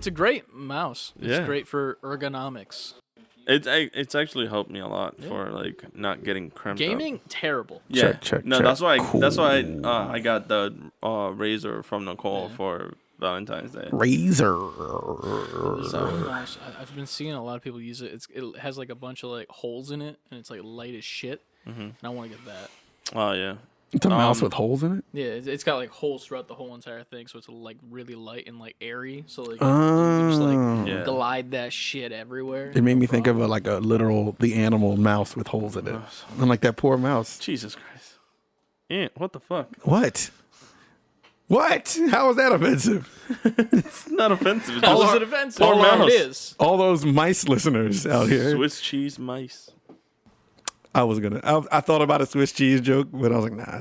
it's a great mouse. It's great for ergonomics. It's actually helped me a lot for like not getting cramped Gaming, up. terrible. Yeah. Check. That's why I got the Razer from Nicole for Valentine's Day. Razer. So, I've been seeing a lot of people use it. It has like a bunch of like holes in it, and it's like light as shit. And I want to get that. Oh yeah. It's a mouse with holes in it? Yeah, it's got like holes throughout the whole entire thing, so it's like really light and like airy. So like you can just like glide that shit everywhere. It made me think of the animal mouse with holes in it. I'm like, that poor mouse. Jesus Christ. Yeah, what the fuck? What? How is that offensive? It's not offensive. It's How just is it offensive? poor mouse. It is. All those mice listeners out here. Swiss cheese mice. I thought about a Swiss cheese joke, but I was like, nah,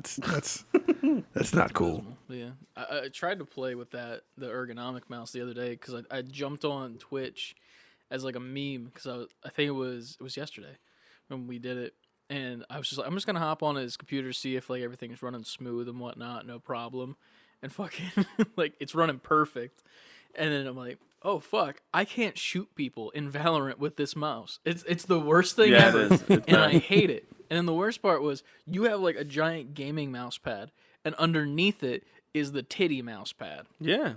that's not cool. Yeah, I tried to play with the ergonomic mouse the other day because I jumped on Twitch as like a meme because I think it was yesterday when we did it, and I was just like, I'm just gonna hop on his computer, see if like everything's running smooth and whatnot, no problem, and fucking like it's running perfect, and then I'm like, oh fuck, I can't shoot people in Valorant with this mouse. It's the worst thing ever, it is. and I hate it. And then the worst part was you have like a giant gaming mouse pad, and underneath it is the titty mouse pad. Yeah.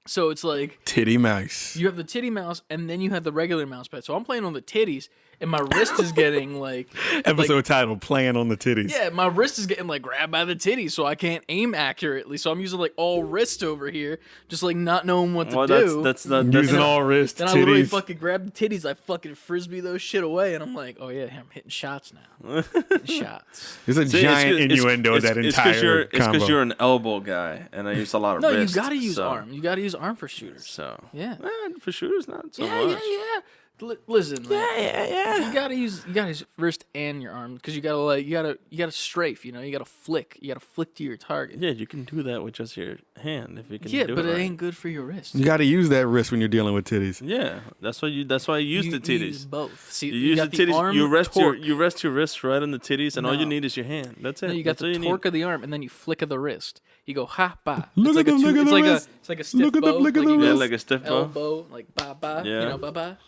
So it's like Titty mouse. you have the titty mouse, and then you have the regular mouse pad. So I'm playing on the titties, and my wrist is getting like Episode title, Playing on the Titties. yeah, my wrist is getting like grabbed by the titties, so I can't aim accurately. So I'm using like all wrist over here, just like not knowing what to do. That's Using all wrist, Then I literally titties. fucking grab the titties, I fucking frisbee those shit away, and I'm like, oh yeah, I'm hitting shots now. Hitting shots. There's a giant innuendo of that entire It's combo. because you're an elbow guy, and I use a lot of No, wrist. you gotta use so, arm. You gotta use arm for shooters. So Yeah. for shooters, not so Yeah, much. yeah. Listen, man. You gotta use wrist and your arm because you gotta strafe. You gotta flick. You gotta flick to your target. Yeah, you can do that with just your hand if you can. Yeah, do but it it right. ain't good for your wrist. You got to use that wrist when you're dealing with titties. Yeah, that's why you use the titties. You use both. See, You use got the titties. arm You rest torque. your wrist right on the titties, and all you No. need is your hand. That's it. No, you got That's all the you torque of the arm, and then you flick of the wrist. You go ha ba. Look It's at like the it's like wrist. it's like a stiff Look at the bow. flick of like the you need. go Yeah, like a stiff bow. elbow, like ba ba. Yeah. Ba ba.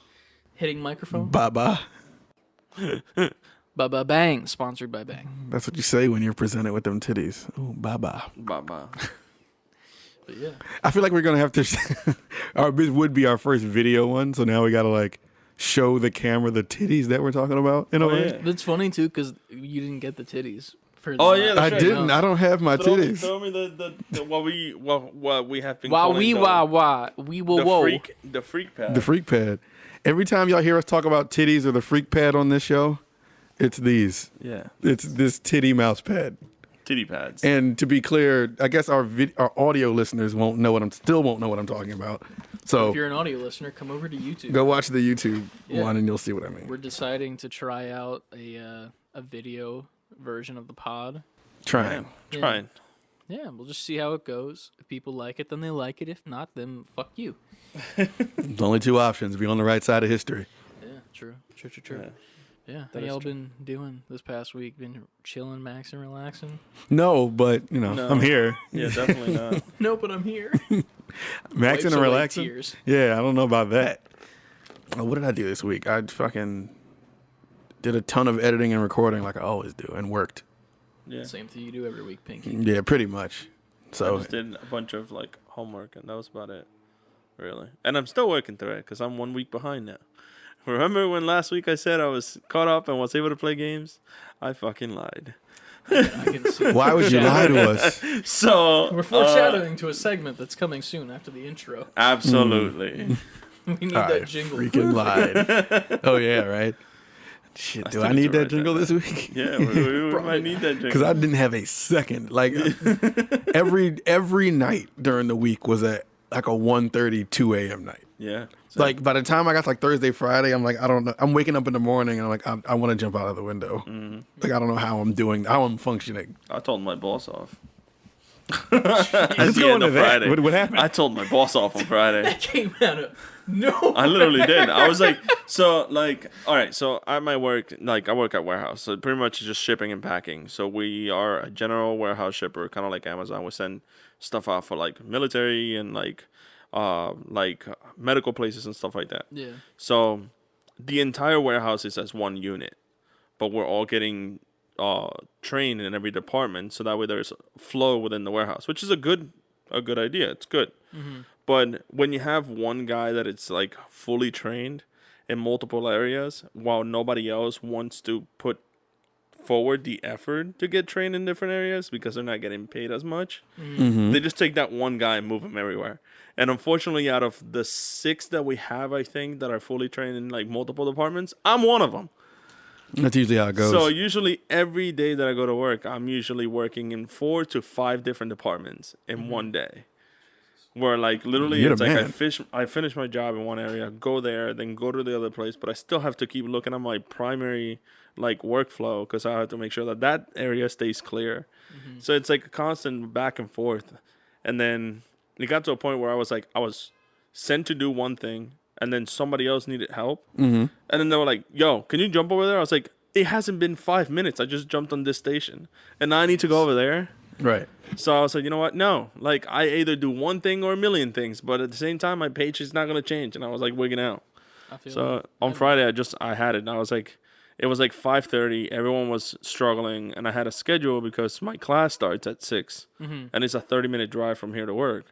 Hitting microphone. Baba. Ba ba bang. Sponsored by Bang. That's what you say when you're presented with them titties. Ooh, baba. Baba. But yeah. I feel like we're gonna have to. This would be our first video one, so now we gotta like show the camera the titties that we're talking about in a way. yeah. That's funny too because you didn't get the titties. For Oh, the yeah, mouse. that's I right. didn't. I don't have my Throw titties. me the what we have been Wah calling wee the, wah wah wee whoa whoa. the freak pad. The freak pad. Every time y'all hear us talk about titties or the freak pad on this show, it's these. Yeah, It's this titty mouse pad. titty pads. And to be clear, I guess our audio listeners won't know what I'm talking about. So If you're an audio listener, come over to YouTube. go watch the YouTube Yeah. one and you'll see what I mean. We're deciding to try out a video version of the pod. Trying. Trying. Yeah, we'll just see how it goes. If people like it, then they like it. If not, then fuck you. There's only two options. Be on the right side of history. Yeah, true. Yeah. Yeah. How y'all been doing this past week? Been chilling, maxing, relaxing? No, but No. I'm here. Yeah, definitely not. No, but I'm here. Maxing Wipes and away relaxing. tears. Yeah, I don't know about that. What did I do this week? I fucking did a ton of editing and recording like I always do and worked. Yeah. Same thing you do every week, Pinky. Yeah, pretty much. I So just did a bunch of like homework, and that was about it, really. And I'm still working through it because I'm 1 week behind now. Remember when last week I said I was caught up and was able to play games? I fucking lied. I can see. why would you lie to us? So We're foreshadowing to a segment that's coming soon after the intro. absolutely. We need I that jingle. freaking lied. Oh yeah, right. Shit, do still I need need to that write jingle that this week? Yeah, we Probably might need that jingle. Because I didn't have a second. Like every night during the week was at like a 1:30, 2 a.m. night. Yeah. Like by the time I got to, like Thursday, Friday, I'm like, I don't know. I'm waking up in the morning and I'm like, I want to jump out of the window. Like I don't know how I'm functioning. I told my boss off. Let's At go the end into of that. Friday. What happened? I told my boss off on Friday. That came out of no. I literally did. I was like, so like, all right. So at my work, like I work at warehouse, so pretty much just shipping and packing. So we are a general warehouse shipper, kind of like Amazon. We send stuff out for like military and like medical places and stuff like that. Yeah. So the entire warehouse is as one unit, but we're all getting trained in every department, so that way there's flow within the warehouse, which is a good idea. It's good. Mm-hmm. But when you have one guy that it's like fully trained in multiple areas, while nobody else wants to put forward the effort to get trained in different areas because they're not getting paid as much, they just take that one guy and move him everywhere. And unfortunately, out of the 6 that we have, I think, that are fully trained in like multiple departments, I'm one of them. That's usually how it goes. So usually every day that I go to work, I'm usually working in 4 to 5 different departments in one day. Where like literally You're it's the like man. I finish my job in one area, go there, then go to the other place, but I still have to keep looking at my primary like workflow because I have to make sure that area stays clear. So it's like a constant back and forth. And then it got to a point where I was sent to do one thing, and then somebody else needed help. And then they were like, yo, can you jump over there? I was like, it hasn't been 5 minutes. I just jumped on this station. And now I need to go over there. Right. So I was like, you know what? No. Like, I either do one thing or a million things. But at the same time, my page is not going to change. And I was like wigging out. I feel So like, on Friday, I had it. And I was like, it was like 5:30. Everyone was struggling. And I had a schedule because my class starts at 6. And it's a 30-minute drive from here to work.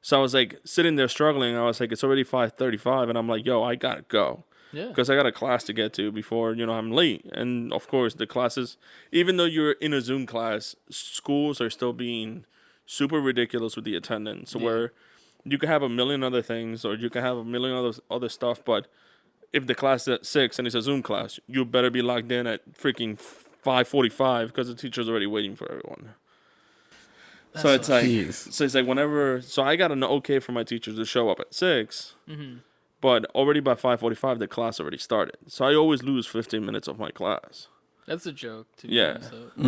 So I was like sitting there struggling. I was like, it's already 5:35, and I'm like, yo, I gotta go yeah. because I got a class to get to before I'm late. And of course, the classes, even though you're in a Zoom class, schools are still being super ridiculous with the attendance. Where you can have a million other things, or you can have a million other stuff, but if the class is at 6 and it's a Zoom class, you better be logged in at freaking 5:45 because the teacher's already waiting for everyone. So it's like, whenever. So I got an okay from my teachers to show up at 6, but already by 5:45 the class already started. So I always lose 15 minutes of my class. That's a joke, to Yeah.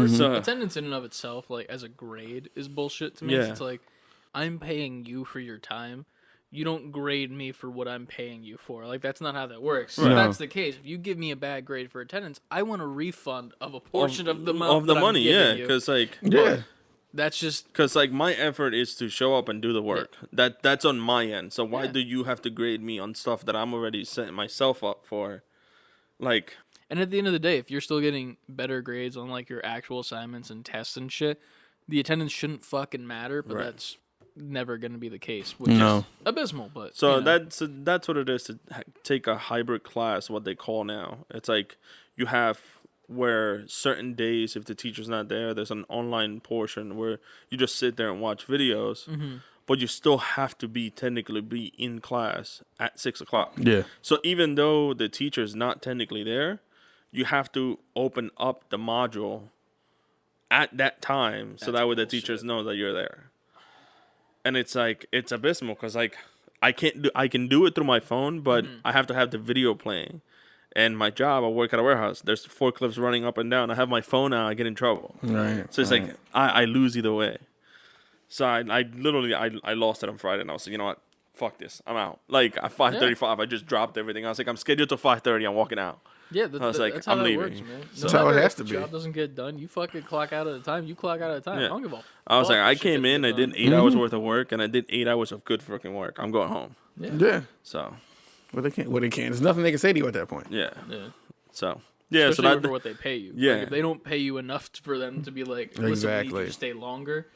So attendance in and of itself, like as a grade, is bullshit to me. Yeah. It's like, I'm paying you for your time. You don't grade me for what I'm paying you for. Like, that's not how that works. Right. If that's the case, if you give me a bad grade for attendance, I want a refund of a portion of the amount of the that money. I'm giving Yeah, you. because like That's just Because like my effort is to show up and do the work. That's on my end. So why do you have to grade me on stuff that I'm already setting myself up for? Like, and at the end of the day, if you're still getting better grades on like your actual assignments and tests and shit, the attendance shouldn't fucking matter. But that's never going to be the case, which is abysmal. But so that's what it is to take a hybrid class. What they call now, it's like you have. Where certain days, if the teacher's not there, there's an online portion where you just sit there and watch videos, but you still have to technically be in class at 6 o'clock. Yeah. So even though the teacher's not technically there, you have to open up the module at that time, so that way the teachers know that you're there. And it's like, it's abysmal because like I can do it through my phone, but I have to have the video playing. And my job, I work at a warehouse. There's forklifts running up and down. I have my phone out. I get in trouble. Right. So it's like I lose either way. So I literally lost it on Friday, and I was like, you know what? Fuck this. I'm out. Like at 5:35, I just dropped everything. I was like, I'm scheduled till 5:30. I'm walking out. Yeah, I was like, that's how I'm that leaving. works, man. So that's how it has to if be. the job doesn't get done, you fucking clock out at a time. You clock out at a time. Yeah. I don't give a I was fuck like, I if shit came doesn't in, I get did done. 8 hours worth of work, and I did 8 hours of good freaking work. I'm going home. Yeah. So Well, they can't. There's nothing they can say to you at that point. yeah. Yeah. So yeah. Especially So for what they pay you. Yeah. Like, if they don't pay you enough for them to be like, listen, we need Exactly. you to stay longer,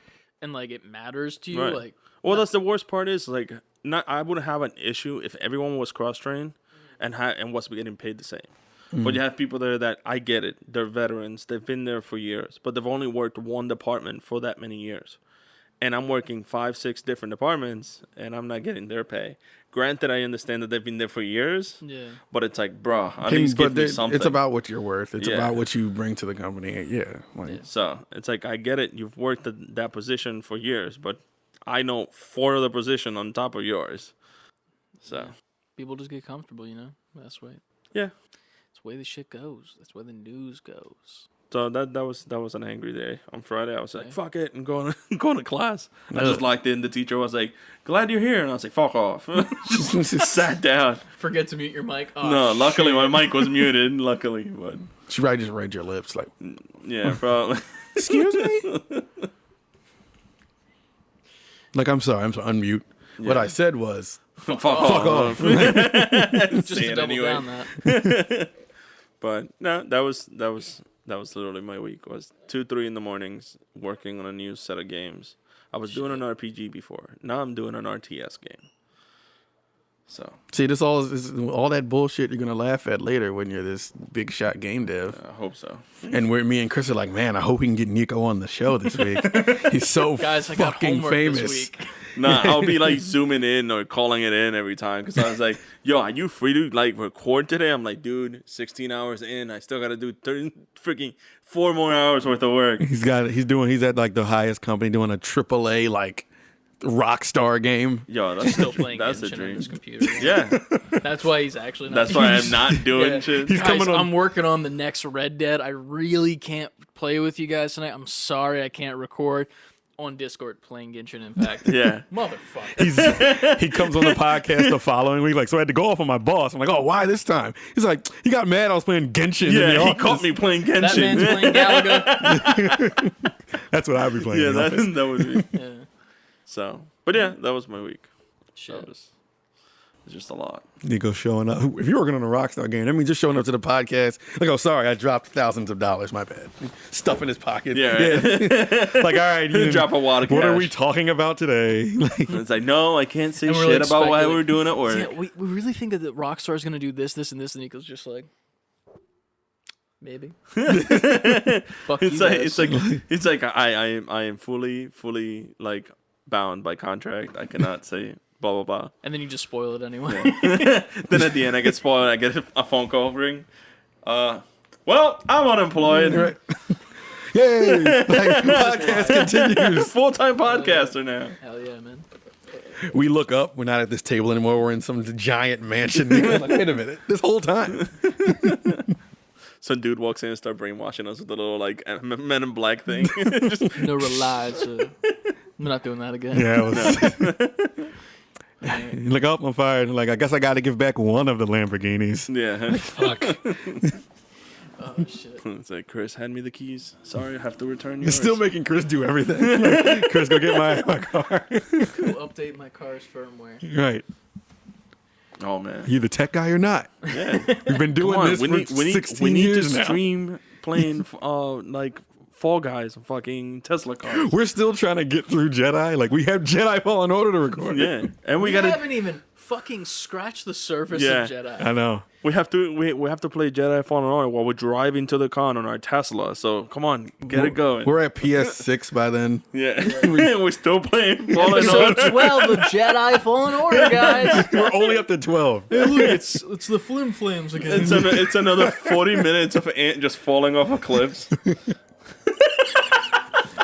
and like it matters to you, Right. like Well, that's the worst part is like I wouldn't have an issue if everyone was cross trained and was getting paid the same. But you have people there that I get it. They're veterans. They've been there for years, but they've only worked one department for that many years. And I'm working 5-6 different departments, and I'm not getting their pay. Granted, I understand that they've been there for years, but it's like, bro, at least give me something. It's about what you're worth. It's Yeah. about what you bring to the company. Yeah. Like, So it's like, I get it. You've worked that position for years, but I know 4 other positions on top of yours. So people just get comfortable, you know. That's the way. yeah. That's the way the shit goes. That's where the news goes. So that was an angry day. On Friday, I was like, fuck it, and going to class. I just locked in. The teacher was like, glad you're here. And I was like, fuck off. just sat down. Forget to mute your mic. Oh, No, luckily shit. my mic was muted. Luckily, but she probably just read your lips like, yeah, probably. excuse me? Like, I'm sorry, unmute. What I said was, Fuck off. Just Say to it double anyway. down that. But no, that was literally my week. Was 2-3 in the mornings working on a new set of games. I was doing an RPG before. Now I'm doing an RTS game. So See, this all that bullshit you're gonna laugh at later when you're this big shot game dev. I hope so. And me and Chris are like, man, I hope we can get Nico on the show this week. He's so Guys, I got fucking homework famous. this week. Nah, I'll be like zooming in or calling it in every time because I was like, "Yo, are you free to like record today?" I'm like, "Dude, 16 hours in, I still gotta do 4 more hours worth of work." He's at like the highest company doing a AAA like Rockstar game. Yo, that's Still playing that's a Genshin on dream. his computer. Yeah, That's why he's actually not. that's why I'm not doing Yeah. shit. He's Guys, coming on- I'm working on the next Red Dead. I really can't play with you guys tonight. I'm sorry I can't record on Discord playing Genshin Impact. Yeah. Motherfucker. He comes on the podcast the following week, like, so I had to go off on my boss. I'm like, oh, why this time? He's like, he got mad I was playing Genshin in the Yeah, he office. caught me playing That man's Genshin. playing Galaga. That's what I'd be playing. Yeah, in the office. that would be. Yeah. So, but yeah, that was my week. Shit. That was it's just a lot. Nico showing up. If you're working on a Rockstar game, that means just showing up to the podcast. Like, oh, sorry, I dropped thousands of dollars. My bad. Stuff in his pocket. Yeah, right. Like, all right, Ian, Drop a wad of what are cash. we talking about today? Like, It's like, no, I can't say And we're, shit like, about why speculating. we're doing it work. Yeah, we really think that the Rockstar is going to do this, this, and this, and Nico's just like, maybe. Fuck It's you like guys. it's like I am fully like bound by contract. I cannot say blah blah blah. And then you just spoil it anyway. Then at the end I get spoiled. I get a phone call ring. Well, I'm unemployed. right. Yay! Like, podcast continues. Full-time podcaster now. Hell yeah, man. We look up. We're not at this table anymore. We're in some giant mansion. Nico's like, wait a minute. This whole time. Some dude walks in and start brainwashing us with a little like Men in Black thing. Just, No relies. I'm not doing that again. Yeah. Like, oh, I'm fired. Like, I guess I got to give back one of the Lamborghinis. yeah. Fuck. Oh, shit. It's like, Chris, hand me the keys. Sorry, I have to return It's yours. still making Chris do everything. Like, Chris, go get my car. We'll update my car's firmware. Right. Oh man. You the tech guy or not? Yeah. We've been doing Come on, this for 16 we need years to now. stream playing like Fall Guys and fucking Tesla cars. We're still trying to get through Jedi. Like, we have Jedi Fallen Order to record. Yeah, and we We gotta haven't even fucking scratched the surface Yeah. of Jedi. I know. we have to play Jedi Fallen Order while we're driving to the con on our Tesla. So come on, get it going. We're at PS6 by then. Yeah, we're still playing Fallen Episode Order. 12 of Jedi Fallen Order, guys. We're only up to 12. Hey, look, it's the flim flams again. It's another 40 minutes of Ant just falling off of cliffs.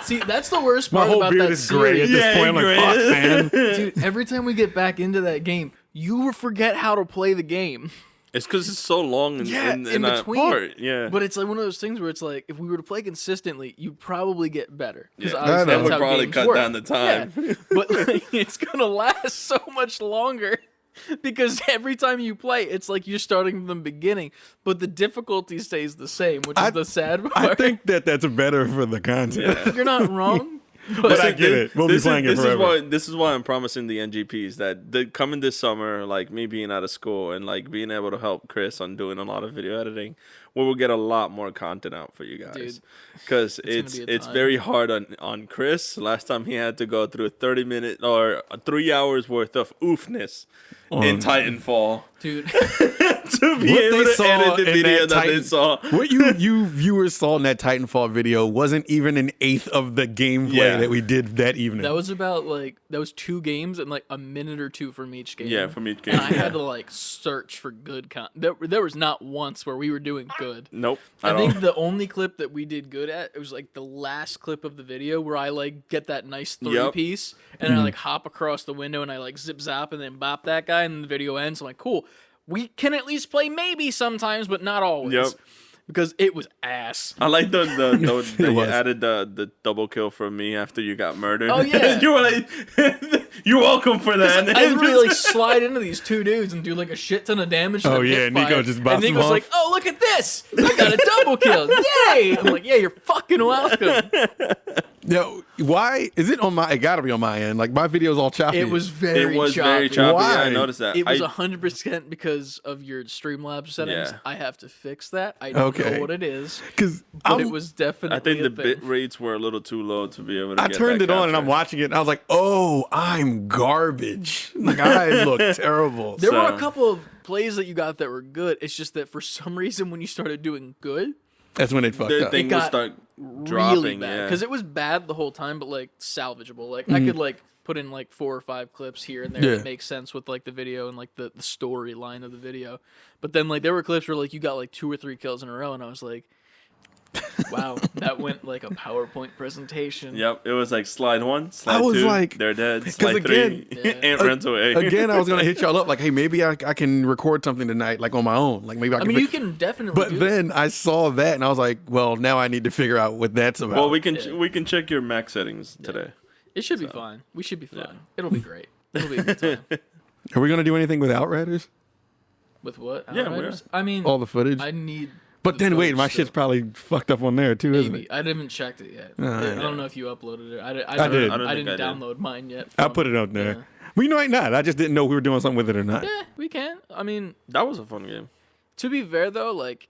See, that's the worst My part whole about beard that is gray at series. this point. I'm like, gray. fuck, man. Dude, every time we get back into that game, you forget how to play the game. It's because it's so long in In that between. part. Yeah, But it's like one of those things where it's like, if we were to play consistently, you'd probably get better. Because Yeah. obviously I know. that's Would how probably games cut work. down the time. Yeah. But like, it's going to last so much longer. Because every time you play, it's like you're starting from the beginning, but the difficulty stays the same, which is the sad part. I think that's better for the content. You're not wrong. But I get it. We'll be playing it forever. This is why I'm promising the NGPs that coming this summer, like me being out of school and like being able to help Chris on doing a lot of video editing, where we'll get a lot more content out for you guys. Dude, Because it's gonna be a it's time. very hard on Chris. Last time he had to go through a 30-minute or 3 hours worth of oofness in Titanfall dude. to be What able they to saw edit the in video that that they Titan- saw. What you viewers saw in that Titanfall video wasn't even an eighth of the gameplay Yeah. that we did that evening. That was about like, that was 2 games and like a minute or 2 from each game. Yeah, from each game. And I had to like search for good content. There was not once where we were doing good. Nope. I at think all. the only clip that we did good at, it was like the last clip of the video where I like get that nice 3-piece and I like hop across the window and I like zip zap and then bop that guy and the video ends. I'm like, cool. We can at least play maybe sometimes, but not always. Yep. Because it was ass. I like that you was. added the double kill from me after you got murdered. Oh, yeah. You were like, you're welcome for that. I really like slide into these 2 dudes and do like a shit ton of damage. To Oh, them yeah, hip Nico fire. just bops And them Nico's off. like, oh, look at this. I got a double kill. Yay. I'm like, yeah, you're fucking welcome. No, Why is it on my? It gotta be on my end. Like my video's all choppy. It was very choppy. Why? Yeah, I noticed that. It was 100% because of your Streamlabs settings. Yeah. I have to fix that. I don't know what it is. Because it was definitely. I think the thing. bit rates were a little too low to be able to. I turned it on and I'm watching it and I was like, oh, I'm garbage. Like I look terrible. There were a couple of plays that you got that were good. It's just that for some reason when you started doing good, that's when it fucked up. Thing would start dropping, really bad. Because it was bad the whole time, but like salvageable. Like I could like put in like 4 or 5 clips here and there that make sense with like the video and like the storyline of the video. But then like there were clips where like you got like 2 or 3 kills in a row, and I was like, wow, that went like a PowerPoint presentation. Yep, it was like slide 1, slide 2, I was like, they're dead. Slide 3, Ant runs away. Again, I was gonna hit y'all up like, hey, maybe I can record something tonight, like on my own. Like maybe I can. You can definitely. But then I saw that and I was like, well, now I need to figure out what that's about. Well, we can check your Mac settings today. It should be fine. We should be fine. Yeah. It'll be great. It'll be a good time. Are we gonna do anything with Outriders? With what? Yeah, Outriders? I mean, all the footage. I need. But then wait, my shit's probably fucked up on there too, isn't it? I haven't checked it yet. I don't know if you uploaded it. I did. I didn't download mine yet. I'll put it up there. We might not. I just didn't know we were doing something with it or not. Yeah, we can. I mean, that was a fun game. To be fair though, like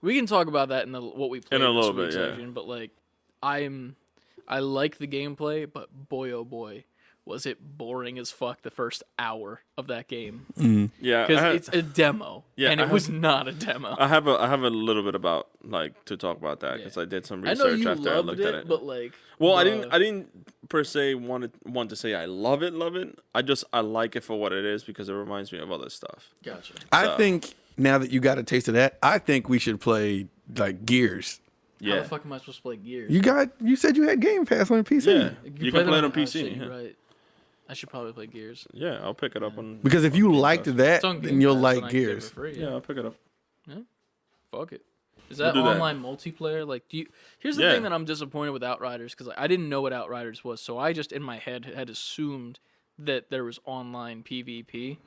we can talk about that in what we played in a little this bit, yeah. Section, but like I like the gameplay, but boy oh boy, was it boring as fuck the first hour of that game. Yeah, because it's a demo, and it was not a demo. I have a little bit about like to talk about that because I did some research after I looked at it. But like, well, I didn't per se want to say I love it. I like it for what it is because it reminds me of other stuff. Gotcha. I think now that you got a taste of that, I think we should play like Gears. Yeah. How the fuck am I supposed to play Gears? You said you had Game Pass on PC. Yeah, you can play it on PC. You're right. I should probably play Gears. Yeah, I'll pick it up on. Because if you liked that, then you'll like Gears. Yeah, I'll pick it up. Yeah, fuck it. Is that online multiplayer? Like, here's the thing that I'm disappointed with Outriders because I didn't know what Outriders was, so I just in my head had assumed that there was online PvP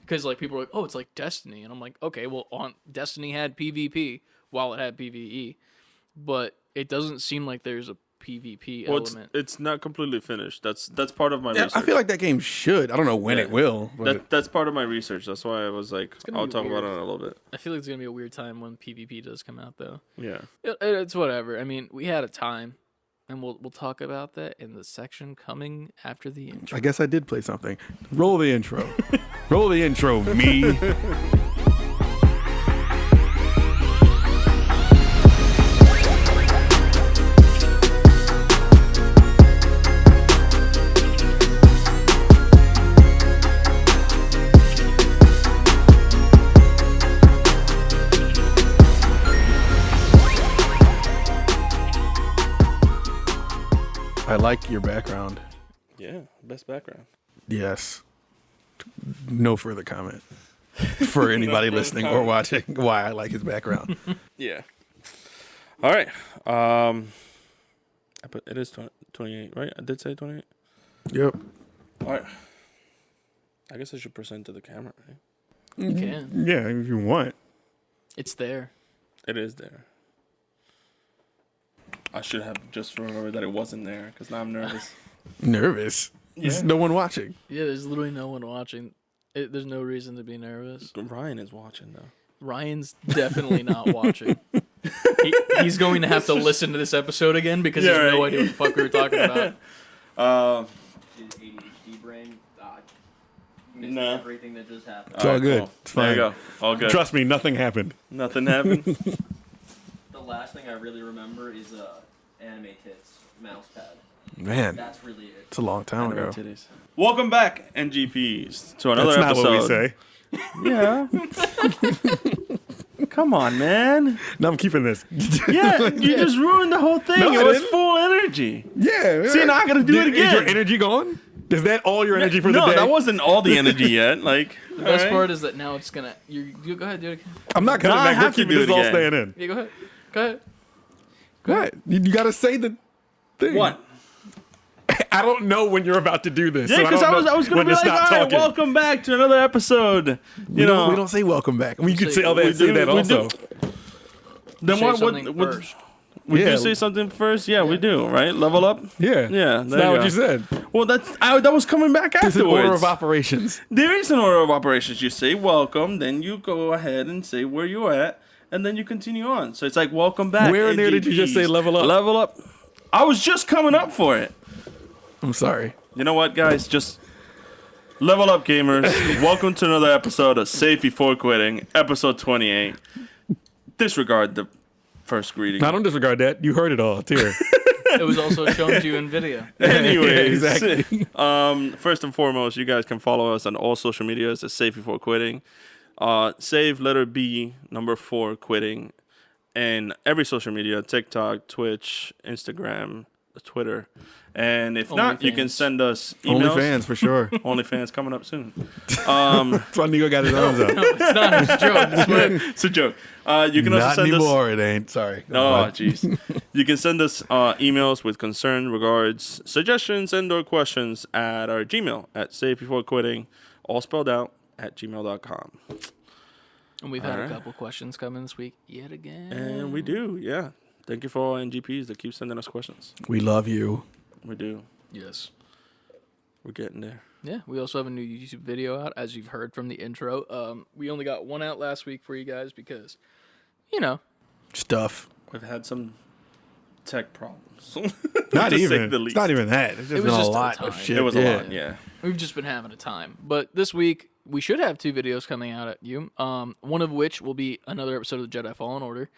because like people were like, oh, it's like Destiny, and I'm like, okay, well, Destiny had PvP while it had PvE, but it doesn't seem like there's a PvP element. It's not completely finished. That's part of my research. I feel like that game should. I don't know when it will. But that's part of my research. That's why I was like, I'll talk about it in a little bit. I feel like it's gonna be a weird time when PvP does come out, though. Yeah, it's whatever. I mean, we had a time, and we'll talk about that in the section coming after the intro. I guess I did play something. Roll the intro. Roll the intro, me. I like your background. Yeah, best background. Yes. No further comment for anybody listening or watching why I like his background. Yeah. All right. It is 28, right? I did say 28. Yep. All right. I guess I should present to the camera, right? You can. Yeah, if you want. It's there. It is there. I should have just remembered that it wasn't there because now I'm nervous. Nervous? Yeah. There's no one watching. Yeah, there's literally no one watching. There's no reason to be nervous. Ryan is watching, though. Ryan's definitely not watching. He's going to have to listen to this episode again because he has no idea what the fuck we were talking about. His ADHD brain missed everything that just happened. It's all good. Cool. It's fine. There you go. All good. Trust me, nothing happened. Nothing happened. The last thing I really remember is Anime Tits mouse pad. Man, that's really it. It's a long time ago. Welcome back, NGPs, to another episode. That's not what we say. Yeah. Come on, man. No, I'm keeping this. Yeah, you just ruined the whole thing. No, it was full energy. Yeah. See, now I gotta do it again. Is your energy gone? Is that all your energy for the day? No, that wasn't all the energy yet. Like the best part is that now it's gonna. You go ahead, do it again. I'm not cutting back. We're keeping this all staying in. Yeah, go ahead. Go ahead. What? You gotta say the thing. What? I don't know when you're about to do this. Yeah, because I was going to be like, all right, welcome back to another episode. We don't say welcome back. I mean, you could say that also. Then what? We Yeah. do say something first. Yeah, we do. Right? Level up. Yeah. Yeah. That's There not you what go. you said. Well, that was coming back There's an afterwards. order of operations. There is an order of operations. You say welcome, then you go ahead and say where you're at, and then you continue on. So it's like welcome back. Where in there did you just say AGPs. level up? Level up. I was just coming up for it. I'm sorry. You know what, guys? Just level up, gamers. Welcome to another episode of Save Before Quitting, episode 28. Disregard the first greeting. I don't disregard that. You heard it all. It's here. It was also shown to you in video. Anyways, exactly. First and foremost, you guys can follow us on all social medias at Save Before Quitting. Save letter B, number 4, quitting. And every social media, TikTok, Twitch, Instagram, Twitter. And if not, you can send us emails. OnlyFans for sure. OnlyFans coming up soon. That's why Nico got his arms up. No, it's not. It's a joke. It's a joke. You can also Not send us... anymore. It ain't. Sorry. Oh, jeez. You can send us emails with concern, regards, suggestions, and/or questions at our Gmail at savebeforequitting, all spelled out, at gmail.com. And we've had Alright. a couple questions come in this week yet again. And we do, yeah. Thank you for all NGPs that keep sending us questions. We love you. We do. Yes. We're getting there. Yeah, we also have a new YouTube video out, as you've heard from the intro. We only got one out last week for you guys because, you know. Stuff. We've had some tech problems. Not To say even. the It's least. not even that. It's just It was been a just a lot time. of shit. It was Yeah. a lot, yeah. We've just been having a time. But this week, we should have 2 videos coming out at you. One of which will be another episode of the Jedi Fallen Order.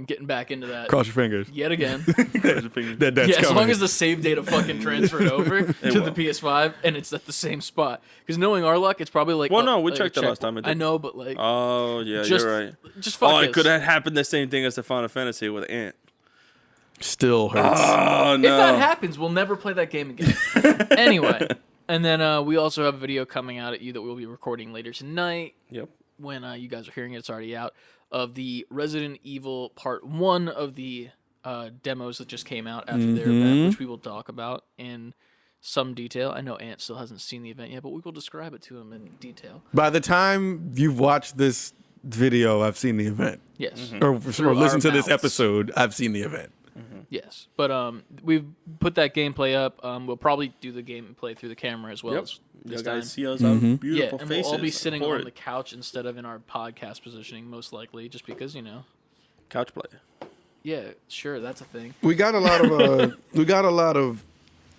Getting back into that Cross your fingers. yet again. There's your fingers. That's Yeah, as coming. long as the save data fucking transferred over to the will. PS5 and it's at the same spot. Because knowing our luck, it's probably like. Well, no, we like checked a it last time it I did. know, but like. Oh, yeah, just, you're right. Just fuck Oh, this. it could have happened the same thing as the Final Fantasy with Ant. Still hurts. Oh, no. If that happens, we'll never play that game again. Anyway, and then we also have a video coming out at you that we'll be recording later tonight. Yep. When you guys are hearing it, it's already out. Of the Resident Evil Part 1 of the demos that just came out after their event, which we will talk about in some detail. I know Ant still hasn't seen the event yet, but we will describe it to him in detail. By the time you've watched this video, I've seen the event. Yes. Or Through listened our to this mouths. episode, I've seen the event. Yes. But we've put that gameplay up. We'll probably do the gameplay through the camera as well Yep. as You this guys time. see us our Yeah, beautiful and faces. we'll all be sitting for on it. the couch instead of in our podcast positioning, most likely, just because, you know. Couch play. Yeah, sure, that's a thing. We got a lot of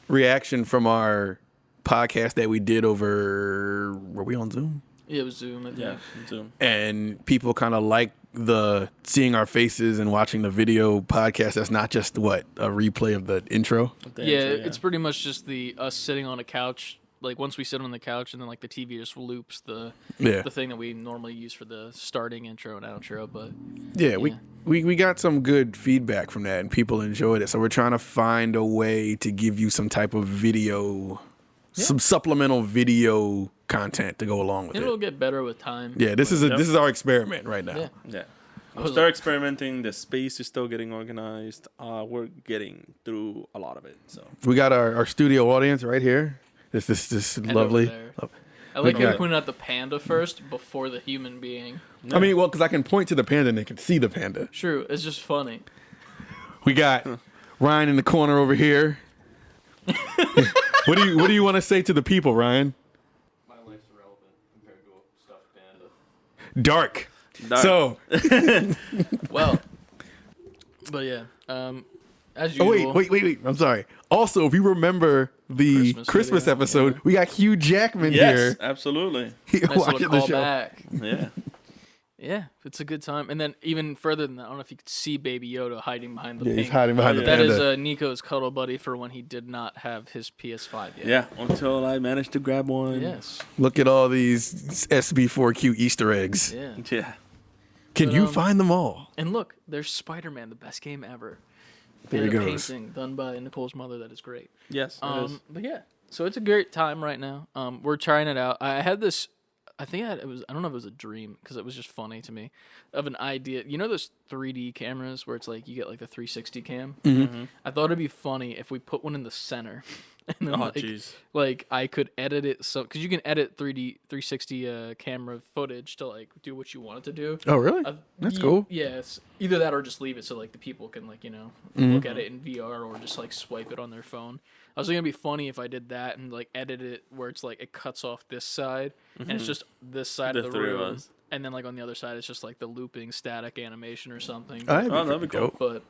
reaction from our podcast that we did over. Were we on Zoom? Yeah, it was Zoom. I think. Yeah, Zoom. And people kind of like the seeing our faces and watching the video podcast. That's not just a replay of the intro. Yeah, it's pretty much just us sitting on a couch. Like once we sit on the couch, and then like the TV just loops the thing that we normally use for the starting intro and outro. But yeah, we got some good feedback from that, and people enjoyed it. So we're trying to find a way to give you some type of video, some supplemental video content to go along with it'll it. get better with time. Yeah, this is our experiment right now. Yeah. Yeah. I We was start experimenting. The space is still getting organized. We're getting through a lot of it. So We got our studio audience right here. This And lovely. over there. I like We how you got- pointed out the panda first before the human being. I mean, well, because I can point to the panda and they can see the panda. True, it's just funny. We got Ryan in the corner over here. What do you want to say to the people, Ryan? My life's irrelevant compared to a stuffed panda. Dark. Dark. So, Well, but yeah, as oh usual. wait. I'm sorry. Also, if you remember the Christmas video, episode, we got Hugh Jackman yes, here. absolutely. Nice watching little the call show. back. Yeah. Yeah, it's a good time. And then even further than that, I don't know if you could see Baby Yoda hiding behind the Yeah, he's pink. hiding behind the That panda. is Nico's cuddle buddy for when he did not have his PS5 yet. Yeah. Until I managed to grab one. Yes. Look at all these SB4Q Easter eggs. Yeah. Yeah. Can But, you find them all? And look, there's Spider-Man, the best game ever. There and he a goes. painting done by Nicole's mother that is great. Yes. It is. But yeah, so it's a great time right now. We're trying it out. I had this. I think I don't know if it was a dream because it was just funny to me of an idea. You know those 3D cameras where it's like you get like the 360 cam. Mm-hmm. I thought it'd be funny if we put one in the center, And then, Oh, jeez. like I could edit it so because you can edit 360 camera footage to like do what you want it to do. Oh, really? That's cool. Yeah, it's either that or just leave it so like the people can like look at it in VR or just like swipe it on their phone. I was thinking it'd be funny if I did that and like edit it where it's like it cuts off this side and it's just this side of the three of room, us. and then like on the other side it's just like the looping static animation or something. That'd be cool. But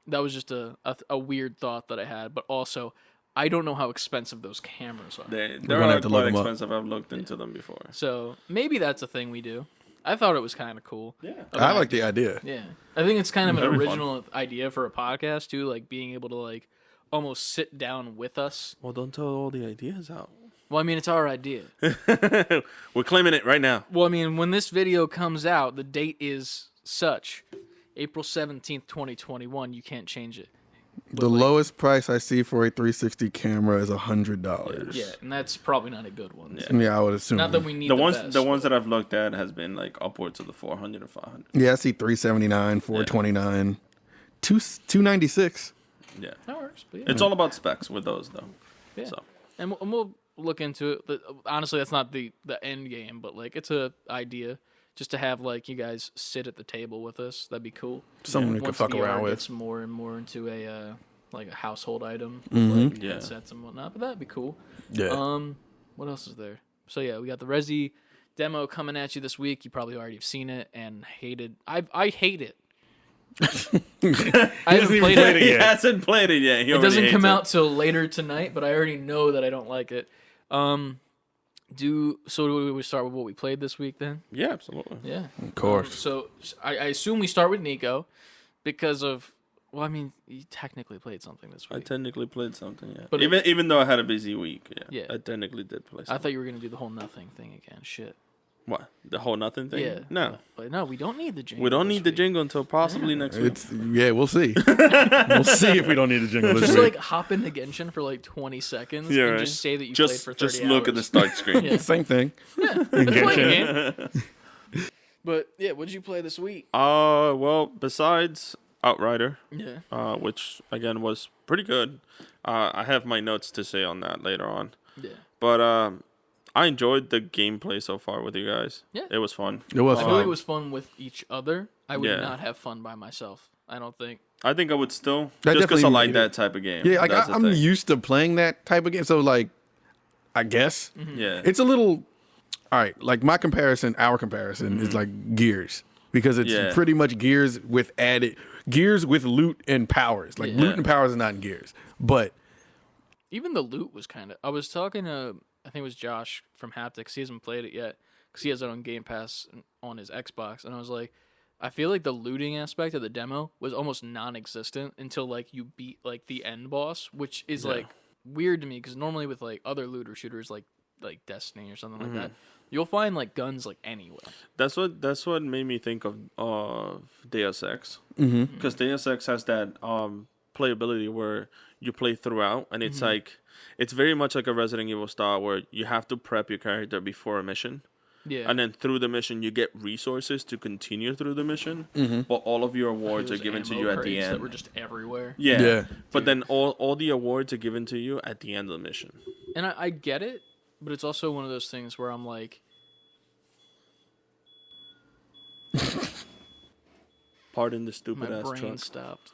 that was just a weird thought that I had. But also, I don't know how expensive those cameras are. They're gonna have to look quite 'em up. expensive. I've looked into them before. So maybe that's a thing we do. I thought it was kind of cool. Yeah. I like the idea. Yeah, I think it's kind of an Very fun. original idea for a podcast too, like being able to like almost sit down with us. Well, don't tell all the ideas out. Well, I mean, it's our idea. We're claiming it right now. Well, I mean, when this video comes out, the date is such April 17th, 2021. You can't change it. The lowest price I see for a 360 camera is $100. Yeah, and that's probably not a good one. Yeah. So. Yeah, I would assume. Not that we need The best, ones that I've looked at has been like upwards of the 400 or 500. Yeah, I see 379, 429, 296. Yeah. That works. But yeah. It's all about specs with those though. Yeah. So And we'll look into it. Honestly, that's not the end game, but like it's a idea just to have like you guys sit at the table with us. That'd be cool. Something we could Once fuck VR around with. gets more and more into a like a household item, Mhm. like Yeah. headsets and whatnot. But that'd be cool. Yeah. What else is there? So yeah, we got the Resi demo coming at you this week. You probably already have seen it and hated. I hate it. I haven't played it. he hasn't played it yet. It doesn't come out till later tonight, but I already know that I don't like it. Do we start with what we played this week then? Yeah, absolutely. Yeah, Of course. So I assume we start with Nico because of I mean, you technically played something this I week. technically played something, yeah. But even though I had a busy week, Yeah. I technically did play something. I thought you were gonna do the whole nothing thing again. Shit. What? The whole nothing thing? Yeah. No. But no, we don't need the jingle. We don't this need the week. jingle until possibly next week. We'll see. We'll see if we don't need a jingle this Just week. like hop into Genshin for like 20 seconds Yeah, and right. just say that you played Just for 30 look at the hours. start screen. Yeah. Same thing. It's like a game. But yeah, what'd you play this week? Well, besides Outrider, Yeah. which again was pretty good. I have my notes to say on that later on. Yeah. But I enjoyed the gameplay so far with you guys. Yeah. It was fun. It was I fun. feel like it was fun with each other. I would Yeah. not have fun by myself. I don't think. I think I would still, That just because I definitely like made that type of game. Yeah, like That's the I'm thing. used to playing that type of game. So like, I guess Yeah. it's a little. All right, like our comparison is like Gears because it's Yeah. pretty much Gears with loot and powers. Like Yeah. loot and powers are not in Gears, but Even the loot was kind of. I was talking to, I think it was Josh from Haptics. He hasn't played it yet because he has it on Game Pass on his Xbox. And I was like, I feel like the looting aspect of the demo was almost non-existent until like you beat like the end boss, which is like weird to me because normally with like other looter shooters like Destiny or something like that, you'll find like guns like anywhere. That's what made me think of Deus Ex. Because Deus Ex has that playability where you play throughout, and it's like it's very much like a Resident Evil style where you have to prep your character before a mission. Yeah. And then through the mission, you get resources to continue through the mission, but all of your awards are given to you at the That end. were just everywhere. Yeah. But then all the awards are given to you at the end of the mission. And I get it, but it's also one of those things where I'm like, Pardon the stupid my ass brain truck. stopped.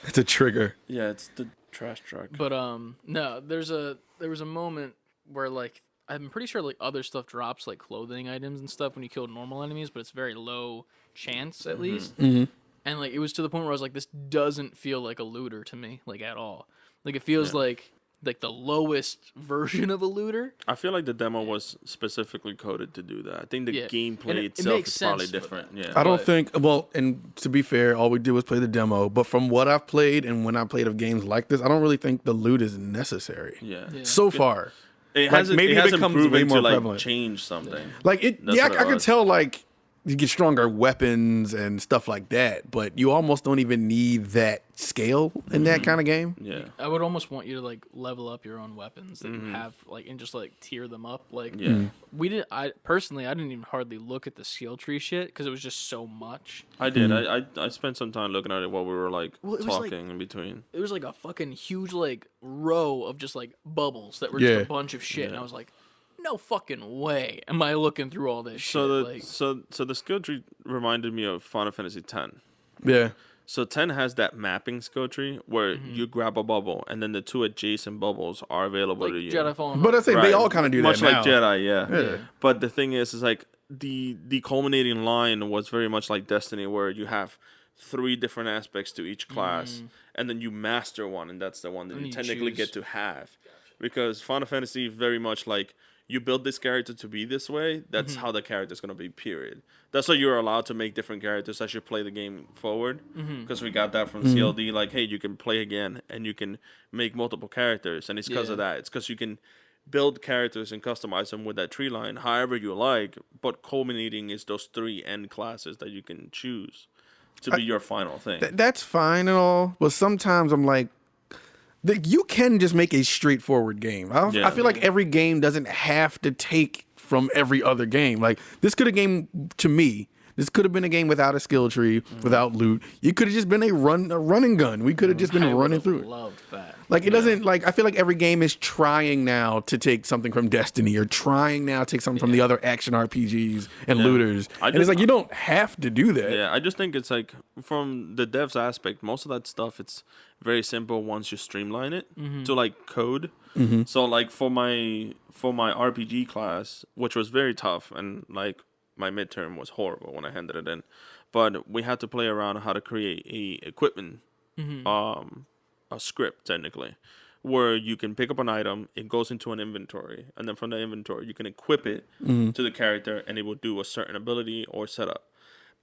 it's a trigger. Yeah, it's the trash truck. But no, there was a moment where like I'm pretty sure like other stuff drops like clothing items and stuff when you kill normal enemies, but it's very low chance at least. And like it was to the point where I was like, this doesn't feel like a looter to me, like at all. Like it feels like the lowest version of a looter. I feel like the demo was specifically coded to do that. I think the Yeah. gameplay And it itself makes is probably sense for different. that. Yeah. I don't But- think. Well, and to be fair, all we did was play the demo. But from what I've played and when I played of games like this, I don't really think the loot is necessary. Yeah. So far, It Like, hasn't, maybe it it hasn't becomes proven way more to like prevalent. change something. like it. That's Yeah, what I it could was. tell. Like you get stronger weapons and stuff like that, but you almost don't even need that scale in that kind of game. Yeah. I would almost want you to like level up your own weapons that you have, like, and just like tier them up. Like, I personally didn't even hardly look at the skill tree shit because it was just so much. I did. I spent some time looking at it while we were like Well, it was talking like- in between. It was like a fucking huge like row of just like bubbles that were just Yeah. a bunch of shit, and I was like, no fucking way am I looking through all this So shit. so the skill tree reminded me of Final Fantasy X. Yeah. So 10 has that mapping skill tree where you grab a bubble and then the two adjacent bubbles are available like to you. Jedi Fallen But I Order. say they all kind of do Much that like now. Jedi, yeah. Yeah. But the thing is like the culminating line was very much like Destiny, where you have 3 different aspects to each class, and then you master one, and that's the one that And you you technically choose. get to have. Because Final Fantasy very much like you build this character to be this way. That's how the character's gonna be. Period. That's why you're allowed to make different characters as you play the game forward. Because we got that from CLD. Like, hey, you can play again, and you can make multiple characters, and it's because of that. It's because you can build characters and customize them with that tree line however you like. But culminating is those 3 end classes that you can choose to be your final thing. That's fine and all, but sometimes I'm like, you can just make a straightforward game. I feel like every game doesn't have to take from every other game. Like, this could have been a game without a skill tree, without loot. It could have just been a run and gun. We could have just been I running would've through it. loved that. Like, it doesn't, like, I feel like every game is trying now to take something from Destiny or trying now to take something from the other action RPGs and looters. And it's like, you don't have to do that. Yeah, I just think it's like, from the devs aspect, most of that stuff, it's very simple once you streamline it to like code. So like for my RPG class, which was very tough, and like my midterm was horrible when I handed it in, but we had to play around how to create a equipment a script technically, where you can pick up an item, it goes into an inventory, and then from the inventory you can equip it to the character, and it will do a certain ability or setup.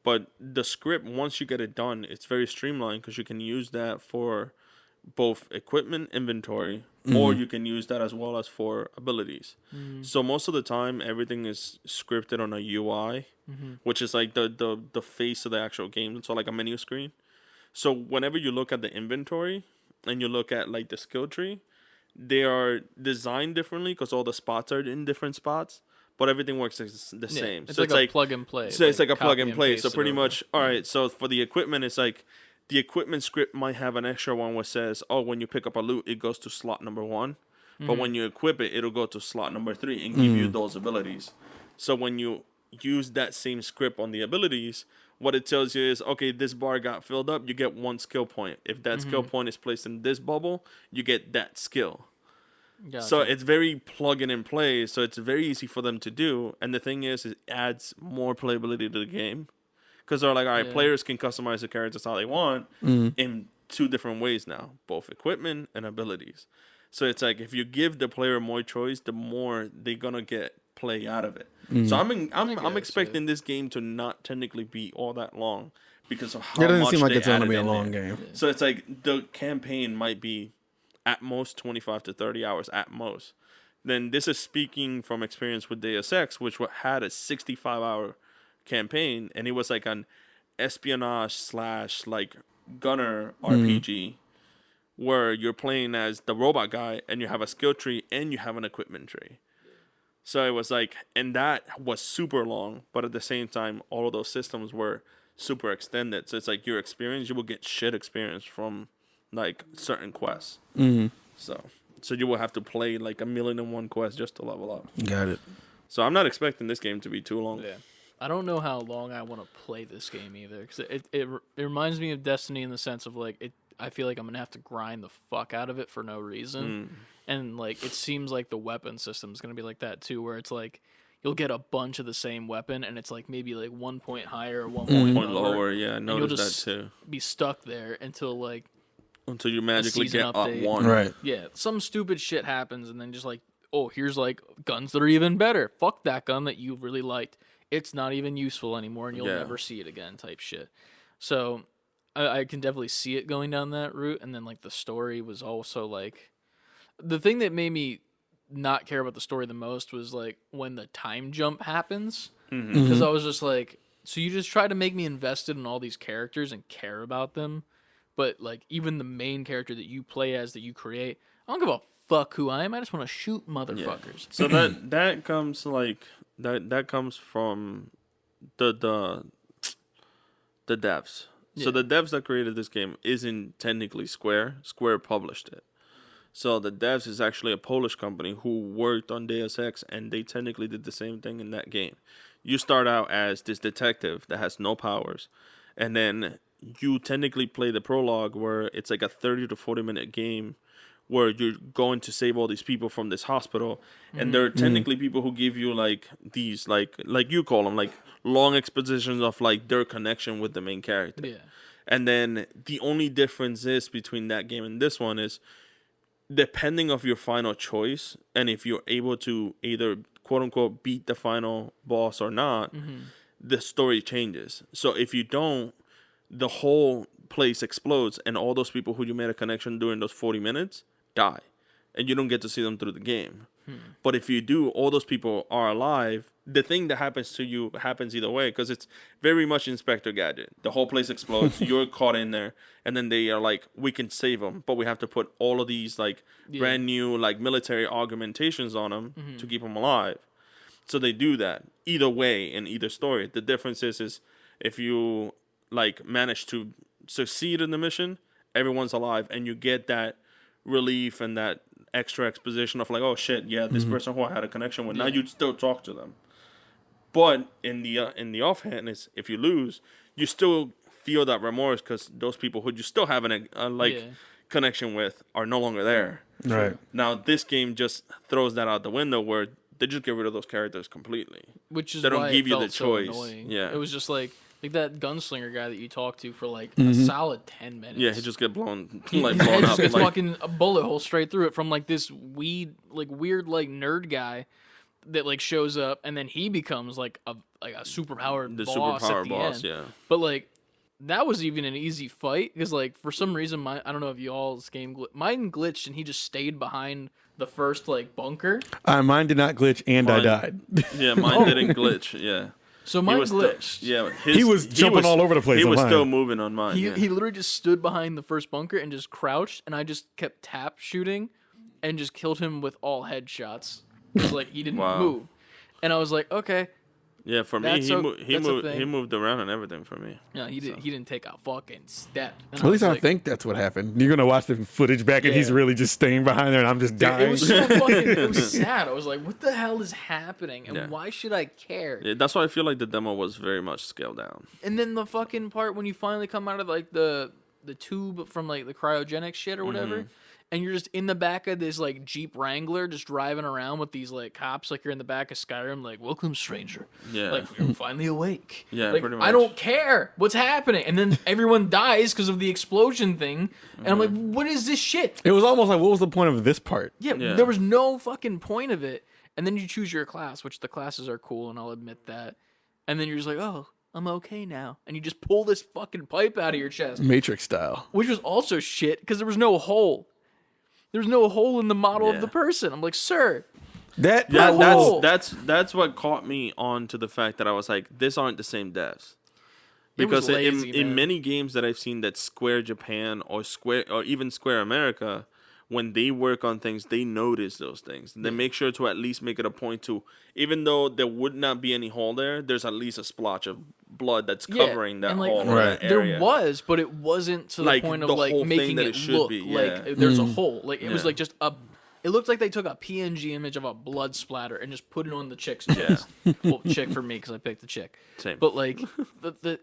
But the script, once you get it done, it's very streamlined because you can use that for both equipment, inventory, or you can use that as well as for abilities. So most of the time, everything is scripted on a UI, which is like the face of the actual game. So like a menu screen. So whenever you look at the inventory and you look at like the skill tree, they are designed differently because all the spots are in different spots. But everything works the same. It's So like a plug and play. So it's like a plug copy and play. So paste it pretty over. much, all right. So for the equipment, it's like the equipment script might have an extra one where it says, oh, when you pick up a loot, it goes to slot number 1. But when you equip it, it'll go to slot number 3 and give you those abilities. So when you use that same script on the abilities, what it tells you is, okay, this bar got filled up, you get 1 skill point. If that skill point is placed in this bubble, you get that skill. Gotcha. So it's very plug in and play, so it's very easy for them to do. And the thing is, it adds more playability to the game. Because they're like, all right, players can customize the characters how they want in 2 different ways now, both equipment and abilities. So it's like, if you give the player more choice, the more they're going to get play out of it. So I'm expecting this game to not technically be all that long because of how It doesn't much seem like they it's going to added be a in long there. game. So it's like the campaign might be at most 25 to 30 hours at most. Then this is speaking from experience with Deus Ex, which had a 65-hour campaign, and it was like an espionage / like gunner RPG where you're playing as the robot guy and you have a skill tree and you have an equipment tree. So it was like, and that was super long, but at the same time, all of those systems were super extended. So it's like your experience, you will get shit experience from like certain quests. So you will have to play like 1,000,001 quests just to level up. Got it. So I'm not expecting this game to be too long. Yeah. I don't know how long I want to play this game either, because it reminds me of Destiny in the sense of like it. I feel like I'm gonna have to grind the fuck out of it for no reason, and like it seems like the weapon system is gonna be like that too, where it's like you'll get a bunch of the same weapon, and it's like maybe like 1 point higher or 1 point Point lower. lower, yeah, I And you'll noticed just that too. be stuck there until like Until you magically season get up update. 1. Right. yeah, some stupid shit happens, and then just like, oh, here's like guns that are even better. Fuck that gun that you really liked. It's not even useful anymore, and you'll Yeah. never see it again type shit. So I can definitely see it going down that route. And then like the story was also like, the thing that made me not care about the story the most was like when the time jump happens, because I was just like, So you just try to make me invested in all these characters and care about them, but like even the main character that you play as that you create, I don't give a fuck who I am. I just want to shoot motherfuckers. So that comes like that comes from the devs. So the devs that created this game isn't technically Square. Square published it. So the devs is actually a Polish company who worked on Deus Ex, and they technically did the same thing in that game. You start out as this detective that has no powers, and then you technically play the prologue where it's like a 30 to 40-minute game where you're going to save all these people from this hospital, and there are technically people who give you like these like you call them like long expositions of like their connection with the main character. Yeah. And then the only difference is between that game and this one is depending of your final choice, and if you're able to either quote unquote beat the final boss or not, the story changes. So if you don't, the whole place explodes, and all those people who you made a connection during those 40 minutes die, and you don't get to see them through the game. But if you do, all those people are alive. The thing that happens to you happens either way, because it's very much Inspector Gadget. The whole place explodes, you're caught in there, and then they are like, we can save them, but we have to put all of these like brand new like military augmentations on them to keep them alive. So they do that either way in either story. The difference is if you like manage to succeed in the mission, everyone's alive, and you get that relief and that extra exposition of like, oh shit, yeah, this person who I had a connection with, now you'd still talk to them. But in the offhand is if you lose, you still feel that remorse because those people who you still have a connection with are no longer there. Right. Now this game just throws that out the window where they just get rid of those characters completely. Which is they don't why give it you felt the so choice. annoying. Yeah. It was just like that gunslinger guy that you talked to for like a solid 10 minutes. Yeah, he just get blown His blown head up. just gets Like, fucking a bullet hole straight through it from like this weird nerd guy that like shows up, and then he becomes like a superpowered the boss at superpower the boss, end. yeah. But like that was even an easy fight because like for some reason I don't know if y'all's game mine glitched and he just stayed behind the first like bunker. Mine did not glitch, and I died. Yeah, mine didn't glitch. Yeah. So mine was glitched. He was jumping all over the place He on was mine. still moving on mine. He yeah. he literally just stood behind the first bunker and just crouched, and I just kept tap shooting, and just killed him with all headshots. It was like he didn't move, and I was like, okay, Yeah, for me, That's he a- moved. He that's a moved. thing. He moved around and everything for me. no, he didn't take a fucking step. And At least was I like, think that's what happened. You're gonna watch the footage back, and he's Yeah. really just staying behind there, and I'm just dying. it was so fucking. It was sad. I was like, what the hell is happening, and Yeah. why should I care? Yeah, that's why I feel like the demo was very much scaled down. And then the fucking part when you finally come out of like the tube from like the cryogenic shit or whatever, and you're just in the back of this like Jeep Wrangler just driving around with these like cops, like you're in the back of Skyrim, like welcome stranger, Yeah. like you're finally awake. Yeah, like, pretty I much. don't care what's happening, and then everyone dies because of the explosion thing, and I'm like, what is this shit? It was almost like, what was the point of this part? Yeah, Yeah. there was no fucking point of it. And then you choose your class, which the classes are cool, and I'll admit that. And then you're just like, oh, I'm okay now. And you just pull this fucking pipe out of your chest, Matrix style. which was also shit because there was no hole. There was no hole in the model Yeah. of the person. I'm like, sir, That Yeah, Oh. that's what caught me on to the fact that I was like, this aren't the same devs. It was Because lazy, in man. many games that I've seen that Square Japan or even Square America, when they work on things, they notice those things. They make sure to at least make it a point to, even though there would not be any hole there, there's at least a splotch of blood that's Yeah, covering that and, like, hole or Right. that area. there was, but it wasn't to the Like, point of the like whole thing making that it it should look be, like yeah. there's a hole. Like it was Yeah. like just a. It looked like they took a PNG image of a blood splatter and just put it on the chick's chest. Well, chick for me because I picked the chick. Same. But like,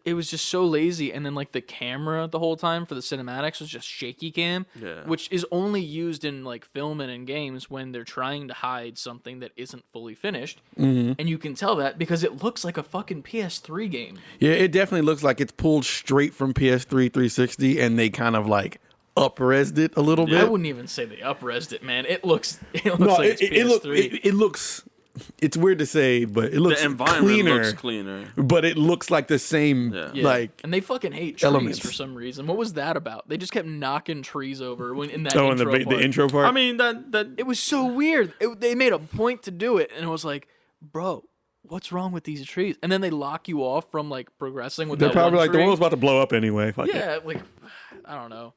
it was just so lazy, and then like the camera the whole time for the cinematics was just shaky cam, Yeah. which is only used in like film and in games when they're trying to hide something that isn't fully finished, and you can tell that because it looks like a fucking PS3 game. Yeah, it definitely looks like it's pulled straight from PS3 360, and they kind of like up-resed it a little I bit. wouldn't even say they up-resed it, man. It looks No, like it's PS3. it looks. It's weird to say, but it looks The environment cleaner. looks cleaner. But it looks like the same, Yeah. Yeah. like and they fucking hate trees elements. for some reason. What was that about? They just kept knocking trees over when in that in intro the part. intro part. I mean that It was so weird. They made a point to do it, and it was like, bro, what's wrong with these trees? And then they lock you off from like progressing with They're that probably one like, the tree. world's about to blow up anyway. Fuck it. Yeah, like I don't know.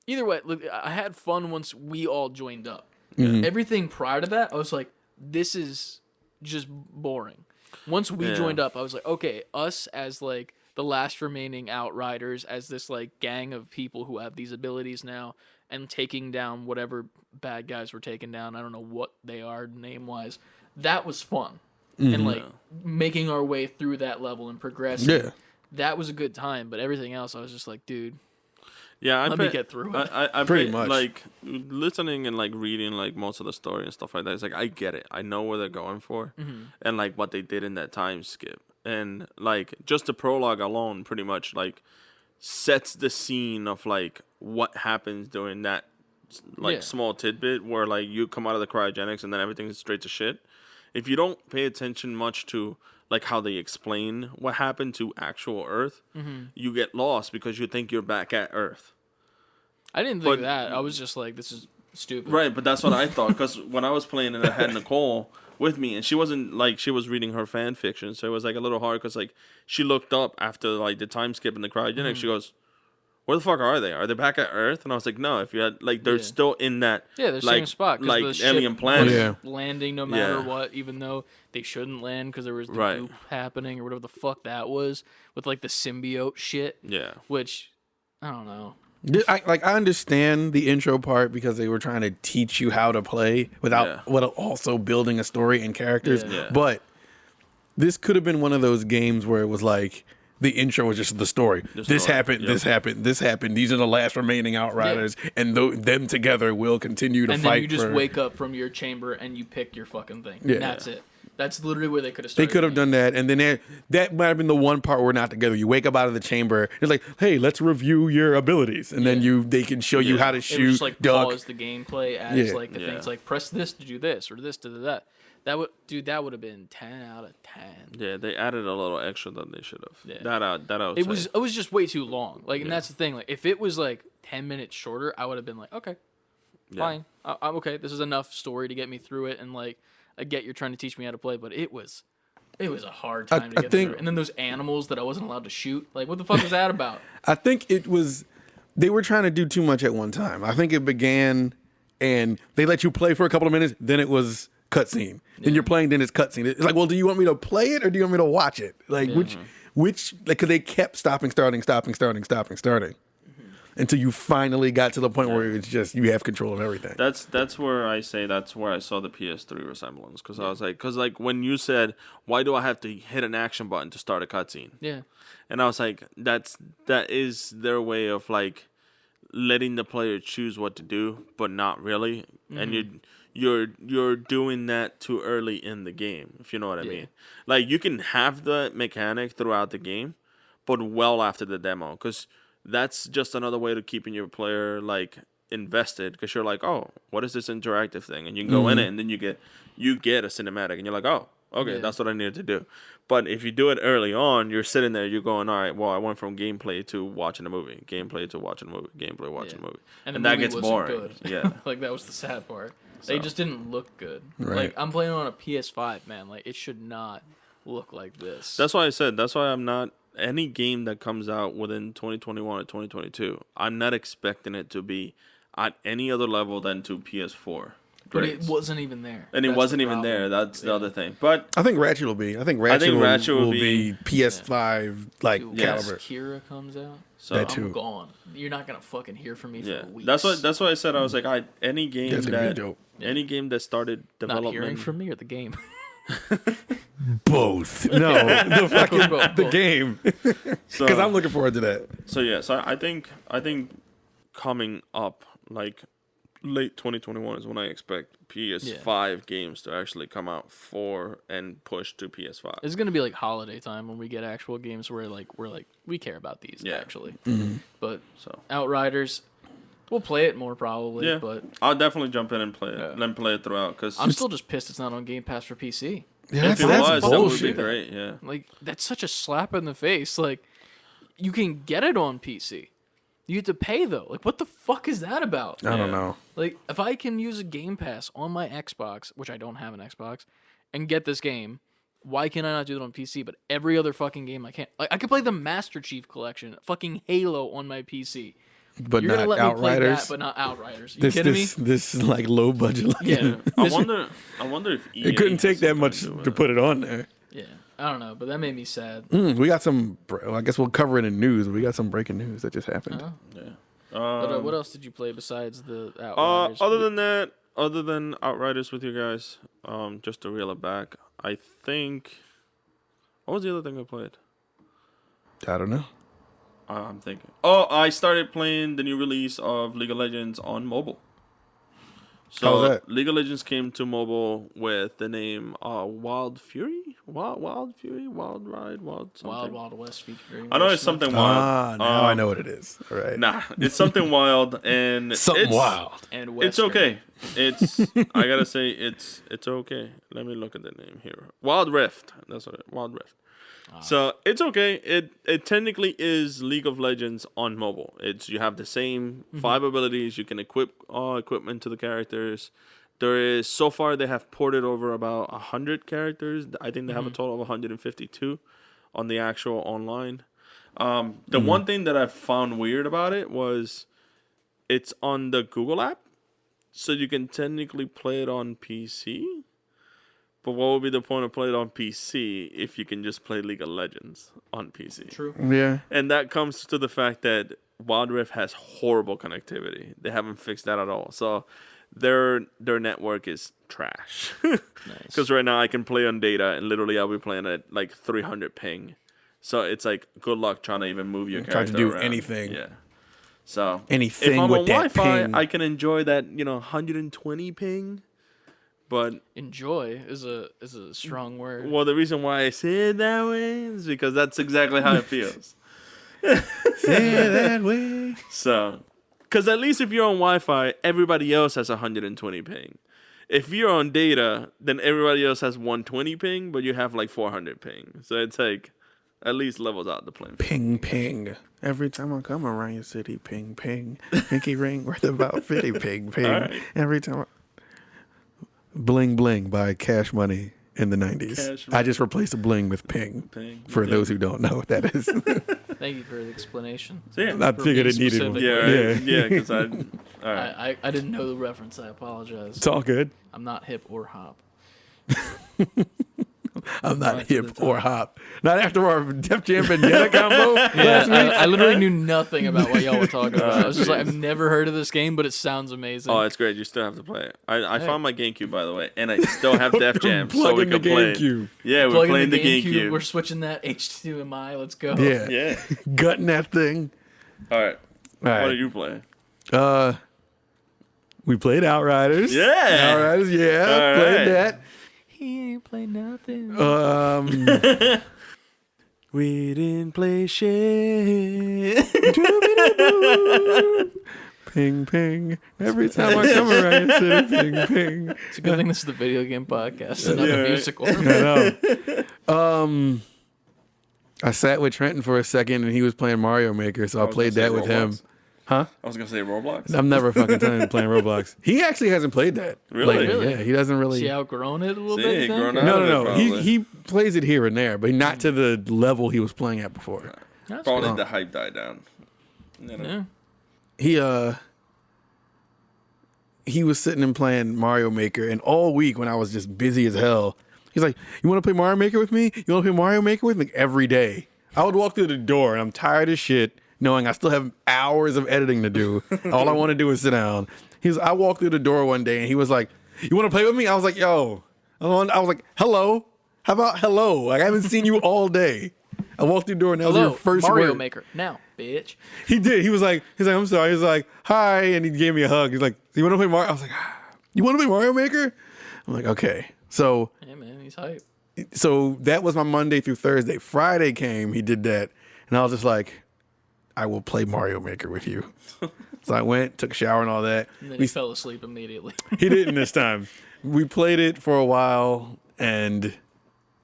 Either way, look, I had fun once we all joined up. Mm-hmm. Everything prior to that, I was like, this is just boring. Once we joined up, I was like, okay, us as like the last remaining Outriders, as this like gang of people who have these abilities now, and taking down whatever bad guys were taken down. I don't know what they are name wise. That was fun. And like making our way through that level and progressing. Yeah. That was a good time, but everything else, I was just like, dude, Yeah, let me get through it. I Pretty bet, much. like listening and like reading like most of the story and stuff like that. It's like I get it. I know where they're going for, and like what they did in that time skip, and like just the prologue alone, pretty much like sets the scene of like what happens during that like small tidbit where like you come out of the cryogenics and then everything's straight to shit. If you don't pay attention much to like how they explain what happened to actual Earth, you get lost because you think you're back at Earth. I didn't think that. I was just like, this is stupid. Right, but that's what I thought. Because when I was playing and I had Nicole with me, and she wasn't like, she was reading her fan fiction, so it was like a little hard because like she looked up after like the time skip and the cryogenics. She goes, "Where the fuck are they? Are they back at Earth?" And I was like, "No, if you had like, they're still in that Yeah, they're like same spot. 'Cause like the ship alien was planet." landing no matter Yeah. what, even though they shouldn't land because there was the Right. goop happening or whatever the fuck that was with like the symbiote shit. Yeah. Which, I don't know. I understand the intro part because they were trying to teach you how to play without also building a story and characters. Yeah. But this could have been one of those games where it was like the intro was just the story. This story, happened, yep. this happened, this happened. These are the last remaining Outriders, and them together will continue to And fight. then you just for... wake up from your chamber and you pick your fucking thing. Yeah. And that's it. That's literally where they could have They started. could have done that, and then that might have been the one part where we're not together. You wake up out of the chamber. It's like, hey, let's review your abilities, and then they can show you how to It shoot. would just like duck. pause the gameplay as Yeah. like the things like press this to do this or this to do that. That would have been 10 out of 10. Yeah, they added a little extra that they should have. Yeah. That I would It say. was just way too long. Like, and that's the thing. Like, if it was like 10 minutes shorter, I would have been like, okay, fine, I'm okay. This is enough story to get me through it. And like, I get you're trying to teach me how to play, but it was a hard time to get through. And then those animals that I wasn't allowed to shoot. Like, what the fuck was that about? I think it was they were trying to do too much at one time. I think it began and they let you play for a couple of minutes, then it was cutscene. Then you're playing, then it's cutscene. It's like, well, do you want me to play it or do you want me to watch it? Like which like because they kept stopping, starting until you finally got to the point where it's just you have control of everything. That's where I saw the PS3 resemblance because I was like when you said why do I have to hit an action button to start a cutscene? Yeah. And I was like that is their way of like letting the player choose what to do, but not really. And you're doing that too early in the game, if you know what I mean. Like you can have the mechanic throughout the game, but well after the demo, because that's just another way to keeping your player like invested. Because you're like, oh, what is this interactive thing? And you can go in it, and then you get a cinematic, and you're like, oh, okay, that's what I needed to do. But if you do it early on, you're sitting there, you're going, all right, well, I went from gameplay to watching a movie, gameplay to watching a movie, gameplay watching a movie, And and the that movie gets wasn't boring. good. Yeah. Like, that was the sad part. They just didn't look good. Right. Like, I'm playing on a PS5, man. Like, it should not look like this. That's why I said, that's why I'm not, any game that comes out within 2021 or 2022, I'm not expecting it to be at any other level than to PS4. But grades. it wasn't even there. And it That's wasn't the even problem. there. That's the other thing. But I think Ratchet will be. I think Ratchet will be PS5 like Dude, caliber. once Kira comes out, so That I'm too. gone. You're not gonna fucking hear from me yeah, for weeks. that's why I said I was like, any game That's gonna be dope. any game that started Not development. hearing from me or the game. Both. No, the fucking Both. the game. So- Because I'm looking forward to that. So yeah, so I think coming up like late 2021 is when I expect PS5 games to actually come out for and push to PS5. It's gonna be like holiday time when we get actual games where we care about these actually. But So Outriders, we'll play it more probably. yeah, But I'll definitely jump in and play it. Then play it throughout because I'm still just pissed it's not on Game Pass for PC. Yeah, if it was, that would be bullshit. great. Yeah. Like, that's such a slap in the face. Like, you can get it on PC. You have to pay, though. Like, what the fuck is that about? I don't know. Like, if I can use a Game Pass on my Xbox, which I don't have an Xbox, and get this game, why can I not do it on PC? But every other fucking game I can't. Like I could play the Master Chief Collection, fucking Halo on my PC. But You're not gonna let me play Outriders. that, but not Outriders. You This kidding this me? this is like low budget. Yeah. I wonder if EA It couldn't has take that something much do with to it. put it on there. Yeah. I don't know, but that made me sad. We got some. I guess we'll cover it in news. But we got some breaking news that just happened. Yeah. But what else did you play besides the Outriders? Other than that, other than Outriders with you guys, just to reel it back, I think. What was the other thing I played? I don't know. I'm thinking. Oh, I started playing the new release of League of Legends on mobile. So How's that? League of Legends came to mobile with the name Wild Fury, Wild Fury, Wild Ride, Wild something. Wild Wild West featuring. I know it's something wild. Now I know what it is. All right. Nah, it's something wild and Something it's, wild. And It's Western. okay. It's I gotta say it's okay. Let me look at the name here. Wild Rift. That's what Wild Rift. So it's okay. It technically is League of Legends on mobile. It's you have the same 5 abilities. You can equip equipment to the characters. There is so far they have ported over about 100 characters. I think they have a total of 152 on the actual online. The one thing that I found weird about it was it's on the Google app, so you can technically play it on PC. But what would be the point of playing it on PC if you can just play League of Legends on PC? True. Yeah. And that comes to the fact that Wild Rift has horrible connectivity. They haven't fixed that at all. So their network is trash. Because right now I can play on data and literally I'll be playing at like 300 ping. So it's like good luck trying to even move your character Trying to do around. anything. Yeah. So Anything if I'm with on that Wi-Fi, ping. I can enjoy that 120 ping. But Enjoy is a strong word. well, the reason why I say it that way is because that's exactly how it feels. Say that way. So, because at least if you're on Wi-Fi, everybody else has 120 ping. If you're on data, then everybody else has 120 ping, but you have like 400 ping. So it's like at least levels out the playing field. Ping, ping. Every time I come around your city, ping, ping. Pinky ring worth about 50, ping, ping. All right. Every time. Bling, bling by Cash Money in the 90s. Cash I just replaced the bling with ping. Ping. For those who don't know what that is. Thank you for the explanation. So yeah, I figured it being needed one. specific. yeah, right. Yeah, because all right. I didn't know the reference. I apologize. It's all good. I'm not hip or hop. I'm not Right to hip the or top. hop. Not after our Def Jam Vendetta combo last Yeah, week. I literally knew nothing about what y'all were talking about. I was just like, I've never heard of this game, but it sounds amazing. Oh, it's great. You still have to play it. I Hey. found my GameCube, by the way, and I still have Def Jam, so Plug we in can the play it. GameCube. Yeah, we're Plug in playing the GameCube. GameCube. We're switching that HDMI. Let's go. Yeah. Yeah. Gutting that thing. All right. All right. What are you playing? We played Outriders. Yeah. Outriders, yeah. All Played right. that. He ain't play nothing. We didn't play shit. Ping, ping. Every time I come around, you say ping, ping. It's a good thing this is the video game podcast and not Yeah, the right. music one. I know. I sat with Trenton for a second, and he was playing Mario Maker, so I was played gonna that say with him. Roblox. Huh? I was gonna say Roblox. I'm never fucking telling him playing Roblox. He actually hasn't played that. Really? lately. Really? Yeah, he doesn't really. She outgrown it a little See, bit. You think? grown Or- up. No, Out of no, it, no. probably. He plays it here and there, but not to the level he was playing at before. That's Probably cool. the hype died down. You know? Yeah. He was sitting and playing Mario Maker, and all week when I was just busy as hell, he's like, "You want to play Mario Maker with me? You want to play Mario Maker with me?" Every day, I would walk through the door, and I'm tired as shit, knowing I still have hours of editing to do. All I want to do is sit down. I walked through the door one day, and he was like, "You want to play with me?" I was like, "Yo," I was like, "Hello, how about hello?" Like I haven't seen you all day. I walked through the door, and that was Hello, your first Mario word. Maker. Now, bitch. He did. He was like, "I'm sorry." He's like, "Hi," and he gave me a hug. He's like, "You want to play Mario?" I was like, "You want to play Mario Maker?" I'm like, "Okay." So Hey, man, he's hype. that was my Monday through Thursday. Friday came, he did that, and I was just like, "I will play Mario Maker with you." So I went, took a shower and all that. And then he fell asleep immediately. He didn't this time. We played it for a while, and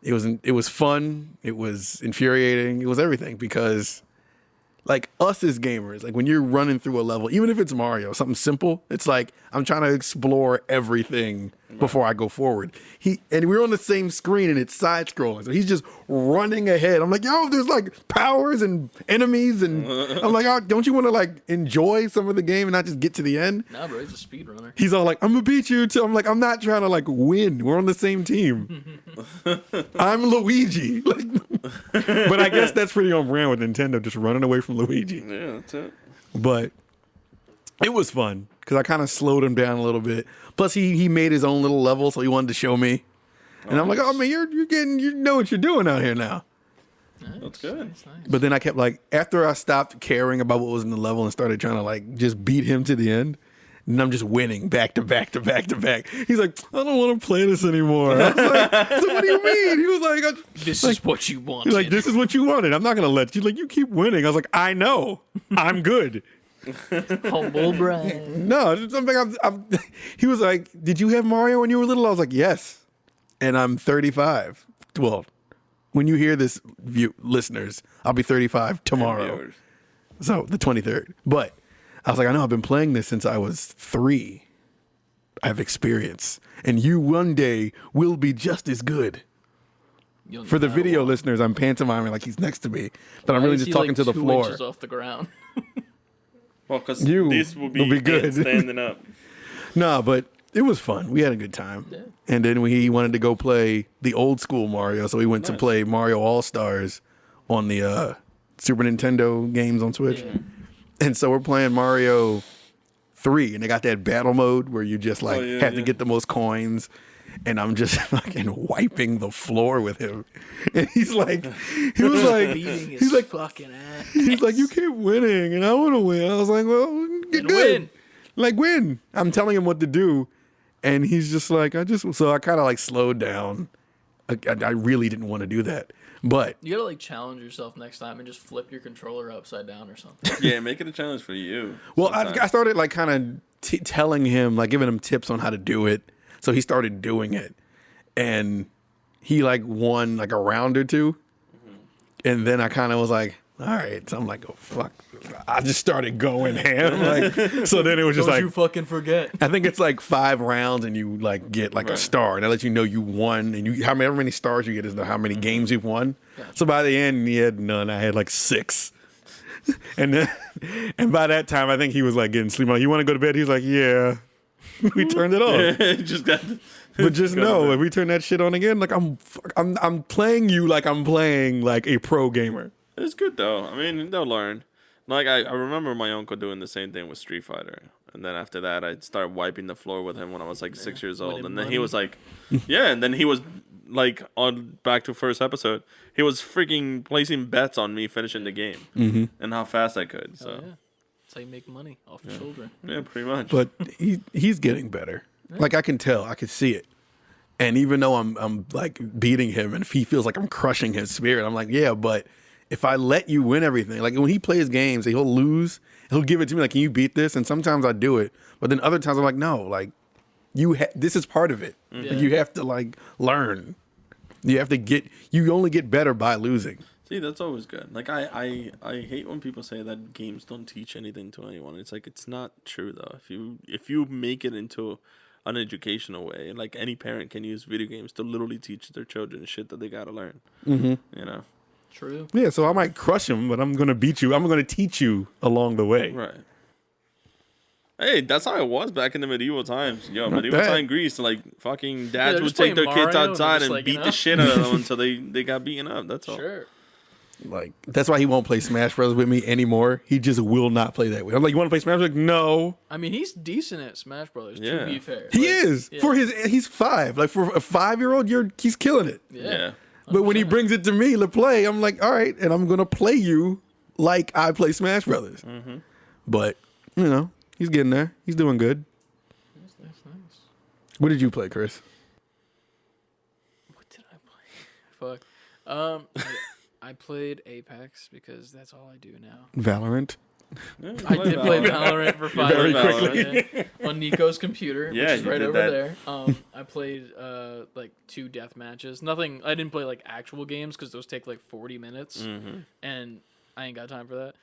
it was fun. It was infuriating. It was everything because like us as gamers, like when you're running through a level, even if it's Mario, something simple, it's like I'm trying to explore everything before I go forward. And we're on the same screen and it's side scrolling, so he's just running ahead. I'm like, yo, there's like powers and enemies, and I'm like, oh, don't you want to like enjoy some of the game and not just get to the end? Nah, bro, he's a speedrunner. He's all like, I'm gonna beat you too. I'm like, I'm not trying to like win. We're on the same team. I'm Luigi. Like, but I guess that's pretty on brand with Nintendo, just running away from Luigi. Yeah, that's it. But it was fun because I kind of slowed him down a little bit. Plus, he made his own little level, so he wanted to show me. And I'm like, oh man, you know what you're doing out here now. Nice. That's good. Nice. But then I kept like, after I stopped caring about what was in the level and started trying to like just beat him to the end, and I'm just winning back to back to back to back. He's like, I don't want to play this anymore. I was like, so what do you mean? He was like, This is what you wanted. he's like, this is what you wanted. I'm not gonna let you. Like, you keep winning. I was like, I know, I'm good. Humble brag. No, it's something he was like, did you have Mario when you were little? I was like, yes. And I'm 35. Well, when you hear this, listeners, I'll be 35 tomorrow. So the 23rd. But I was like, I know I've been playing this since I was 3. I have experience. And you one day will be just as good. For the video listeners, I'm pantomiming like he's next to me. But I'm really just talking to the 2 floor. inches off the ground. Well, because You this will will be be good. standing up. No, but it was fun. We had a good time. Yeah. And then he wanted to go play the old school Mario, so we went to Nice. play Mario All-Stars on the Super Nintendo games on Switch. Yeah. And so we're playing Mario 3, and they got that battle mode where you just like have to get the most coins. And I'm just fucking wiping the floor with him. And he was like, Beating his he's like, fucking ass. he's like, you keep winning, and I want to win. I was like, well, get Then good. win. Like, win. I'm telling him what to do. And he's just like, so I kind of like slowed down. I really didn't want to do that. But You gotta like challenge yourself next time and just flip your controller upside down or something. Yeah, make it a challenge for you. well, sometime. I started like kind of telling him, like giving him tips on how to do it. So he started doing it. And he like won like a round or two. And then I kind of was like, all right. So I'm like, oh, fuck. I just started going ham. Like, so then it was just Don't like, you fucking forget. I think it's like 5 rounds and you like get like a star, and that lets you know you won, and you however many stars you get is how many games you've won. Gotcha. So by the end he had none. I had like 6. And then by that time I think he was like getting sleep. I'm like, you want to go to bed? He's like, yeah. We turned it off. Just got. But just go to know bed. if we turn that shit on again, like I'm playing you like I'm playing like a pro gamer. It's good though. I mean, they'll learn. Like I remember my uncle doing the same thing with Street Fighter, and then after that, I started wiping the floor with him when I was like 6 years old, winning and then money. he was like, yeah, and then he was like on back to first episode, he was freaking placing bets on me finishing the game and how fast I could. So Oh, yeah. That's how you make money off your children. yeah, pretty much. But he's getting better. Like I can tell, I can see it. And even though I'm like beating him, and if he feels like I'm crushing his spirit, I'm like, yeah, but if I let you win everything, like when he plays games, he'll lose. He'll give it to me like, can you beat this? And sometimes I do it, but then other times I'm like, no, like this is part of it. Yeah. Like, you have to like learn. You have to you only get better by losing. See, that's always good. Like I hate when people say that games don't teach anything to anyone. It's like it's not true though. If you make it into an educational way, like any parent can use video games to literally teach their children shit that they gotta learn. You know. True. Yeah, so I might crush him, but I'm gonna beat you. I'm gonna teach you along the way. Right. Hey, that's how it was back in the medieval times. Yo, Not medieval bad. time Greece, like fucking dads they're would just take their playing kids Mario and outside just, and like, beat you know? the shit out of them until they got beaten up. That's all. Sure. Like that's why he won't play Smash Bros with me anymore. He just will not play that way. I'm like, you want to play Smash Bros? Like, no. I mean, he's decent at Smash Brothers. Yeah. To be fair, He Like, is yeah. he's 5. Like for a 5-year-old, he's killing it. Yeah. But when he 100%. brings it to me to play, I'm like, all right, and I'm gonna play you like I play Smash Brothers. But you know, he's getting there. He's doing good. That's nice. What did you play, Chris? What did I play? Fuck. I played Apex because that's all I do now. Valorant. Yeah, you I did play Valorant. Valorant for 5 Very hours quickly. yeah, on Nico's computer, Yeah, which is you right did over that. there. I played like 2 death matches. Nothing. I didn't play like actual games because those take like 40 minutes, and I ain't got time for that.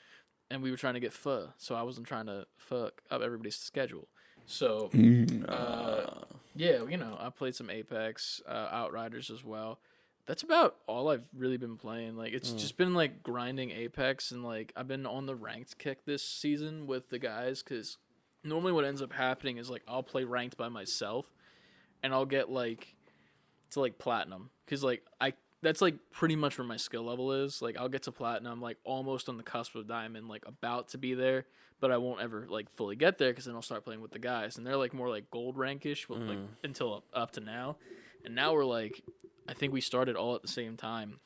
and we were trying to get pho, so I wasn't trying to fuck up everybody's schedule. So, yeah, you know, I played some Apex, Outriders as well. That's about all I've really been playing. Like, it's just been, like, grinding Apex, and, like, I've been on the ranked kick this season with the guys, because normally what ends up happening is, like, I'll play ranked by myself, and I'll get, like, to, like, platinum. Because, like, that's, like, pretty much where my skill level is. Like, I'll get to platinum, like, almost on the cusp of diamond, like, about to be there, but I won't ever, like, fully get there, because then I'll start playing with the guys, and they're, like, more, like, gold rankish, like, until up to now. And now we're, like, I think we started all at the same time,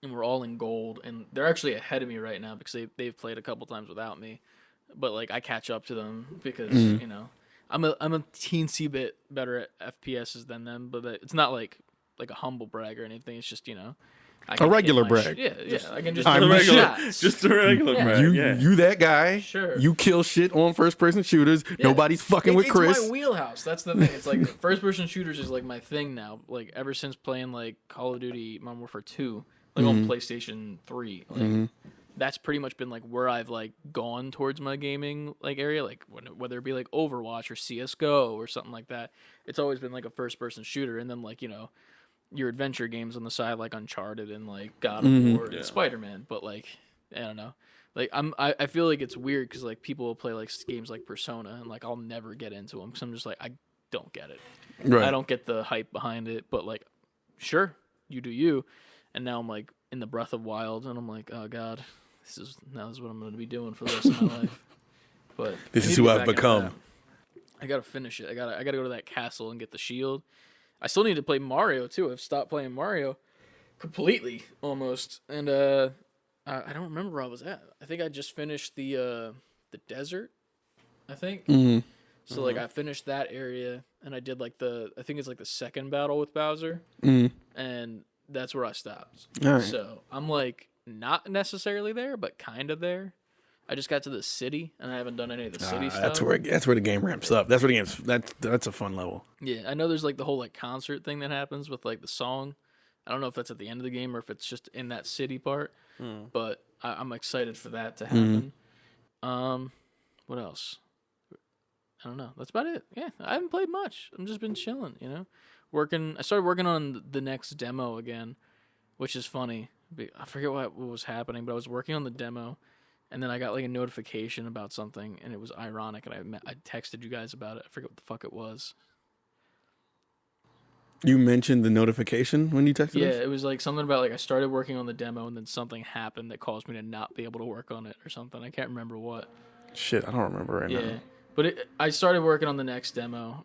and we're all in gold, and they're actually ahead of me right now, because they've played a couple times without me, but, like, I catch up to them, because, you know, I'm a teensy bit better at FPSs than them, but it's not, like a humble brag or anything, it's just, you know, I can A regular hit my brag. Yeah, I can just Just I'm a hit my regular, shots. just a regular brag. You that guy. Sure. You kill shit on first person shooters. Yeah. Nobody's fucking with Chris. It's my wheelhouse. That's the thing. It's like first person shooters is like my thing now. Like ever since playing like Call of Duty Modern Warfare 2, like on PlayStation 3. Like, that's pretty much been like where I've like gone towards my gaming like area. Like whether it be like Overwatch or CS:GO or something like that. It's always been like a first person shooter, and then like, you know, your adventure games on the side, like Uncharted and like God of War and Spider-Man. But like, I don't know, like I feel like it's weird because like people will play like games like Persona, and like I'll never get into them because I'm just like, I don't get it. Right. I don't get the hype behind it. But like, sure, you do you. And now I'm like in the Breath of Wild, and I'm like, oh god, this is what I'm going to be doing for the rest of my life. But This I is need to who get I've back into become. that. I gotta finish it. I gotta go to that castle and get the shield. I still need to play Mario too. I've stopped playing Mario completely almost, and I don't remember where I was at. I think I just finished the desert. I think. So like I finished that area, and I did like I think it's like the second battle with Bowser, and that's where I stopped. All right. So I'm like not necessarily there, but kind of there. I just got to the city, and I haven't done any of the city stuff. That's where the game ramps up. That's where the game's that's a fun level. Yeah, I know there's like the whole like concert thing that happens with like the song. I don't know if that's at the end of the game or if it's just in that city part, but I'm excited for that to happen. What else? I don't know. That's about it. Yeah, I haven't played much. I've just been chilling, you know. I started working on the next demo again, which is funny. I forget what was happening, but I was working on the demo. And then I got like a notification about something, and it was ironic. And I texted you guys about it. I forget what the fuck it was. You mentioned the notification when you texted Yeah, us? it was like something about like I started working on the demo, and then something happened that caused me to not be able to work on it or something. I can't remember what. Shit, I don't remember right Yeah, now. but I started working on the next demo.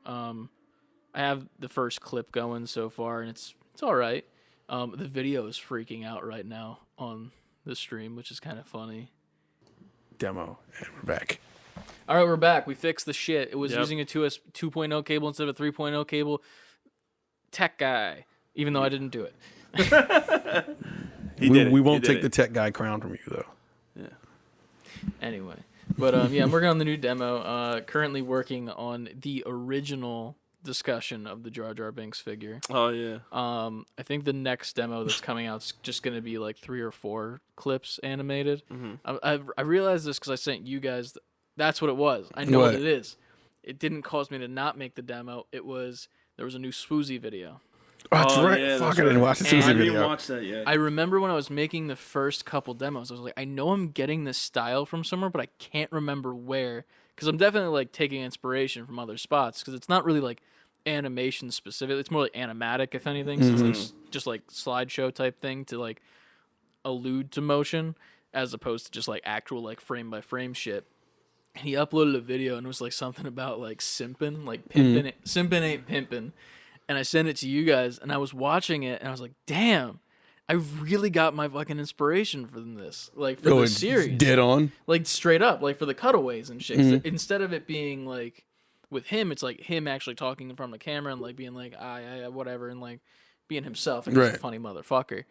I have the first clip going so far, and it's all right. The video is freaking out right now on the stream, which is kind of funny. Demo, and we're back. All right, we're back. We fixed the shit. It was Yep. using a 2.0 cable instead of a 3.0 cable. Tech guy, even though I didn't do it. We won't take the tech guy crown from you though. Yeah. Anyway, but yeah, I'm working on the new demo. Currently working on the original discussion of the Jar Jar Binks figure. Oh yeah. I think the next demo that's coming out is just going to be like 3 or 4 clips animated. I realized this because I sent you guys. That's what it was. I know what it is. It didn't cause me to not make the demo. There was a new Swoozie video. Oh, that's right. Yeah, Fuck, that's I didn't right. watch the And Susie I didn't video. watch that yet. I remember when I was making the first couple demos, I was like, I know I'm getting this style from somewhere, but I can't remember where. Because I'm definitely like taking inspiration from other spots. Because it's not really like animation specific. It's more like animatic, if anything. So it's like just like slideshow type thing to like allude to motion, as opposed to just like actual like frame by frame shit. And he uploaded a video, and it was like something about like simping, like pimping, simping ain't pimping. And I sent it to you guys, and I was watching it, and I was like, damn, I really got my fucking inspiration from this. Like, for the series. Dead on. Like, straight up, like, for the cutaways and shit. So instead of it being, like, with him, it's, like, him actually talking in front of the camera and, like, being like, whatever, and, like, being himself, and he's a funny motherfucker.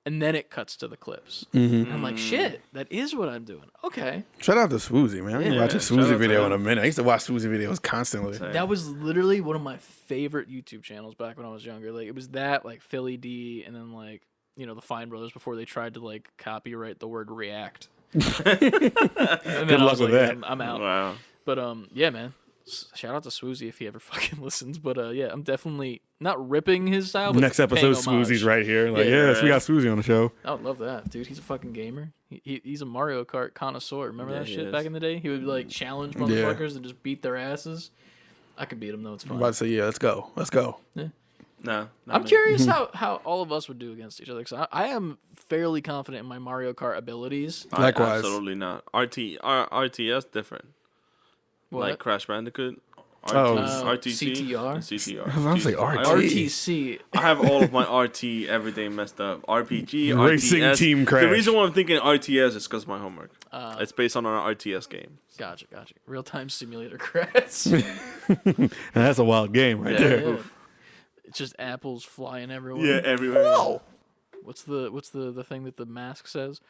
And then it cuts to the clips. And I'm like, shit, that is what I'm doing. Okay. Shout out to Swoozie, man. I ain't watched a shout Swoozie out video to in a him. minute. I used to watch Swoozie videos constantly. Same. That was literally one of my favorite YouTube channels back when I was younger. Like, it was that, like, Philly D, and then, like, you know, the Fine Brothers before they tried to, like, copyright the word react. And then Good I luck was with like, that. I'm out. Wow. But yeah, man. Shout out to Swoozy if he ever fucking listens. But yeah, I'm definitely not ripping his style. But Next episode, paying homage. Swoozy's right here. Like, Yeah, yes, we got Swoozy on the show. I would love that, dude. He's a fucking gamer. He's a Mario Kart connoisseur. Remember Yeah, that he shit is. back in the day? He would like challenge motherfuckers and just beat their asses. I could beat him though. It's I'm fine. about to say, yeah, let's go. Let's go. No. I'm curious how all of us would do against each other. Cause I am fairly confident in my Mario Kart abilities. Likewise. Absolutely not. RTS different. What? Like Crash Bandicoot. Oh. RTC. CTR? and CTR. I was gonna say I RT. RTC. I have all of my RT everything messed up. RPG, Racing RTS. Team Crash. The reason why I'm thinking RTS is because of my homework. It's based on an RTS game. Gotcha. Real time simulator crash. And that's a wild game right there. Yeah. It's just apples flying everywhere. Yeah, everywhere. Oh. What's the thing that the mask says?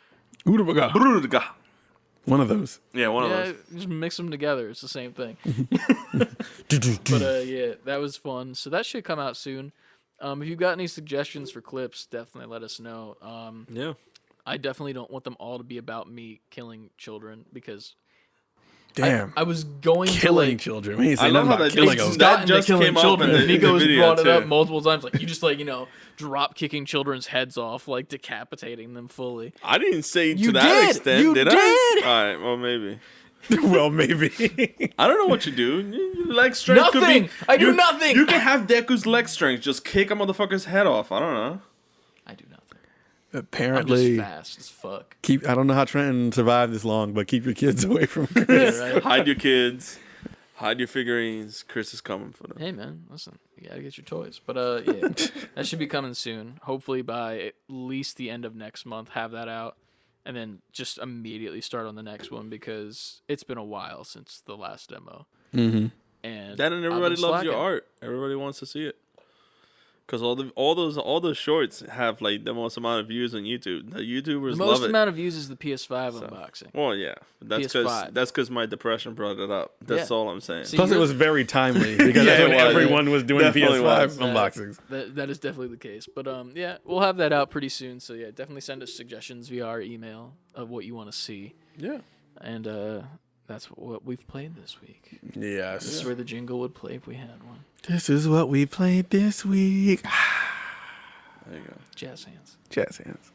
Oodabaga. Brudga. One of those. Yeah, one of Yeah, those. just mix them together. It's the same thing. But yeah, that was fun. So that should come out soon. If you've got any suggestions for clips, definitely let us know. Yeah. I definitely don't want them all to be about me killing children because Damn. I was going Killing to like, children. We ain't say I love nothing how about that killing just- them. that gotten to just killing came up children. in the Nico's video, brought it up too. multiple times. Like you just like drop kicking children's heads off, like decapitating them fully. I didn't say You to that did. extent, You did I? did. All right, well, maybe. Well, maybe. I don't know what you do. Your leg strength could Nothing. be... I do nothing. You can have Deku's leg strength. Just kick a motherfucker's head off. I don't know. I do nothing. I'm Apparently, just fast as fuck. I don't know how Trenton survived this long, but keep your kids away from Yeah, Chris. right? Hide your kids. Hide your figurines. Chris is coming for them. Hey man, listen, you gotta get your toys. But yeah, that should be coming soon. Hopefully by at least the end of next month, have that out, and then just immediately start on the next one because it's been a while since the last demo. Mm-hmm. And That and I've everybody been loves your slacking. art. Everybody wants to see it. Because all those shorts have like the most amount of views on YouTube. The YouTubers The love most it. amount of views is the PS5 unboxing. Well, yeah, PS5. that's because my depression brought it up. That's Yeah. all I'm saying. See, Plus, it was very timely because Yeah, that's when it was. everyone was doing Definitely PS5 was. unboxings. That is definitely the case. But yeah, we'll have that out pretty soon. So yeah, definitely send us suggestions via our email of what you want to see. Yeah. And that's what we've played this week. Yes. This is where the jingle would play if we had one. This is what we played this week. There you go. Jazz hands. Jazz hands.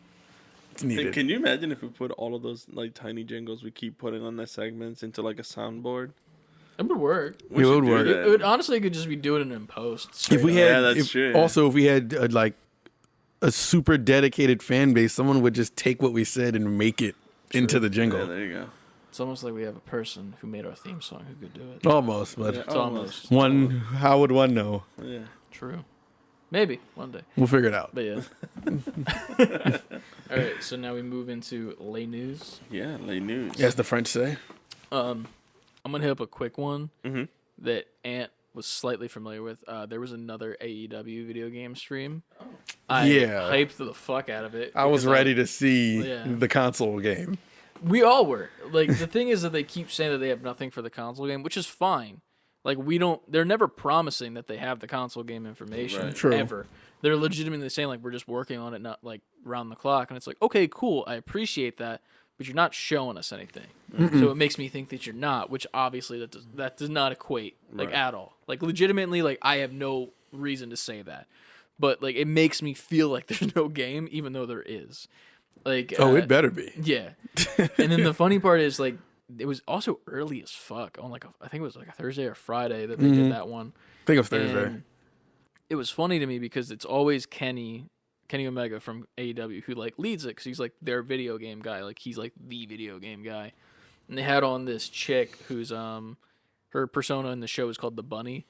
It's needed. Can you imagine if we put all of those like tiny jingles we keep putting on the segments into like a soundboard? It would work. It would should do work. that. It would honestly could just be doing it in post. If we straight had, up. Yeah, that's true. Also, if we had like a super dedicated fan base, someone would just take what we said and make it into the jingle. Yeah, there you go. It's almost like we have a person who made our theme song who could do it. Almost, but Yeah. It's almost one. How would one know? Yeah. true. Maybe one day. We'll figure it out. But yeah. All right, so now we move into lay news. Yeah, late news. As the French say. I'm gonna hit up a quick one Mhm. that Ant was slightly familiar with. There was another AEW video game stream. I Yeah. hyped the fuck out of it. I was because ready to see Yeah. the console game. We all were. Like the thing is that they keep saying that they have nothing for the console game, which is fine. Like they're never promising that they have the console game information Right. True. ever. They're legitimately saying like we're just working on it, not like round the clock. And it's like, okay, cool, I appreciate that, but you're not showing us anything. So it makes me think that you're not, which obviously that does not equate like Right. at all. Like legitimately, like I have no reason to say that, but like it makes me feel like there's no game, even though there is. Like It better be. yeah. And then the funny part is like it was also early as fuck on like I think it was like a Thursday or Friday that they did that one. I think it was Thursday. And it was funny to me because it's always Kenny Omega from AEW who like leads it because he's like their video game guy. Like he's like the video game guy. And they had on this chick who's her persona in the show is called the Bunny.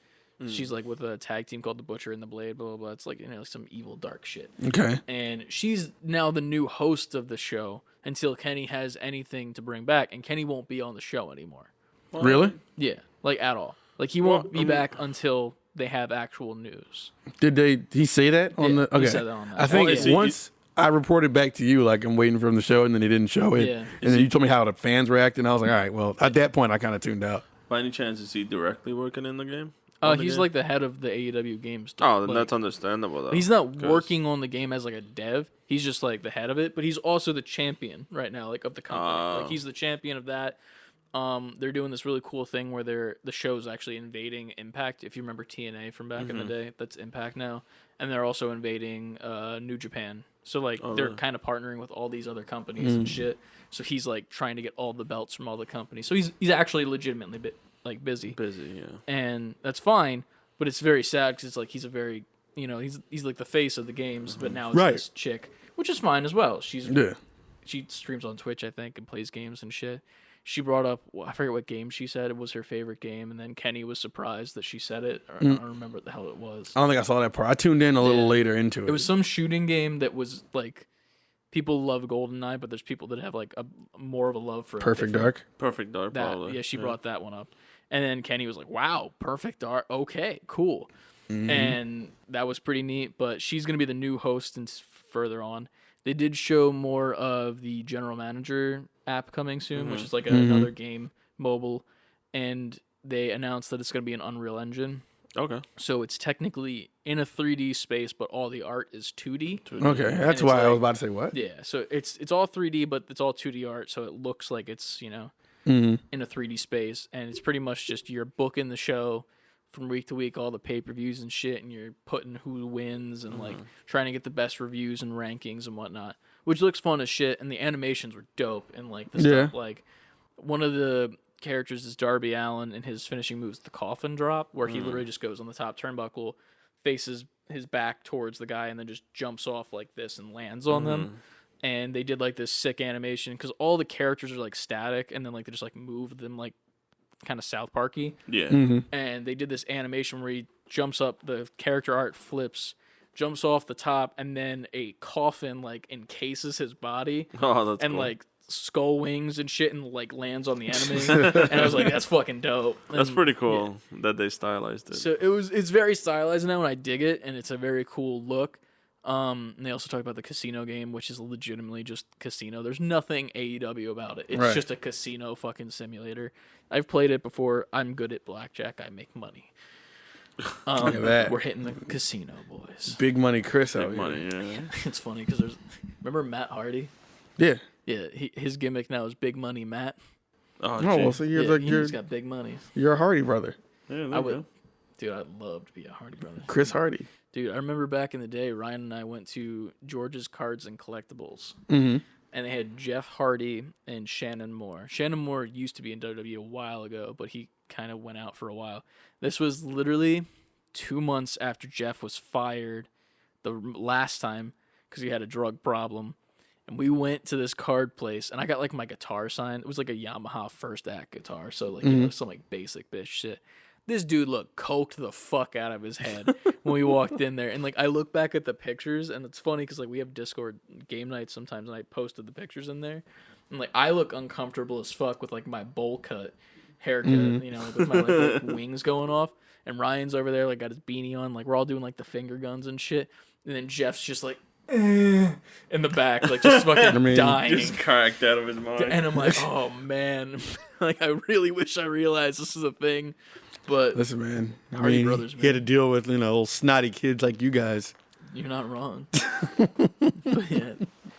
She's like with a tag team called the Butcher and the Blade. Blah blah blah. It's like some evil dark shit. Okay. And she's now the new host of the show until Kenny has anything to bring back, and Kenny won't be on the show anymore. Really? Yeah, like at all. Like he won't be back until they have actual news. Did he say that on Yeah, the? he Okay. said that on that. I think Oh, is he- once I reported back to you, like I'm waiting for him to show it, and then he didn't show it. Yeah. And then you told me how the fans reacted, and I was like, all right, well, at that point, I kind of tuned out. By any chance, is he directly working in the game? He's like the head of the AEW games. Oh, then like, that's understandable though. He's not working on the game as like a dev. He's just like the head of it, but he's also the champion right now, like of the company. Like he's the champion of that. They're doing this really cool thing where the show's actually invading Impact. If you remember TNA from back in the day, that's Impact now, and they're also invading New Japan. So like they're kind of partnering with all these other companies and shit. So he's like trying to get all the belts from all the companies. So he's actually legitimately busy. Busy, yeah. And that's fine, but it's very sad because it's like he's a very he's like the face of the games, but now it's this chick, which is fine as well. She streams on Twitch, I think, and plays games and shit. She brought up, I forget what game she said it was her favorite game, and then Kenny was surprised that she said it. Or I don't remember what the hell it was. I don't think I saw that part. I tuned in a little later into it. It was some shooting game that was like, people love GoldenEye, but there's people that have like a more of a love for Perfect Dark. Perfect Dark, probably. Yeah, she brought that one up. And then Kenny was like, wow, Perfect Dark. Okay, cool. And that was pretty neat, but she's going to be the new host and further on. They did show more of the General Manager app coming soon, which is like another game, mobile, and they announced that it's going to be an Unreal Engine. Okay. So it's technically in a 3D space, but all the art is 2D. Okay, that's why I was about to say what? Yeah, so it's all 3D, but it's all 2D art, so it looks like it's, in a 3D space, and it's pretty much just you're booking the show from week to week, all the pay-per-views and shit, and you're putting who wins and like trying to get the best reviews and rankings and whatnot, which looks fun as shit. And the animations were dope, and like the stuff, like one of the characters is Darby Allin, and his finishing move is the coffin drop, where he literally just goes on the top turnbuckle, faces his back towards the guy, and then just jumps off like this and lands on them. And they did like this sick animation because all the characters are like static, and then like they just like move them like kind of South Parky. Yeah. And they did this animation where he jumps up, the character art flips, jumps off the top, and then a coffin like encases his body. Oh, that's and cool. like skull wings and shit, and like lands on the enemy. And I was like, that's fucking dope. That's And, pretty cool that they stylized it. So it's very stylized now, and I dig it, and it's a very cool look. And they also talk about the casino game, which is legitimately just casino. There's nothing AEW about it. It's just a casino fucking simulator. I've played it before. I'm good at blackjack. I make money. Look at that. We're hitting the casino, boys. Big money Chris out Big here. money, yeah. It's funny because remember Matt Hardy? Yeah. Yeah, his gimmick now is Big Money Matt. Oh, Oh, well, so you're He's got big money. you're a Hardy brother. yeah, I would, dude. I'd love to be a Hardy brother. Chris Hardy. Dude, I remember back in the day, Ryan and I went to George's Cards and Collectibles. Mm-hmm. And they had Jeff Hardy and Shannon Moore. Shannon Moore used to be in WWE a while ago, but he kind of went out for a while. This was literally 2 months after Jeff was fired the last time because he had a drug problem. And we went to this card place, and I got like my guitar signed. It was like a Yamaha First Act guitar, so like some like basic bitch shit. This dude looked coked the fuck out of his head when we walked in there. And like I look back at the pictures, and it's funny because like we have Discord game nights sometimes, and I posted the pictures in there. And like I look uncomfortable as fuck with like my bowl cut haircut, like, with my like wings going off. And Ryan's over there, like got his beanie on, like we're all doing like the finger guns and shit. And then Jeff's just like in the back, like just fucking dying. Just cracked out of his mind. And I'm like, oh man, like I really wish I realized this is a thing. But Listen, man. Hardy Brothers, he had to deal with little snotty kids like you guys. you're not wrong. But yeah.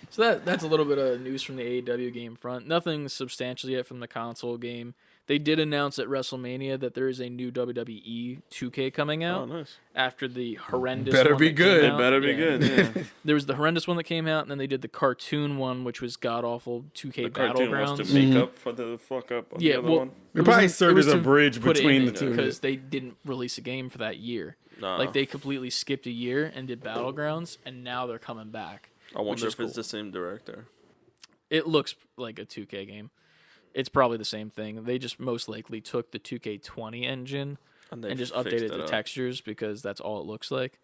So that's a little bit of news from the AEW game front. Nothing substantial yet from the console game. They did announce at WrestleMania that there is a new WWE 2K coming out. Oh, nice. After the horrendous Better one be that good. came It out. better be good, yeah. There was the horrendous one that came out, and then they did the cartoon one, which was god-awful 2K The cartoon was Battlegrounds. to make up for the fuck up on the other one. It probably served was as a to bridge put it between in the two. because they didn't release a game for that year. Nah. Like they completely skipped a year and did Battlegrounds, and now they're coming back. I wonder is if it's cool. the same director. It looks like a 2K game. It's probably the same thing. They just most likely took the 2K20 engine And and just fixed updated it the up. textures because that's all it looks like.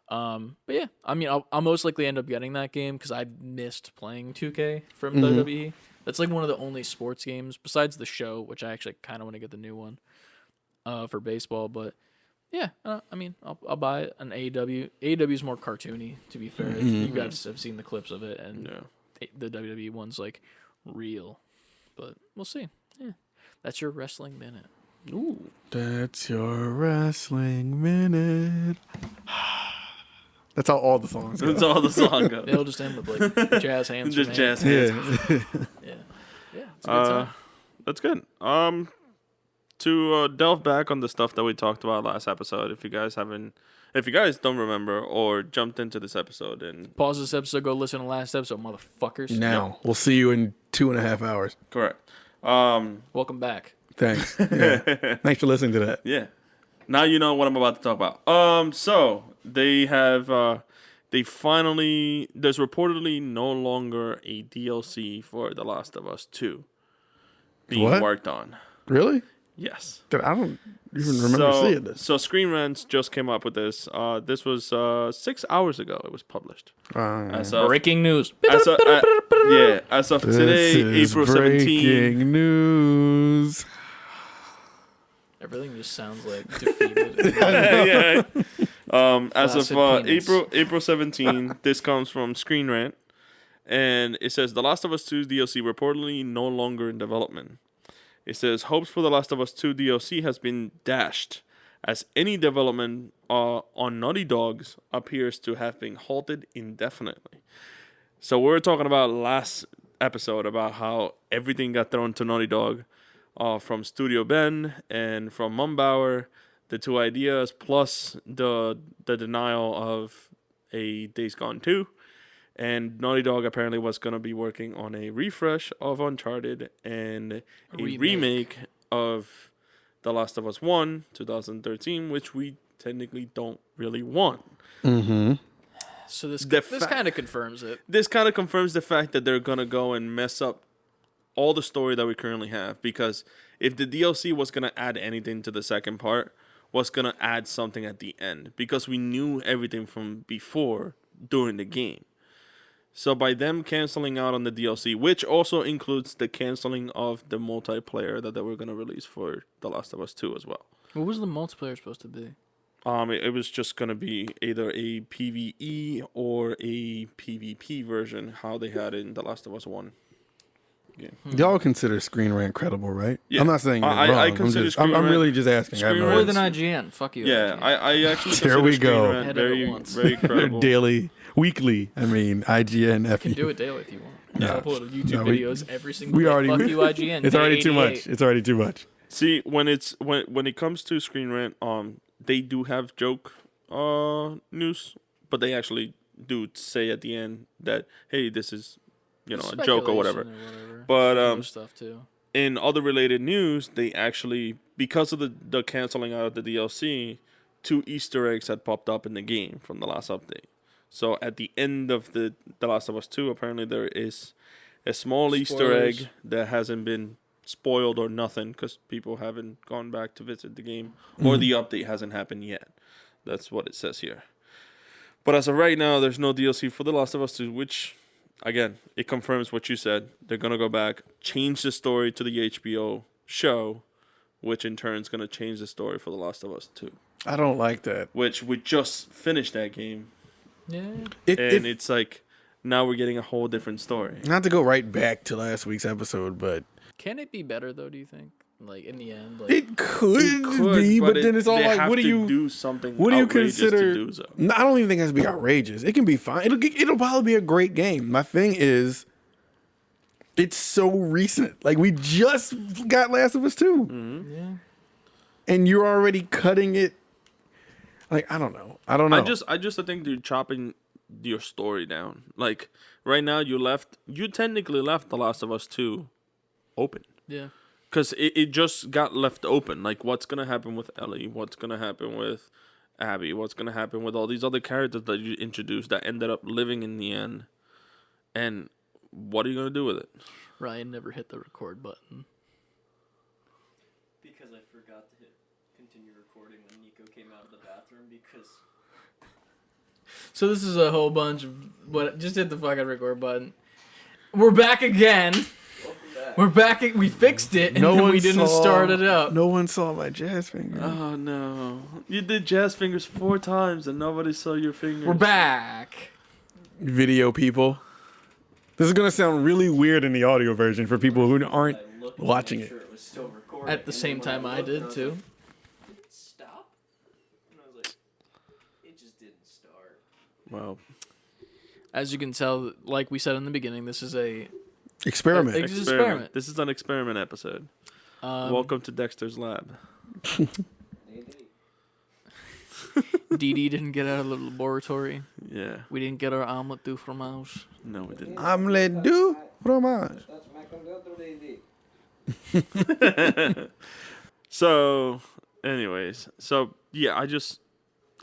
But yeah, I mean, I'll most likely end up getting that game because I missed playing 2K from WWE. That's like one of the only sports games besides the show, which I actually kind of want to get the new one for baseball. But yeah, I mean, I'll buy an AEW. AEW is more cartoony, to be fair. You guys have seen the clips of it, and the WWE one's like real. But we'll see. Yeah, that's your wrestling minute. Ooh. That's your wrestling minute. That's how all the songs go. That's all the song goes. They'll just end with like jazz hands. Just for me. jazz hands. Yeah. Yeah. Yeah. It's a good time. That's good. To delve back on the stuff that we talked about last episode, if you guys don't remember or jumped into this episode and Pause this episode. Go listen to the last episode, motherfuckers. Now, we'll see you in 2.5 hours. correct. Welcome back. Thanks. Yeah. Thanks for listening to that. Yeah. Now you know what I'm about to talk about. So they have there's reportedly no longer a DLC for The Last of Us 2 being What? worked on. Really? Yes. Dude, I don't even remember seeing this. So Screen Rants just came up with this. This was 6 hours ago. It was published. As of, Breaking news. as of, as of today, This is April 17th. breaking news. Everything just sounds like defeated. Yeah. As of Flaccid penis. April 17, this comes from Screen Rant, and it says The Last of Us 2 DLC reportedly no longer in development. It says hopes for The Last of Us 2 DLC has been dashed, as any development on Naughty Dog's appears to have been halted indefinitely. So we were talking about last episode about how everything got thrown to Naughty Dog, from Studio Ben and from Mumbauer, the two ideas plus the denial of a Days Gone 2. And Naughty Dog apparently was going to be working on a refresh of Uncharted and a remake of The Last of Us 1, 2013, which we technically don't really want. Mm-hmm. So this The kind of confirms it. This kind of confirms the fact that they're going to go and mess up all the story that we currently have. Because if the DLC was going to add anything to the second part, was going to add something at the end. Because we knew everything from before during the game. So by them canceling out on the DLC, which also includes the canceling of the multiplayer that they were going to release for The Last of Us 2 as well. What was the multiplayer supposed to be? It was just going to be either a PvE or a PvP version, how they had in The Last of Us 1 game. Y'all consider Screen Rant credible, right? Yeah. I'm not saying you're I wrong. consider I'm Screen really Rant- just asking. I have Screen no More Rant's- than IGN. Fuck you. Yeah, IGN. I actually There consider we Screen go. Rant Head of it very, once. very credible. daily, weekly. I mean, IGN, You F can do you. it daily if you want. No. I'll upload YouTube No, we- videos every single we day. already- Fuck you, IGN. It's already Day too much. 88. It's already too much. See, when it comes to Screen Rant, they do have joke news, but they actually do say at the end that, hey, this is a joke or whatever. Speculation But Other stuff too. in other related news, they actually, because of the canceling out of the DLC, 2 Easter eggs had popped up in the game from the last update. So at the end of the Last of Us 2, apparently there is a small Easter egg Spoilers. that hasn't been spoiled or nothing because people haven't gone back to visit the game or the update hasn't happened yet. That's what it says here. But as of right now, there's no DLC for The Last of Us 2, which, again, it confirms what you said. They're going to go back, change the story to the HBO show, which in turn is going to change the story for The Last of Us 2, I don't like that. which we just finished that game. Yeah. And it's like, now we're getting a whole different story. Not to go right back to last week's episode, but Can it be better though? Do you think? Like in the end, like it could be. But then it's all they like, have what do to you do something What do you outrageous consider? to do so. No, I don't even think it has to be outrageous. It can be fine. It'll probably be a great game. My thing is, it's so recent. Like we just got Last of Us 2, yeah. Mm. and you're already cutting it. Like I don't know. I I think they're chopping your story down. Like right now, you technically left The Last of Us 2 open. Yeah. Because it just got left open. Like, what's going to happen with Ellie? What's going to happen with Abby? What's going to happen with all these other characters that you introduced that ended up living in the end? And what are you going to do with it? Ryan never hit the record button. Because I forgot to hit continue recording when Nico came out of the bathroom because So this is a whole bunch of what. Just hit the fucking record button. We're back again. We're back. We fixed it, and then we didn't start it up. No one saw my jazz finger. Oh, no. You did jazz fingers 4 times and nobody saw your fingers. We're back. Video people. This is gonna sound really weird in the audio version for people who aren't I looked to watching make it. sure it was still recording. at the same time I did too. Did it stop? And I was like, it just didn't start. Well, As you can tell, like we said in the beginning, this is a Experiment. It's an experiment. This is an experiment episode. Welcome to Dexter's Lab. DD didn't get out of the laboratory. Yeah. We didn't get our omelet du fromage. No, we didn't. Omelette du fromage. So, anyways, yeah,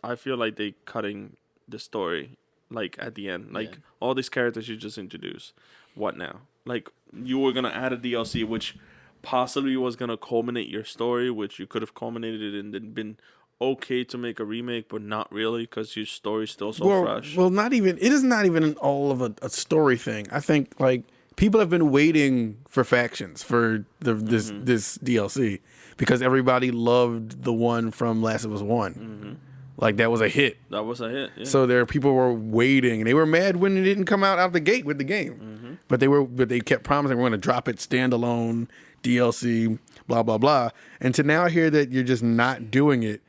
I feel like they cutting the story like at the end, like all these characters you just introduced. What now? Like you were gonna add a DLC, which possibly was gonna culminate your story, which you could have culminated it and then been okay to make a remake, but not really because your story's still so fresh. Well, not even. It is not even all of a story thing. I think like people have been waiting for factions for this DLC because everybody loved the one from Last of Us 1. Mm-hmm. Like that was a hit. That was a hit. Yeah. So there people were waiting, and they were mad when it didn't come out the gate with the game. Mm-hmm. But they kept promising we're going to drop it standalone DLC, blah blah blah. And to now hear that you're just not doing it,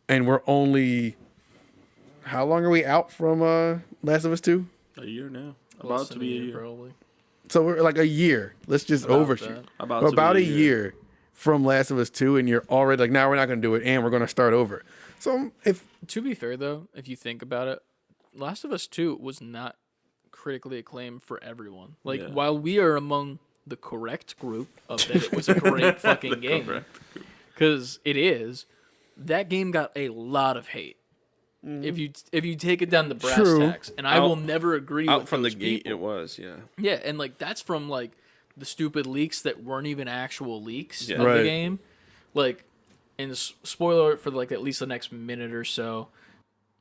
and we're only how long are we out from Last of Us 2? A year now. Less About to than be a year. probably. So we're like a year. Let's just overshoot. About a year from Last of Us 2, and you're already like, now we're not going to do it, and we're going to start over. So To be fair, though, if you think about it, Last of Us 2 was not critically acclaimed for everyone. Like, while we are among the correct group of that it was a great fucking game, because it is, that game got a lot of hate. If you take it down to brass tacks, and I will never agree out with from the those gate. people. It was, yeah. Yeah, and like that's from like the stupid leaks that weren't even actual leaks of Right. the game. Like, and spoiler alert for like at least the next minute or so,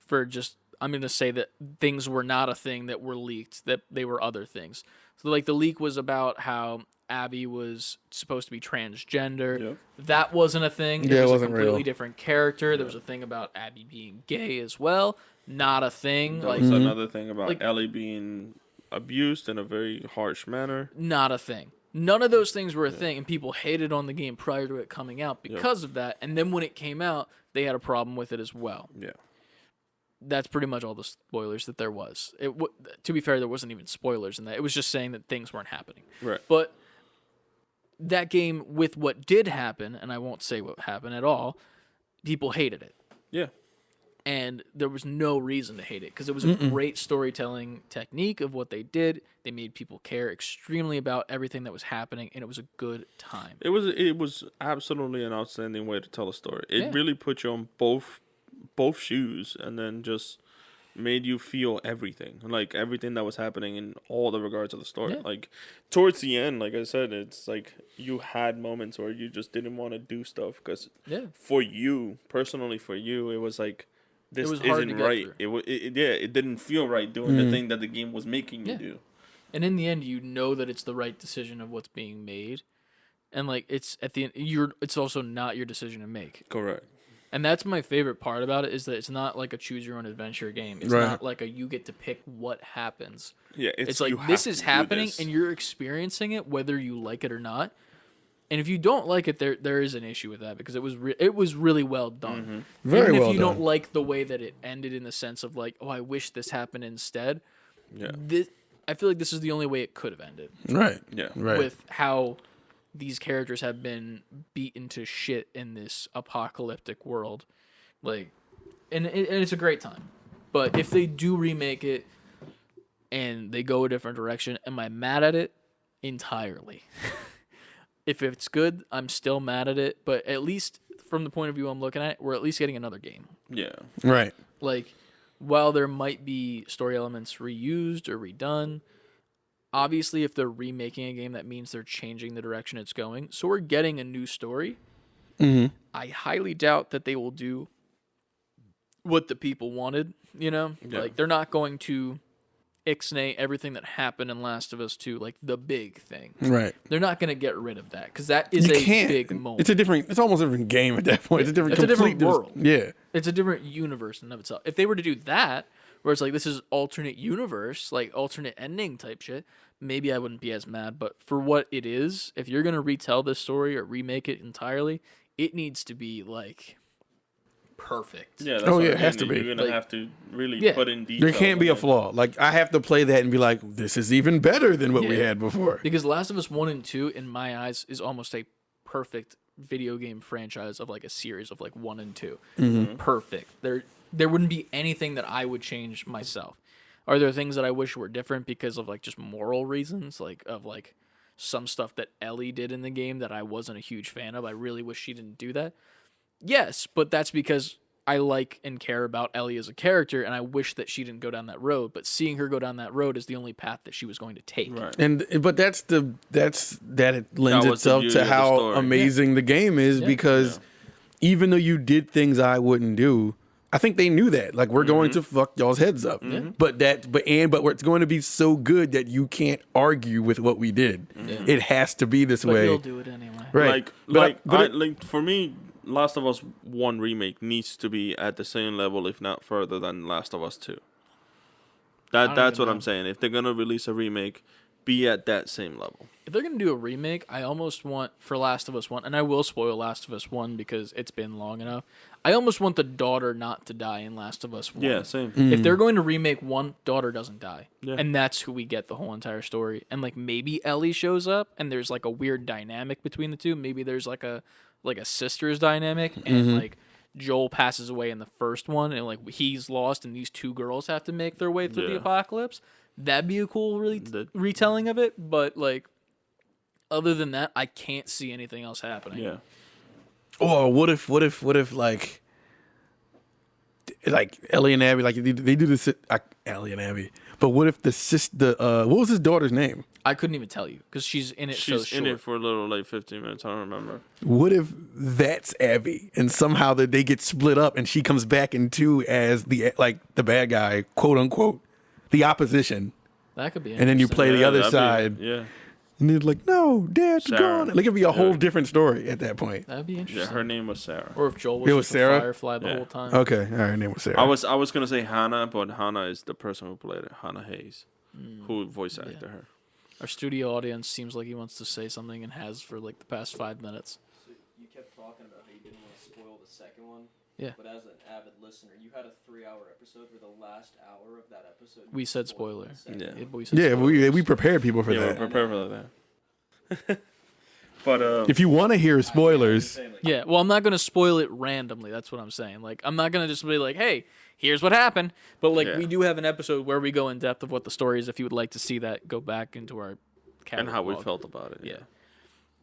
for just I'm gonna say that things were not a thing that were leaked, that they were other things. So like the leak was about how Abby was supposed to be transgender. Yep. That wasn't a thing. Yeah, It was it a wasn't completely real. different character. There was a thing about Abby being gay as well. Not a thing. That Like was another thing about like- Ellie being abused in a very harsh manner. not a thing. None of those things were a thing, and people hated on the game prior to it coming out because of that. And then when it came out, they had a problem with it as well. Yeah. That's pretty much all the spoilers that there was. To be fair, there wasn't even spoilers in that. It was just saying that things weren't happening. Right. But that game, with what did happen, and I won't say what happened at all, people hated it. Yeah. And there was no reason to hate it because it was a great storytelling technique of what they did. They made people care extremely about everything that was happening, and it was a good time. It was absolutely an outstanding way to tell a story. It really put you on both shoes and then just made you feel everything. Like everything that was happening in all the regards of the story. Yeah. Like towards the end, like I said, it's like you had moments where you just didn't want to do stuff because for you, personally for you, it was like this was hard to isn't get right. through. It didn't feel right doing the thing that the game was making you do. And in the end, you know that it's the right decision of what's being made, and like it's at the end, it's also not your decision to make. Correct. And that's my favorite part about it is that it's not like a choose your own adventure game. It's not like a you get to pick what happens. Yeah, It's like this is happening and you're experiencing it whether you like it or not. And if you don't like it, there is an issue with that because it was really well done. Very Even well if you done. don't like the way that it ended in the sense of like, oh, I wish this happened instead. Yeah. I feel like this is the only way it could have ended. Right. Yeah. Right. With how these characters have been beaten to shit in this apocalyptic world. Like, and it's a great time. But if they do remake it and they go a different direction, am I mad at it? Entirely. If it's good, I'm still mad at it. But at least from the point of view I'm looking at, we're at least getting another game. Yeah. Right. Like, while there might be story elements reused or redone, obviously if they're remaking a game, that means they're changing the direction it's going. So we're getting a new story. I highly doubt that they will do what the people wanted, you know? Yeah. Like, they're not going to ixnay everything that happened in Last of Us 2, like the big thing. Right. They're not going to get rid of that because that is You a can't. big moment. It's almost a different game at that point. It's a different It's a different complete world. Yeah. It's a different universe in and of itself. If they were to do that, where it's like this is alternate universe, like alternate ending type shit, maybe I wouldn't be as mad. But for what it is, if you're gonna retell this story or remake it entirely, it needs to be like perfect. Yeah, that's Oh, what yeah, I it has mean. to be. You're gonna Like, have to really yeah. put in detail. There can't be a flaw. Like I have to play that and be like, this is even better than what we Yeah. had before. Because Last of Us 1 and 2, in my eyes, is almost a perfect video game franchise of like a series of like 1 and 2. Perfect. There wouldn't be anything that I would change myself. Are there things that I wish were different because of like just moral reasons, like of like some stuff that Ellie did in the game that I wasn't a huge fan of? I really wish she didn't do that. Yes, but that's because I like and care about Ellie as a character, and I wish that she didn't go down that road. But seeing her go down that road is the only path that she was going to take. Right. But that it lends That was the itself beauty to of the how story. amazing the game is because even though you did things I wouldn't do, I think they knew that. Like we're going to fuck y'all's heads up. But it's going to be so good that you can't argue with what we did. It has to be this But way. you'll do it anyway. Right. Like for me, Last of Us 1 remake needs to be at the same level, if not further, than Last of Us 2. That's what I'm saying. If they're gonna release a remake, be at that same level. If they're gonna do a remake, I almost want for Last of Us 1, and I will spoil Last of Us 1 because it's been long enough. I almost want the daughter not to die in Last of Us 1. Yeah, same. If they're going to remake 1, daughter doesn't die. Yeah. And that's who we get the whole entire story. And like maybe Ellie shows up and there's like a weird dynamic between the two. Maybe there's like a sister's dynamic and like Joel passes away in the first one and like he's lost and these two girls have to make their way through the Yeah. apocalypse. That'd be a cool retelling of it, but like other than that, I can't see anything else happening. Yeah. Or what if like Ellie and Abby, like they do this, Ellie and Abby. But what if the sister, what was his daughter's name? I couldn't even tell you because she's in it so She's short. in it for a little like 15 minutes. I don't remember. What if that's Abby and somehow that they get split up and she comes back in two as the bad guy, quote unquote, the opposition, That could be and then you interesting. play the other that'd side, be- yeah. and they're like, no, Dad's Sarah. gone. Like it'd be a whole Yeah. different story at that point. That'd be Yeah, interesting. her name was Sarah. Or if Joel was, It was just Sarah? a Firefly the Yeah. whole time. Okay, all right, her name was Sarah. I was gonna say Hannah, but Hannah is the person who played it. Hannah Hayes, who voice acted her. Our studio audience seems like he wants to say something and has for like the past 5 minutes. So you kept talking about how you didn't want to spoil the second one. Yeah. But as an avid listener, you had a 3-hour episode where the last hour of that episode. We you said spoiled spoiler. the second Yeah. one. We said yeah, spoilers. we prepared people for Yeah, we're that. prepared for that. But If you want to hear spoilers, Saying, like, Yeah, well, I'm not going to spoil it randomly. That's what I'm saying. Like, I'm not going to just be like, hey, here's what happened. But, like, Yeah. we do have an episode where we go in depth of what the story is. If you would like to see that, go back into our catalog. and how we felt about it. Yeah.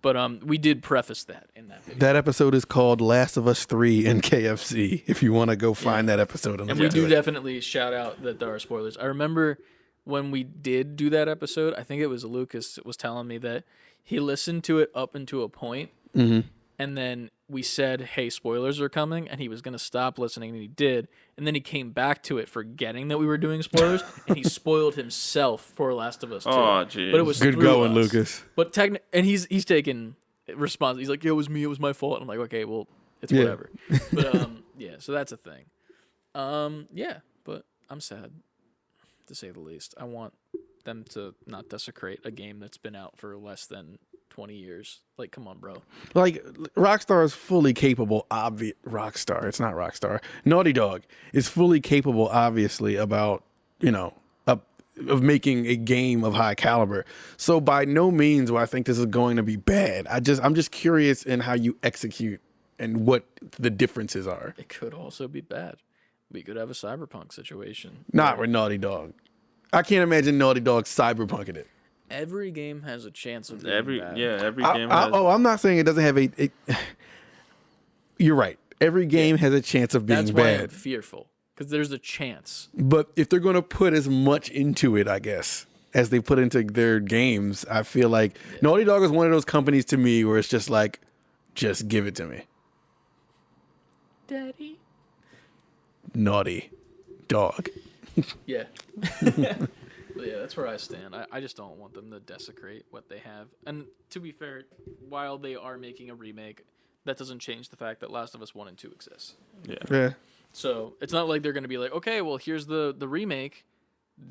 But we did preface that in that video. that episode is called Last of Us 3 in KFC. If you want to go find that episode. And we do definitely shout out that there are spoilers. I remember when we did do that episode, I think it was Lucas was telling me that he listened to it up into a point, and then we said, hey, spoilers are coming, and he was going to stop listening, and he did. And then he came back to it forgetting that we were doing spoilers, and he spoiled himself for Last of Us 2. Oh, jeez. But it was Good through going, us. Lucas. But and he's taken response. He's like, yeah, it was me, it was my fault. And I'm like, okay, well, it's Yeah. whatever. But yeah, so that's a thing. Yeah, but I'm sad, to say the least. I want them to not desecrate a game that's been out for less than 20 years. Like, come on, bro. Like Rockstar is fully capable. Rockstar, it's not Rockstar. Naughty Dog is fully capable, obviously, about of making a game of high caliber. So by no means do I think this is going to be bad. I'm just curious in how you execute and what the differences are. It could also be bad. We could have a cyberpunk situation. Not with Naughty Dog. I can't imagine Naughty Dog cyberpunking it. Every game has a chance of being Every bad. game has. I'm not saying it doesn't have a. You're right. Every game has a chance of being That's why I'm bad. fearful. Because there's a chance. But if they're going to put as much into it, I guess, as they put into their games, I feel like Naughty Dog is one of those companies to me where it's just like, just give it to me. Daddy. Naughty Dog. Yeah. But yeah, that's where I stand. I just don't want them to desecrate what they have. And to be fair, while they are making a remake, that doesn't change the fact that Last of Us 1 and 2 exists. Yeah. Yeah. So it's not like they're going to be like, okay, well, here's the remake.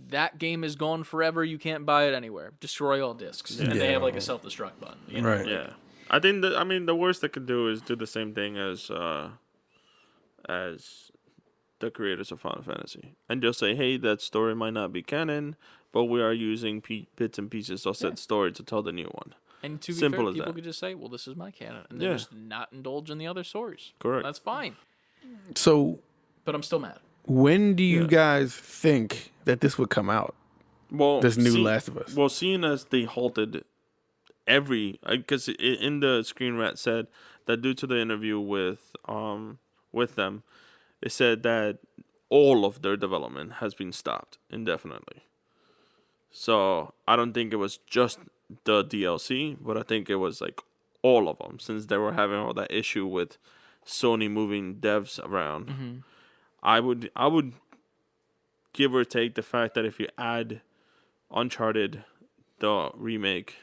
That game is gone forever. You can't buy it anywhere. Destroy all discs. And they have like a self-destruct button. You know? Right. Yeah. I think the worst they could do is do the same thing as the creators of Final Fantasy, and just say, hey, that story might not be canon, but we are using bits and pieces of that story to tell the new one. And to be Simple fair, as people that. could just say, well, this is my canon. And then just not indulge in the other stories. Correct. That's fine. So But I'm still mad. when do you guys think that this would come out? Well, This new Last of Us. Well, seeing as they halted because in the Screen Rant said that due to the interview with them, it said that all of their development has been stopped indefinitely. So I don't think it was just the DLC, but I think it was like all of them, since they were having all that issue with Sony moving devs around. Mm-hmm. I would give or take the fact that if you add Uncharted, the remake,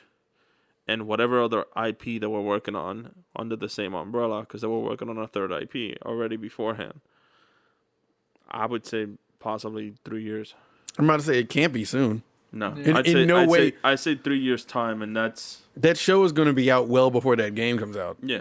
and whatever other IP that we're working on under the same umbrella, because they were working on a third IP already beforehand, I would say possibly 3 years. I'm about to say it can't be soon. No, I'd say 3 years time, and that's That show is going to be out well before that game comes out. yeah.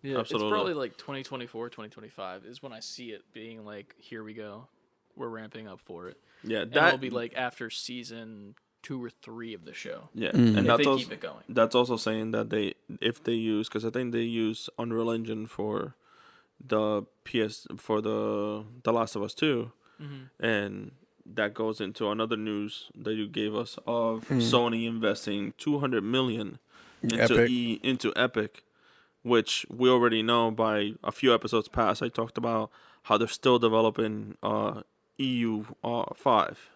Yeah, Absolutely. it's probably like 2024, 2025 is when I see it being like, here we go. We're ramping up for it. Yeah, And it'll be like after season 2 or 3 of the show. yeah, Mm. and If that's they also keep it going. that's also saying that if they use, because I think they use Unreal Engine for the the Last of Us 2, and that goes into another news that you gave us of Sony investing $200 million into Epic, which we already know by a few episodes past. I talked about how they're still developing EU 5.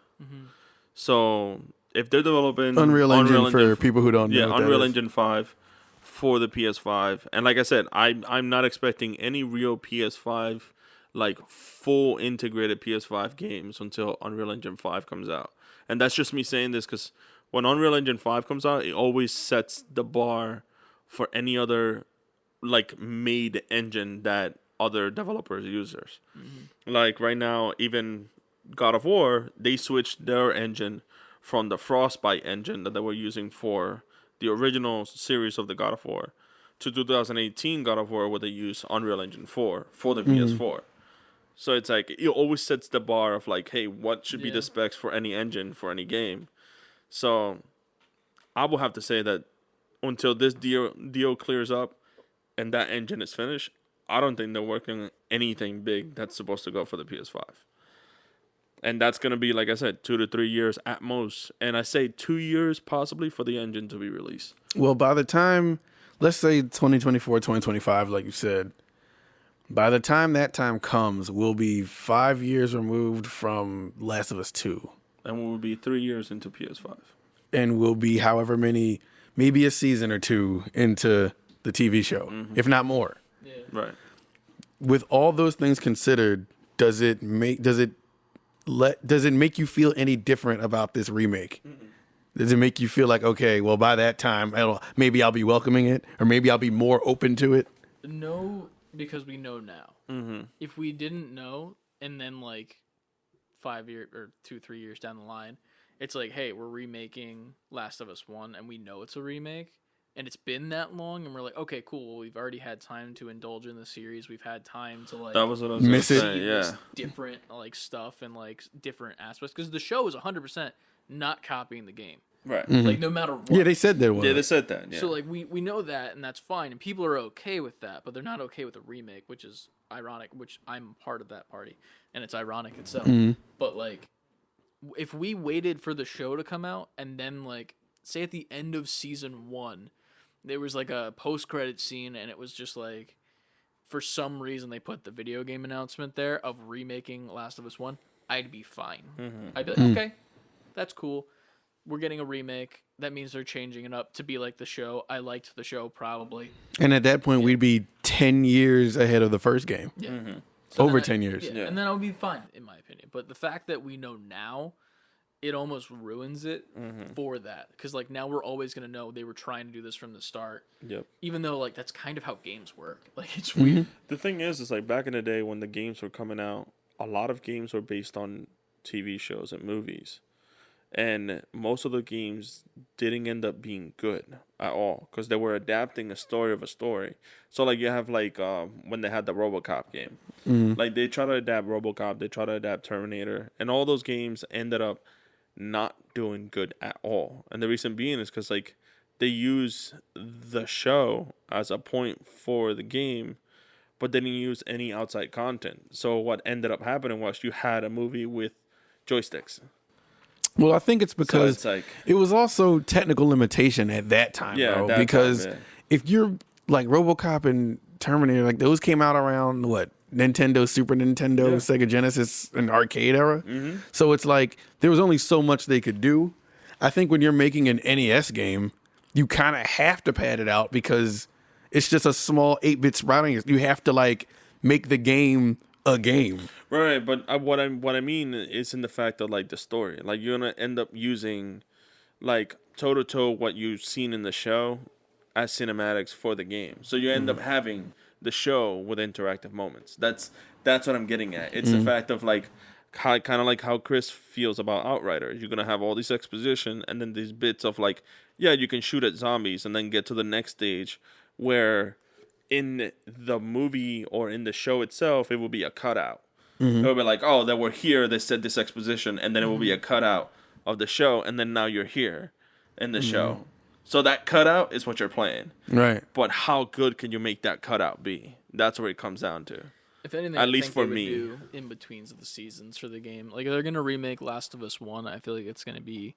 So if they're developing Unreal Engine for people who don't know. what that Unreal is. Engine 5 for the PS5, and like I said, I'm not expecting any real PS5 like full integrated PS5 games until Unreal Engine 5 comes out. And that's just me saying this because when Unreal Engine 5 comes out, it always sets the bar for any other like made engine that other developers users. Like right now, even God of War, they switched their engine from the Frostbite engine that they were using for the original series of the God of War to 2018 God of War, where they use Unreal Engine 4 for the PS4. So it's like it always sets the bar of like, hey, what should be the specs for any engine for any game? So I will have to say that until this deal clears up and that engine is finished, I don't think they're working on anything big that's supposed to go for the PS5. And that's going to be, like I said, 2 to 3 years at most. And I say 2 years possibly for the engine to be released. Well, by the time, let's say 2024, 2025, like you said, by the time that time comes, we'll be 5 years removed from Last of Us 2. And we will be 3 years into PS5. And we'll be however many, maybe a season or two into the TV show, if not more. Yeah. Right. With all those things considered, does it make you feel any different about this remake? Does it make you feel like, okay, well, by that time, maybe I'll be welcoming it, or maybe I'll be more open to it? No, because we know now. If we didn't know, and then like 5 years or 2-3 years down the line, it's like, hey, we're remaking Last of Us 1, and we know it's a remake, and it's been that long, and we're like, okay, cool. Well, we've already had time to indulge in the series. We've had time to like That was what I was Miss going it. to say, yeah. different like stuff and like different aspects, because the show is 100% not copying the game. Right. Like no matter what. Yeah, they said there was. Yeah, they said that. Yeah. So like we know that, and that's fine, and people are okay with that, but they're not okay with the remake, which is ironic. Which I'm part of that party, and it's ironic itself. But like, if we waited for the show to come out, and then like say at the end of season 1, there was like a post-credit scene, and it was just like, for some reason they put the video game announcement there of remaking Last of Us 1, I'd be fine. I'd be like, okay, that's cool. We're getting a remake. That means they're changing it up to be like the show. I liked the show probably. And at that point, we'd be 10 years ahead of the first game. Yeah. Over then 10 years. Yeah, and then I would be fine, in my opinion. But the fact that we know now, it almost ruins it for that, because like now we're always gonna know they were trying to do this from the start. Yep. Even though like that's kind of how games work. Like it's weird. The thing is like back in the day when the games were coming out, a lot of games were based on TV shows and movies, and most of the games didn't end up being good at all because they were adapting a story of a story. So like you have like when they had the RoboCop game, like they try to adapt RoboCop, they try to adapt Terminator, and all those games ended up not doing good at all. And the reason being is because like they use the show as a point for the game, but they didn't use any outside content. So what ended up happening was you had a movie with joysticks. Well, I think it's because it's like, it was also technical limitation at that time, bro. that Because time, if you're like RoboCop and Terminator, like those came out around what? Nintendo, Super Nintendo, Sega Genesis, and arcade era. So it's like there was only so much they could do. I think when you're making an NES game, you kind of have to pad it out because it's just a small 8-bit sprouting. You have to like make the game a game. Right, but what I mean is in the fact of like the story. Like you're gonna end up using like toe to toe what you've seen in the show as cinematics for the game. So you end up having the show with interactive moments. That's what I'm getting at. It's the fact of like kind of like how Chris feels about Outriders. You're gonna have all this exposition and then these bits of like, yeah, you can shoot at zombies and then get to the next stage where in the movie or in the show itself it will be a cutout. It will be like, oh, they were here, they said this exposition, and then it will be a cutout of the show, and then now you're here in the show. So that cutout is what you're playing. Right. But how good can you make that cutout be? That's where it comes down to. If anything, At I least think for they would me. do in betweens of the seasons for the game. Like, they're gonna remake Last of Us 1. I feel like it's gonna be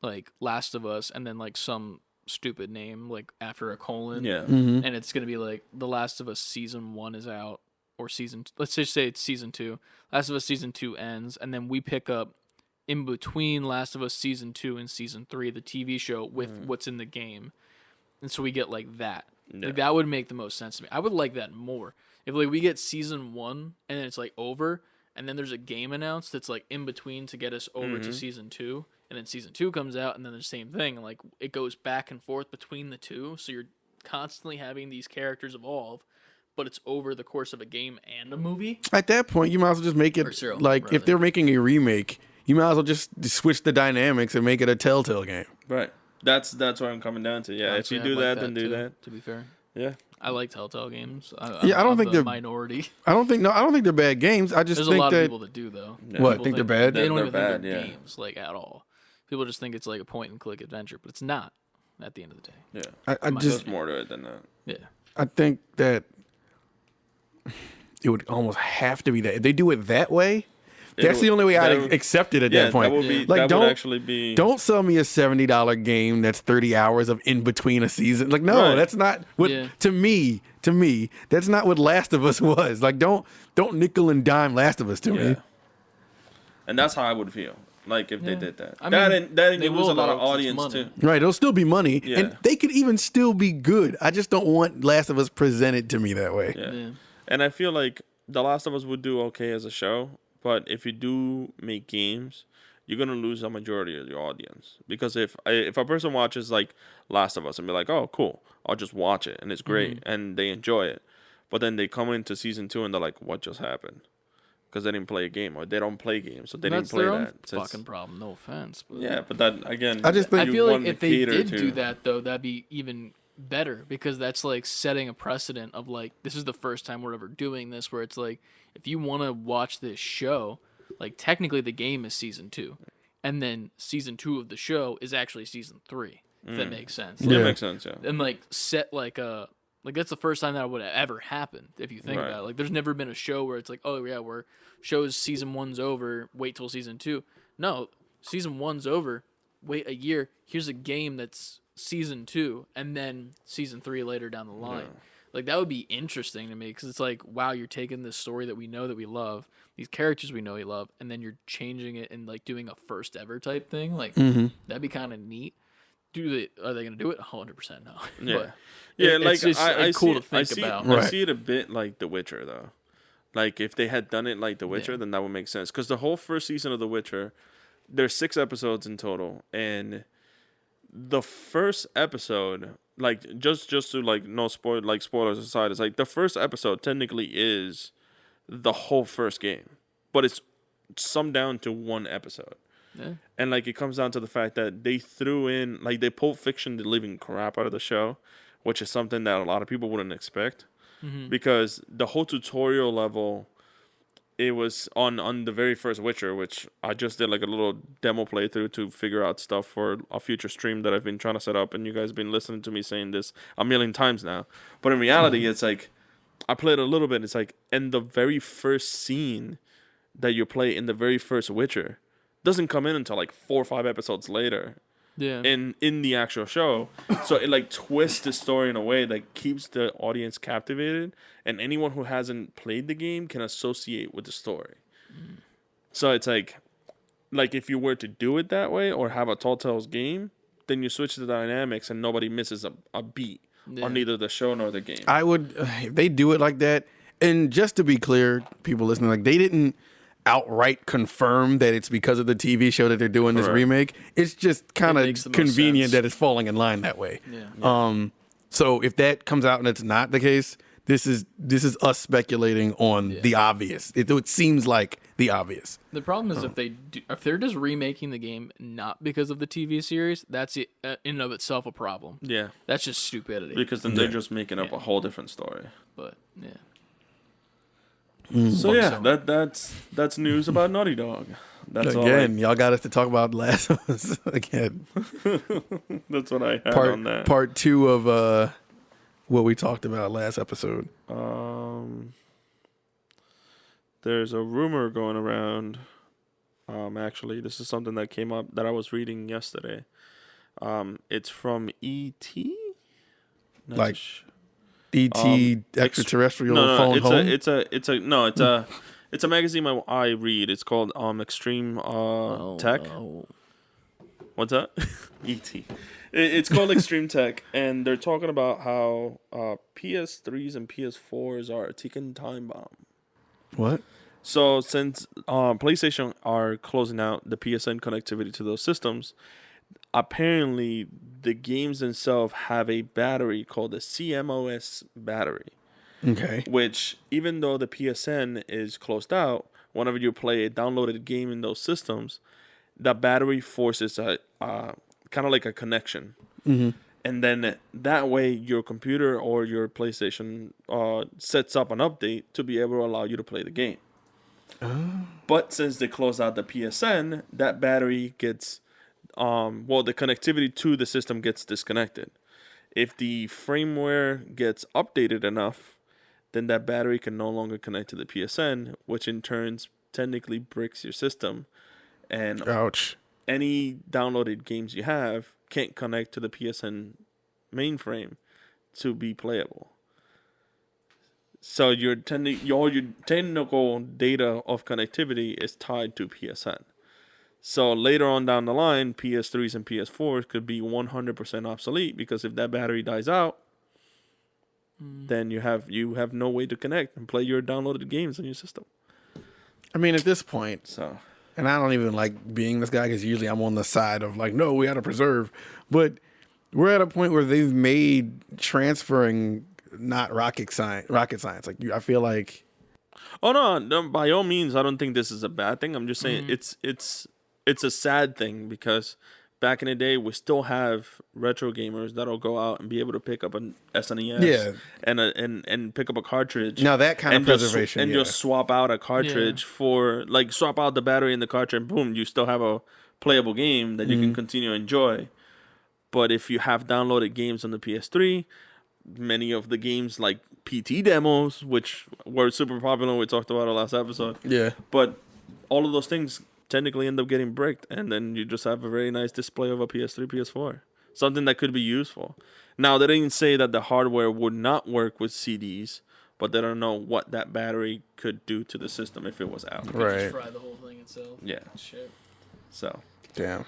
like Last of Us and then like some stupid name like after a colon. Yeah. And it's gonna be like The Last of Us season 1 is out, or let's just say it's season 2. Last of Us season 2 ends, and then we pick up in between Last of Us season 2 and season 3, the TV show with what's in the game. And so we get like that. Yeah. Like that would make the most sense to me. I would like that more. If like we get season 1 and then it's like over, and then there's a game announced that's like in between to get us over to season 2, and then season 2 comes out, and then the same thing. Like it goes back and forth between the two, so you're constantly having these characters evolve, but it's over the course of a game and a movie. At that point, you might as well just make it serial, like rather. if they're making a remake, you might as well just switch the dynamics and make it a Telltale game. Right. That's what I'm coming down to. Yeah. Honestly, if you do I'd like that, then do too, that. To be fair, Yeah. I like Telltale games. I don't think the they're minority. I don't think they're bad games. I just There's a think lot that of people that do though. Yeah. What, People think they're bad? They don't They're even bad, think they're yeah. games like at all. People just think it's like a point and click adventure, but it's not. At the end of the day, Yeah. I just There's more to it than that. yeah. I think that it would almost have to be that. If they do it that way, that's the only way I'd accept it at that point. That would be, like, that would actually be. Don't sell me a $70 game that's 30 hours of in between a season. Like, no, Right. that's not what. Yeah. To me, that's not what Last of Us was. Like, don't nickel and dime Last of Us to me. And that's how I would feel. Like if they Yeah. did that. I that mean, and that they you lose will, a lot of though, 'cause it's audience money. too. Right, it'll still be money, Yeah. and they could even still be good. I just don't want Last of Us presented to me that way. Yeah. Yeah. And I feel like The Last of Us would do okay as a show, but if you do make games, you're gonna lose a majority of your audience. Because if a person watches like Last of Us and be like, oh cool, I'll just watch it and it's great and they enjoy it, but then they come into season 2 and they're like, what just happened? Because they didn't play a game or they don't play games, so they That's didn't play their own that. So it's- fucking problem. No offense, but yeah, but that again, I just think I feel like want to if they cater did to- do that though, that'd be even better, because that's like setting a precedent of like, this is the first time we're ever doing this, where it's like, if you want to watch this show, like technically the game is season 2, and then season 2 of the show is actually season 3. If that makes sense. Yeah, Yeah. makes sense. Yeah, And like set like a like that's the first time that would have ever happened if you think Right. about it. Like there's never been a show where it's like, oh yeah, where show's season 1's over, wait till season 2. No, season 1's over, wait a year. Here's a game that's season 2, and then season 3 later down the line. Like that would be interesting to me, because it's like, wow, you're taking this story that we know that we love, these characters we know we love, and then you're changing it and like doing a first ever type thing. Like that'd be kind of neat. Are they gonna do it? 100% no. yeah, But yeah. it's Like just, I like, cool see, to think I see, about. I Right. see it a bit like The Witcher though. Like if they had done it like The Witcher, Yeah. then that would make sense. Because the whole first season of The Witcher, there's 6 episodes in total, and the first episode, like just to like no spoil like spoilers aside, it's like the first episode technically is the whole first game, but it's summed down to one episode. Yeah. And like it comes down to the fact that they threw in like they Pulp Fiction the living crap out of the show, which is something that a lot of people wouldn't expect, because the whole tutorial level, it was on the very first Witcher, which I just did like a little demo playthrough to figure out stuff for a future stream that I've been trying to set up, and you guys have been listening to me saying this a million times now. But in reality, it's like I played a little bit. It's like in the very first scene that you play in the very first Witcher doesn't come in until like 4 or 5 episodes later. Yeah. In the actual show, so it like twists the story in a way that keeps the audience captivated, and anyone who hasn't played the game can associate with the story. So it's like if you were to do it that way or have a Tall Tales game, then you switch the dynamics and nobody misses a beat on neither the show nor the game. I would, if they do it like that, and just to be clear, people listening, like they didn't outright confirm that it's because of the TV show that they're doing this remake. It's just kind of convenient that it's falling in line that way. Yeah. So if that comes out and it's not the case, this is us speculating on the obvious. It seems like the obvious. The problem is if they're just remaking the game not because of the TV series, that's in and of itself a problem. Yeah, That's just stupidity. because then they're just making up a whole different story. But yeah. So yeah, that's news about Naughty Dog. That's Again, y'all got us to talk about Last of Us again. That's what I had on that. Part 2 of what we talked about last episode. There's a rumor going around. Actually, this is something that came up that I was reading yesterday. It's from E.T. Like E.T. extraterrestrial phone home. It's a magazine I read. It's called Extreme Tech. Oh. What's that? E.T. It's called Extreme Tech, and they're talking about how PS3s and PS4s are a ticking time bomb. What? So since PlayStation are closing out the PSN connectivity to those systems, apparently the games themselves have a battery called a CMOS battery. Okay. Which, even though the PSN is closed out, whenever you play a downloaded game in those systems, the battery forces a kind of like a connection. Mm-hmm. And then that way your computer or your PlayStation sets up an update to be able to allow you to play the game. But since they closed out the PSN, that battery gets, the connectivity to the system gets disconnected. If the firmware gets updated enough, then that battery can no longer connect to the PSN, which in turn technically bricks your system. And ouch. Any downloaded games you have can't connect to the PSN mainframe to be playable. So your technical data of connectivity is tied to PSN. So later on down the line, PS3s and PS4s could be 100% obsolete, because if that battery dies out, then you have no way to connect and play your downloaded games on your system. I mean, at this point, So, and I don't even like being this guy because usually I'm on the side of like, no, we got to preserve. But we're at a point where they've made transferring not rocket science. Like I feel like, no, by all means, I don't think this is a bad thing. I'm just saying it's a sad thing, because back in the day, we still have retro gamers that'll go out and be able to pick up an SNES and pick up a cartridge. now that kind of preservation, just swap out a cartridge for, like, swap out the battery in the cartridge, and boom, you still have a playable game that you can continue to enjoy. But if you have downloaded games on the PS3, many of the games like PT demos, which were super popular, we talked about it last episode. Yeah. But all of those things technically end up getting bricked, and then you just have a very nice display of a PS3, PS4. Something that could be useful. Now, they didn't say that the hardware would not work with CDs, but they don't know what that battery could do to the system if it was out. Right. Just fry the whole thing itself. Yeah. Shit. So. Damn.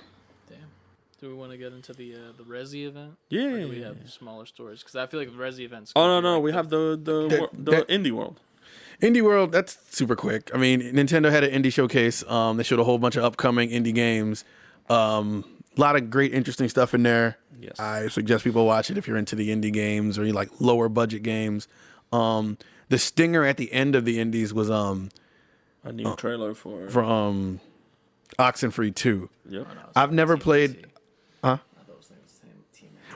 Do we want to get into the Resi event? Yeah. Or do we have smaller stories? Because I feel like the Resi event's. Oh no, we have the Indie World. Indie World, that's super quick. I mean, Nintendo had an indie showcase. They showed a whole bunch of upcoming indie games. A lot of great, interesting stuff in there. Yes. I suggest people watch it if you're into the indie games or you like lower budget games. The stinger at the end of the indies was A new trailer for Oxenfree 2. Yep. I've never played. Huh?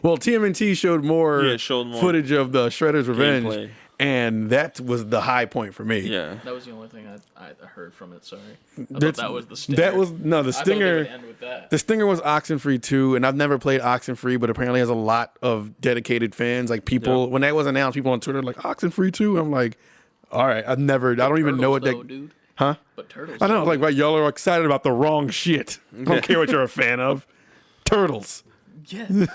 Well, TMNT showed more, showed more footage of the Shredder's Revenge, gameplay. and that was the high point for me. Yeah. That was the only thing I heard from it. Sorry, I thought that was the stinger. That was no the I thought they stinger. would end with that. The stinger was Oxenfree 2, and I've never played Oxenfree, but apparently has a lot of dedicated fans. Like people, when that was announced, people on Twitter were like Oxenfree 2. I'm like, all right, I don't even know what Turtles, that. though, dude. Huh? But Turtles. I know, though. like, right, y'all are excited about the wrong shit. I don't care what you're a fan of. Turtles. Yeah.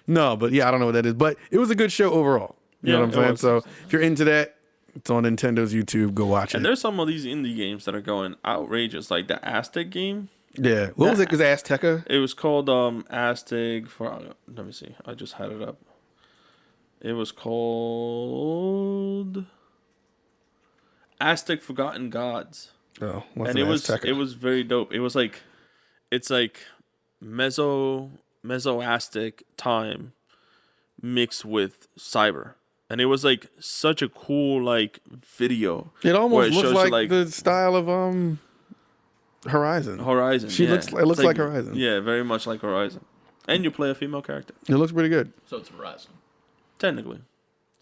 No, but yeah, I don't know what that is. But it was a good show overall. You know what I'm it saying? was. So if you're into that, it's on Nintendo's YouTube. Go watch it. And there's some of these indie games that are going outrageous, like the Aztec game. Yeah. What was it? Because Azteca? It was called Aztec for. Let me see. I just had it up. It was called Aztec Forgotten Gods, Oh, what's and an it Azteca? was very dope. It was like, it's like Meso-Aztec time mixed with cyber. And it was like such a cool like video. It where almost it looks shows you, like the style of Horizon. Horizon. She yeah. looks. It looks It's like Horizon. Yeah, very much like Horizon. And you play a female character, It looks pretty good. So it's Horizon. technically.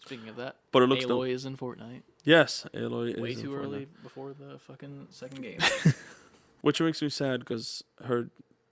Speaking of that, But it looks Aloy dope. is in Fortnite. Yes, Aloy is Way in too Fortnite. early before the fucking second game. Which makes me sad because her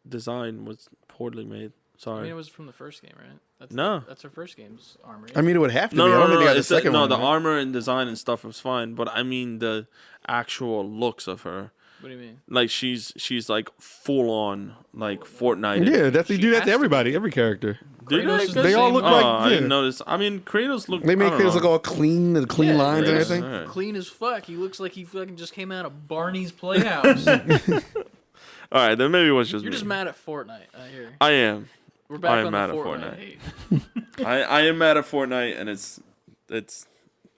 design was poorly made. I Sorry. mean, it was from the first game, right? No. That's her first game's armor. I mean, it would have to No, be. I no, don't no, think they no. got the It's second no, one. the right? armor and design and stuff was fine, but I mean the actual looks of her. What do you mean? Like she's like full on like Fortnite. Yeah, that's they She do that has to to everybody, every character. Do Kratos they? is the They all same look Oh, like I yeah. didn't notice. I mean, Kratos look. They make I don't Kratos know. look all clean, the clean Yeah, lines and yeah. everything. Alright. Clean as fuck. He looks like he fucking just came out of Barney's Playhouse. All right, then maybe it was just You're me. just mad at Fortnite. I hear. I am. We're back I am on mad the at Fortnite. Fortnite. hate. I am mad at Fortnite, and it's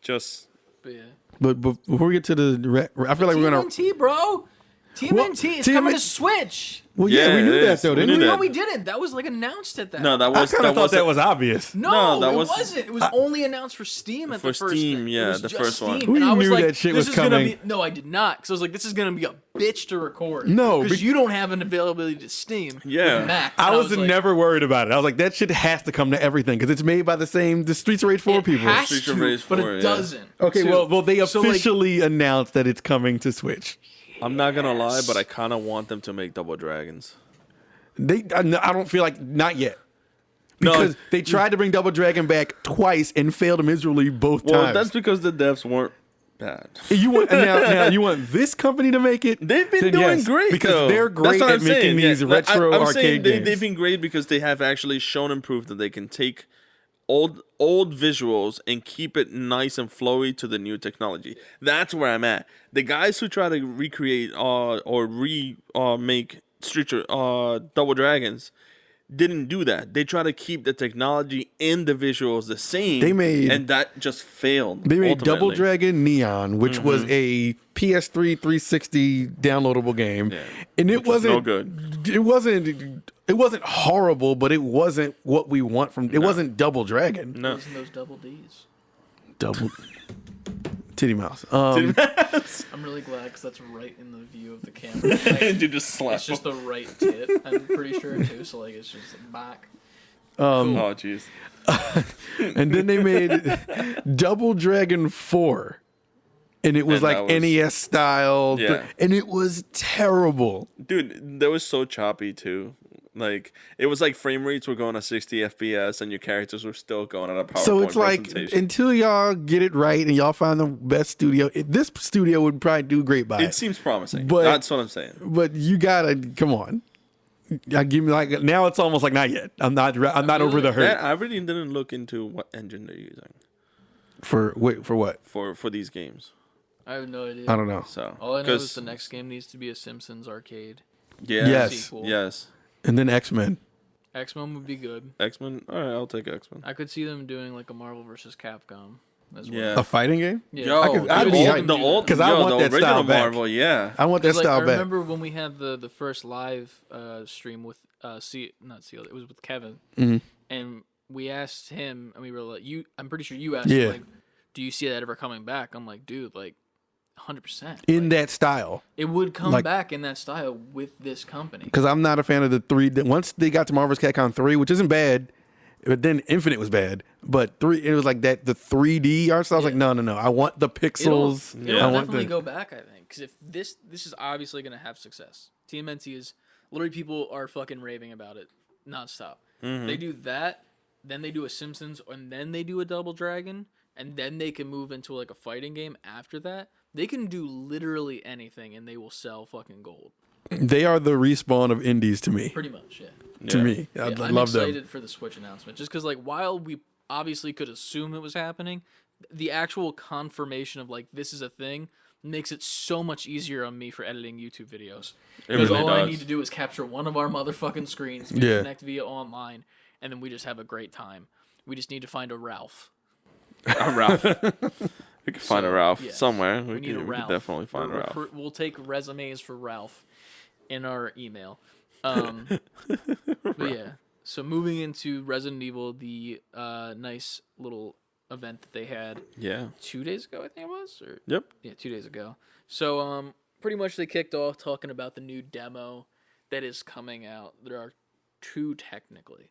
just. But yeah. But before we get to the, I feel like we're gonna. TMNT, bro. TMNT is TMNT coming to Switch. Well, yeah, Yeah, we knew it that is. though, We didn't knew we? that. No, we didn't. That was like announced at that. No, that I was. kind of thought wasn't- that was obvious. No, that it was- wasn't. It was only announced for Steam at For the first Steam, thing. yeah, It was the just first one. Steam. We And I was knew like, that shit this was is gonna coming. be. No, I did not, because I was like, this is gonna be a bitch to record. No, because be- you don't have an availability to Steam. Yeah. with Mac. I And was like, never worried about it. I was like, that shit has to come to everything because it's made by the Streets of Rage 4 It people. has Streets of to, Rage but 4, it yeah. doesn't. Okay, too. well, they So, like, officially announced that it's coming to Switch. I'm not gonna lie, but I kind of want them to make Double Dragons. I don't feel like not yet No, because they tried to bring Double Dragon back twice and failed miserably both Well, times. that's because the devs weren't bad. You want now you want this company to make it? They've been Then doing yes, great because though. they're That's great what at I'm making saying. these Yeah, like, retro I'm arcade saying games. they've been great because they have actually shown and proved that they can take old visuals and keep it nice and flowy to the new technology. That's where I'm at. The guys who try to recreate or make Double Dragons didn't do that. They try to keep the technology and the visuals the same. And that just failed. They made ultimately. Double Dragon Neon, which was a PS3 360 downloadable game, Yeah. and it Which was wasn't no good. It wasn't horrible, but it wasn't what we want from. It wasn't Double Dragon. No. Using those double D's. Double Titty Mouse. I'm really glad because that's right in the view of the camera. Like, You just slap. it's just the right tit. I'm pretty sure too. So like, it's just back. Oh jeez. And then they made Double Dragon 4. And it was And like that was- NES style. Yeah. And it was terrible. Dude, that was so choppy too. Like it was like frame rates were going at 60 FPS and your characters were still going at a PowerPoint So it's like presentation. until y'all get it right and y'all find the best studio, this studio would probably do great by It it. seems promising. But- That's what I'm saying. But you gotta come on. I give me like now it's almost like not yet. I'm not over the hurt I really didn't look into what engine they're using for what? for these games. I have no idea. I don't know. So All I know is 'cause- the next game needs to be a Simpsons arcade. yeah, Yes. Sequel. yes. And then X-Men. X-Men would be good. X-Men. All right, I'll take X-Men. I could see them doing like a Marvel versus Capcom. as well. Yeah. A fighting game? Yeah. Yo, I'd be hyped. the old, 'Cause I yo, want the that style original back. Marvel, yeah. I want that 'Cause, like, style I back. remember when we had the first live stream with not Seal, it was with Kevin, Mhm. and we asked him, and we were like, I'm pretty sure you asked Yeah. him, like, do you see that ever coming back? I'm like, dude, like, 100%. In Like, that style. it would come like- back in that style with this company. Because I'm not a fan of the 3. Once they got to Marvel's Capcom 3, which isn't bad, but then Infinite was bad. But 3, it was like that, the 3D art style. I was like, no. I want the pixels. It'll I want definitely the. go back, I think, because if this is obviously going to have success. TMNT is literally, people are fucking raving about it nonstop. They do that, then they do a Simpsons, and then they do a Double Dragon, and then they can move into like a fighting game after that. They can do literally anything, and they will sell fucking gold. They are the Respawn of indies to me. Pretty much, yeah. To me, Yeah, I I'm love excited them. for the Switch announcement, just because like while we obviously could assume it was happening, the actual confirmation of like this is a thing makes it so much easier on me for editing YouTube videos. Because really all I does. need to do is capture one of our motherfucking screens, Yeah. connect via online, and then we just have a great time. We just need to find a Ralph. A Ralph. We can find a Ralph yes. somewhere. We need a can Ralph. definitely find a Ralph. We'll take resumes for Ralph in our email. But yeah, so moving into Resident Evil, the nice little event that they had Yeah. 2 days ago, I think it was, or Yep. yeah, 2 days ago. So pretty much they kicked off talking about the new demo that is coming out. There are 2 technically.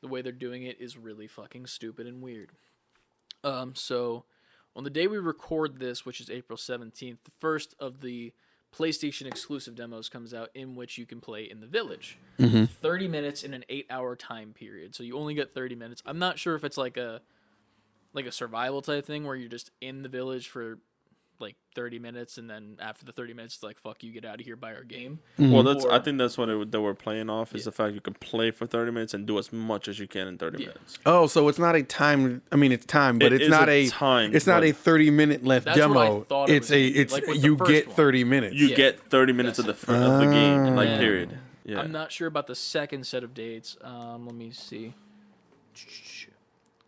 The way they're doing it is really fucking stupid and weird. So on the day we record this, which is April 17th, the first of the PlayStation exclusive demos comes out, in which you can play in the village. 30 minutes in an 8-hour time period. So you only get 30 minutes. I'm not sure if it's like a survival type thing where you're just in the village for like 30 minutes, and then after the 30 minutes, it's like, fuck you, get out of here, buy our game. Well, Or- I think that's what they were playing off, is the fact you can play for 30 minutes and do as much as you can in 30 minutes. Oh, so it's not a time. I mean, it's time, but It it's is not a a time, It's not but- a 30-minute length That's what I demo. thought it It's was a. gonna be, It's like with the you first get one. 30 minutes. You Yeah. get 30 minutes of the game, like, Yeah. period. Yeah. I'm not sure about the second set of dates. Let me see.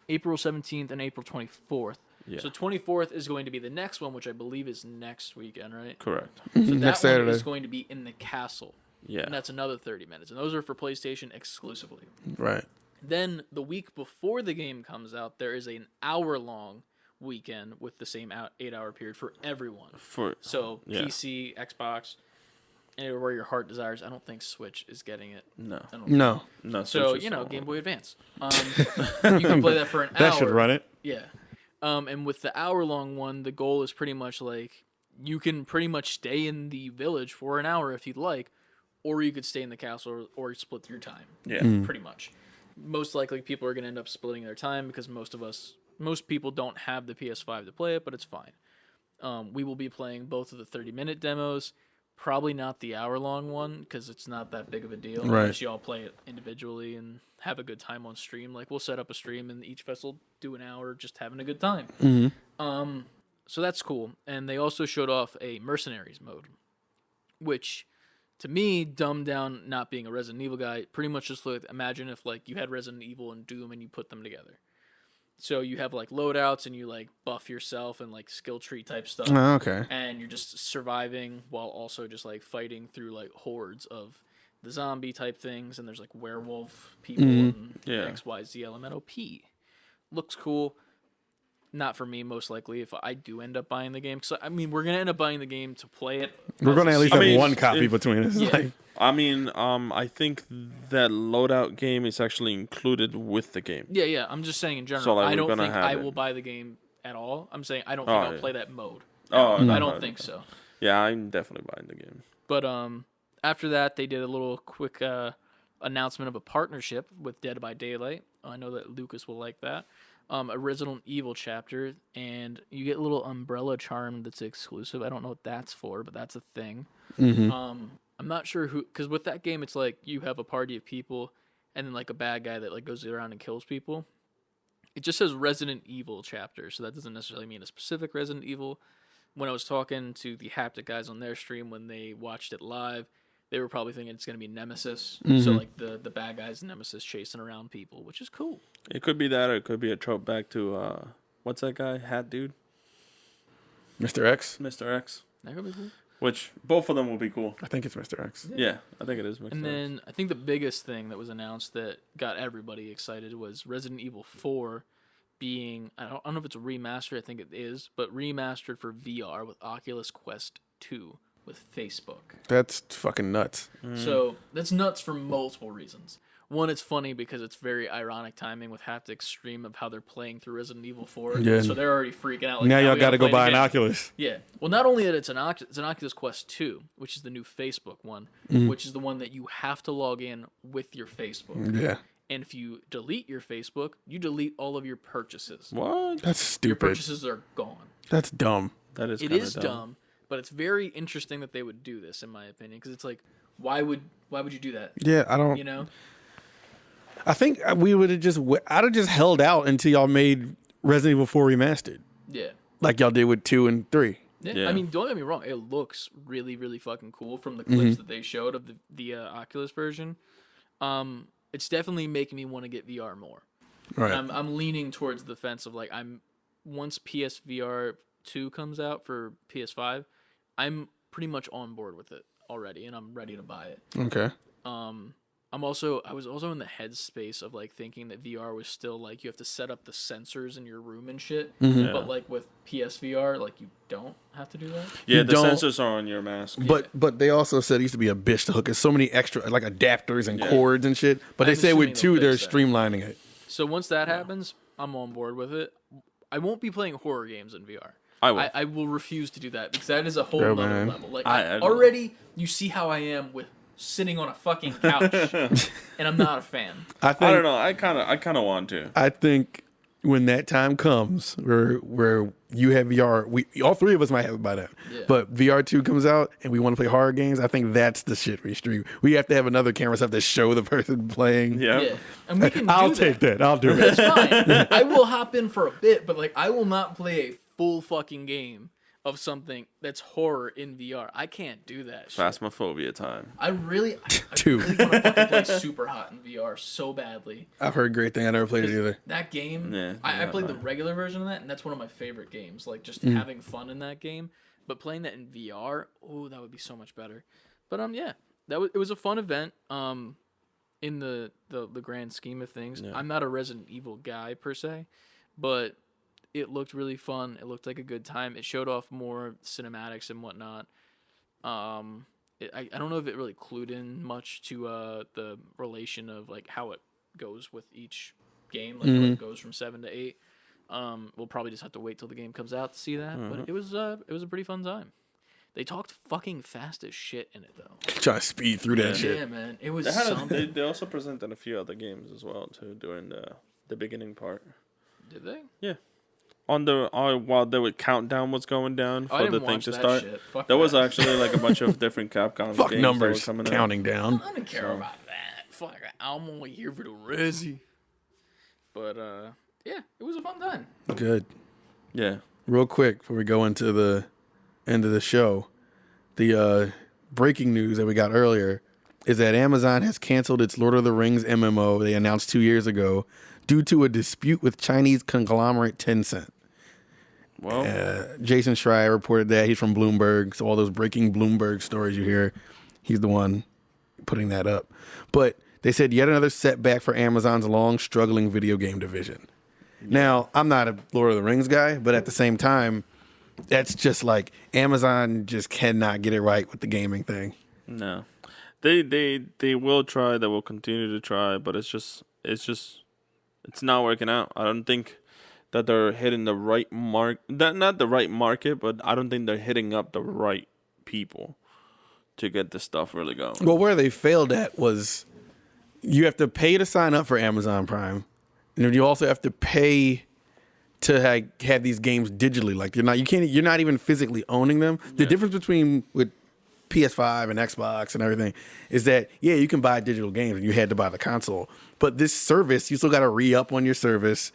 April 17th and April 24th. Yeah. So 24th is going to be the next one, which I believe is next weekend, right? Correct. So that Next one Saturday. is going to be in the castle. Yeah. And that's another 30 minutes. And those are for PlayStation exclusively. Right. Then the week before the game comes out, there is an hour-long weekend with the same 8-hour period for everyone. So yeah. PC, Xbox, anywhere your heart desires. I don't think Switch is getting it. No. I don't No, No. So, Switch is you know, so- Game Boy Advance. You can play that for an hour. that should run it. Yeah. And with the hour-long one, the goal is pretty much like you can pretty much stay in the village for an hour if you'd like, or you could stay in the castle or split your time. Yeah. Pretty much. Most likely people are going to end up splitting their time because most people don't have the PS5 to play it, but it's fine. We will be playing both of the 30-minute demos. Probably not the hour-long one because it's not that big of a deal. Right. Unless you all play it individually and have a good time on stream. Like, we'll set up a stream and each of us will do an hour just having a good time. So that's cool. And they also showed off a Mercenaries mode, which, to me, dumbed down not being a Resident Evil guy. Pretty much just like, imagine if like you had Resident Evil and Doom and you put them together. So you have like loadouts and you like buff yourself and like skill tree type stuff. Oh, okay. And you're just surviving while also just like fighting through like hordes of the zombie type things, and there's like werewolf people and Yeah. XYZ elemental P. Looks cool. Not for me, most likely, if I do end up buying the game. Because, I mean, we're going to end up buying the game to play it. We're gonna at least I have mean, one copy if- between us. Yeah. Like, I mean, I think that loadout game is actually included with the game. Yeah. I'm just saying in general. So, like, I we're don't gonna think have I it. will buy the game at all. I'm saying I don't Oh, think I'll yeah. play that mode. Oh, I no, don't no, think no. so. Yeah, I'm definitely buying the game. But after that, they did a little quick announcement of a partnership with Dead by Daylight. I know that Lucas will like that. A Resident Evil chapter, and you get a little umbrella charm that's exclusive. I don't know what that's for, but that's a thing. I'm not sure who, because with that game, it's like you have a party of people, and then like a bad guy that like goes around and kills people. It just says Resident Evil chapter, so that doesn't necessarily mean a specific Resident Evil. When I was talking to the Haptic guys on their stream when they watched it live, they were probably thinking it's going to be Nemesis. So like the bad guys Nemesis chasing around people, which is cool. It could be that, or it could be a trope back to what's that guy? Hat dude? Mr. X? Mr. X. That could be cool. Which, both of them will be cool. I think it's Mr. X. Yeah, I think it is Mr. X. And then I think the biggest thing that was announced that got everybody excited was Resident Evil 4 being, I don't know if it's a remaster, I think it is, but remastered for VR with Oculus Quest 2 with Facebook. That's fucking nuts. So that's nuts for multiple reasons. One, it's funny because it's very ironic timing with Haptic Stream of how they're playing through Resident Evil 4. Yeah. So they're already freaking out. Like, Now y'all we got to gotta go play it buy an again. Oculus. Yeah. Well, not only that it's an Oculus Quest 2, which is the new Facebook one, which is the one that you have to log in with your Facebook. Yeah. And if you delete your Facebook, you delete all of your purchases. What? That's Your stupid. purchases are gone. That's dumb. That is It kinda is dumb, but it's very interesting that they would do this, in my opinion, because it's like, why would you do that? Yeah, I don't. You know? I think we would have just. I'd have just held out until y'all made Resident Evil 4 remastered, Yeah. like y'all did with 2 and 3. Yeah. Yeah. I mean, don't get me wrong. It looks really, really fucking cool from the clips that they showed of the Oculus version. It's definitely making me want to get VR more. Right. I'm leaning towards the fence of like once PSVR 2 comes out for PS5, I'm pretty much on board with it already, and I'm ready to buy it. Okay. I was also in the headspace of like thinking that VR was still like you have to set up the sensors in your room and shit, Yeah. but like with PSVR, like you don't have to do that. Yeah, You the don't- sensors are on your mask. But they also said it used to be a bitch to hook. It's so many extra like adapters and Yeah. cords and shit. But they I'm say with assuming 2 they'll they're fix that. streamlining it. So once that happens, I'm on board with it. I won't be playing horror games in VR. I will. I will refuse to do that because that is a whole Yeah, other man. level. Like I already, you see how I am with sitting on a fucking couch, and I'm not a fan. I don't know. I kind of want to. I think when that time comes where you have VR, all 3 of us might have it by then. Yeah. But VR 2 comes out and we want to play horror games. I think that's the shit we stream. We have to have another camera stuff to show the person playing. Yeah. Yeah, and we can. I'll do take that. I'll do it. That's fine. I will hop in for a bit, but like I will not play a full fucking game of something that's horror in VR. I can't do that shit. Phasmophobia time. I really want Two. to fucking play Super Hot in VR so badly. I've heard great thing. I never played it either. That game, Yeah, I yeah, played the right. regular version of that, and that's one of my favorite games. Like just having fun in that game, but playing that in VR, oh, that would be so much better. But yeah, it was a fun event. In the grand scheme of things, Yeah. I'm not a Resident Evil guy per se, but it looked really fun. It looked like a good time. It showed off more cinematics and whatnot. I don't know if it really clued in much to the relation of like how it goes with each game, like how it goes from 7 to 8. We'll probably just have to wait till the game comes out to see that. But it was a pretty fun time. They talked fucking fast as shit in it though. Trying to speed through that shit. Yeah, man, it was They, something. they also presented a few other games as well too during the beginning part. Did they? Yeah. On the while the countdown was going down I for didn't the thing watch to that start, shit. Fuck there was that. actually like a bunch of different Capcom Fuck games numbers that were coming counting down. I don't care about that. Fuck, I'm only here for the Resi. But yeah, it was a fun time. Good. out. Yeah. Real quick before we go into the end of the show, the breaking news that we got earlier is that Amazon has canceled its Lord of the Rings MMO they announced 2 years ago due to a dispute with Chinese conglomerate Tencent. Well, Jason Schreier reported that. He's from Bloomberg, so all those breaking Bloomberg stories you hear, he's the one putting that up. But they said yet another setback for Amazon's long struggling video game division. Now, I'm not a Lord of the Rings guy, but at the same time, that's just like Amazon just cannot get it right with the gaming thing. no. They will try. They will continue to try, but it's not working out. I don't think that they're hitting the right mark. Not the right market, but I don't think they're hitting up the right people to get this stuff really going. Well, where they failed at was you have to pay to sign up for Amazon Prime, and then you also have to pay to have these games digitally. Like you're not even physically owning them. The difference between with PS5 and Xbox and everything is that you can buy digital games and you had to buy the console, but this service you still got to re-up on your service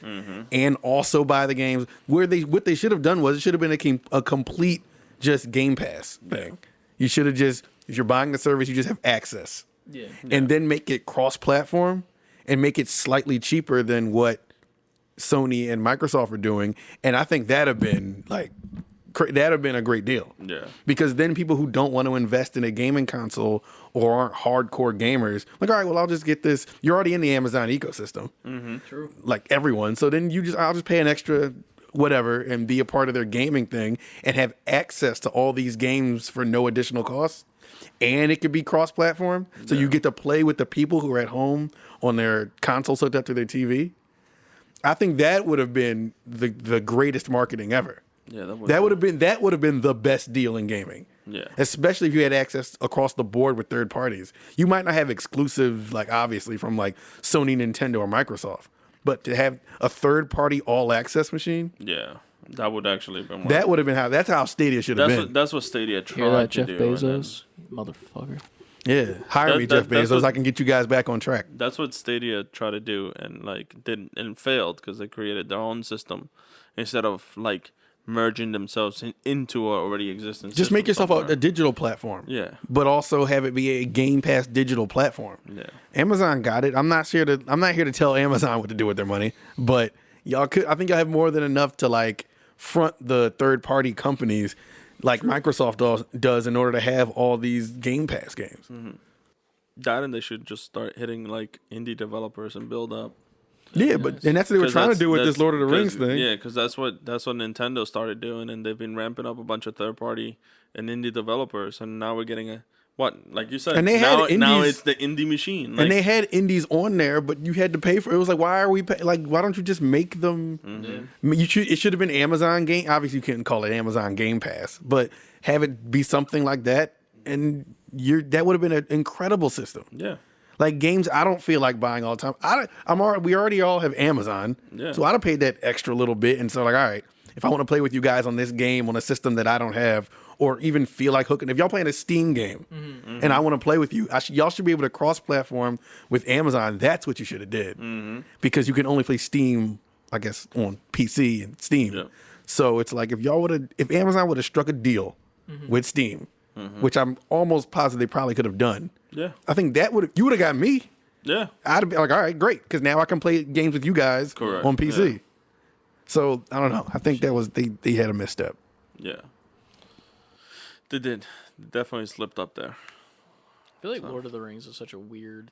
and also buy the games. What they should have done was it should have been a complete just Game Pass thing. You should have just, if you're buying the service, you just have access. Yeah. And then make it cross-platform and make it slightly cheaper than what Sony and Microsoft are doing, and I think that'd have been a great deal. Yeah. Because then people who don't want to invest in a gaming console or aren't hardcore gamers, like, all right, well, I'll just get this. You're already in the Amazon ecosystem, True. like everyone. So then I'll just pay an extra whatever and be a part of their gaming thing and have access to all these games for no additional cost. And it could be cross-platform, so you get to play with the people who are at home on their consoles hooked up to their TV. I think that would have been the greatest marketing ever. Yeah, That would have been the best deal in gaming. Yeah. Especially if you had access across the board with third parties. You might not have exclusive, like obviously from like Sony, Nintendo, or Microsoft, but to have a third party all access machine, Yeah. That would actually have been that would have been that's how Stadia should have been. That's what Stadia Hear that, tried to Jeff do. and then- Bezos? Motherfucker. Yeah, hire me, Jeff that's Bezos. what- I can get you guys back on track. That's what Stadia tried to do and like didn't and failed because they created their own system instead of like merging themselves into a already existing Just system make yourself somewhere. a digital platform. Yeah. But also have it be a Game Pass digital platform. Yeah. Amazon got it. I'm not here to tell Amazon what to do with their money, but I think y'all have more than enough to like front the third party companies like Microsoft does in order to have all these Game Pass games. That and they should just start hitting like indie developers and build up. Yeah, but and that's what they were 'Cause trying to do with this that's- Lord of the Rings thing. Yeah, because that's what Nintendo started doing, and they've been ramping up a bunch of third party and indie developers, and now we're getting like you said, And they had now indies- it's the indie machine, like, And they had indies on there, but you had to pay for it. It was like, why are we why don't you just make them? I mean, it should have been Amazon game. Obviously, you couldn't call it Amazon Game Pass, but have it be something like that, and that would have been an incredible system. yeah, Like games, I don't feel like buying all the time. We already all have Amazon, Yeah. so I'd have paid that extra little bit, and so like, all right, if I want to play with you guys on this game on a system that I don't have, or even feel like hooking, if y'all playing a Steam game and I want to play with you, y'all should be able to cross-platform with Amazon. That's what you should have did, because you can only play Steam, I guess, on PC and Steam. Yeah. So it's like if Amazon would have struck a deal with Steam, which I'm almost positive they probably could have done. yeah, I think you would have got me. yeah. I'd be like, all right, great, because now I can play games with you guys Correct, on PC. yeah. So I don't know. I think that was they had a misstep. Yeah. They did. Definitely slipped up there. I feel like Lord of the Rings is such a weird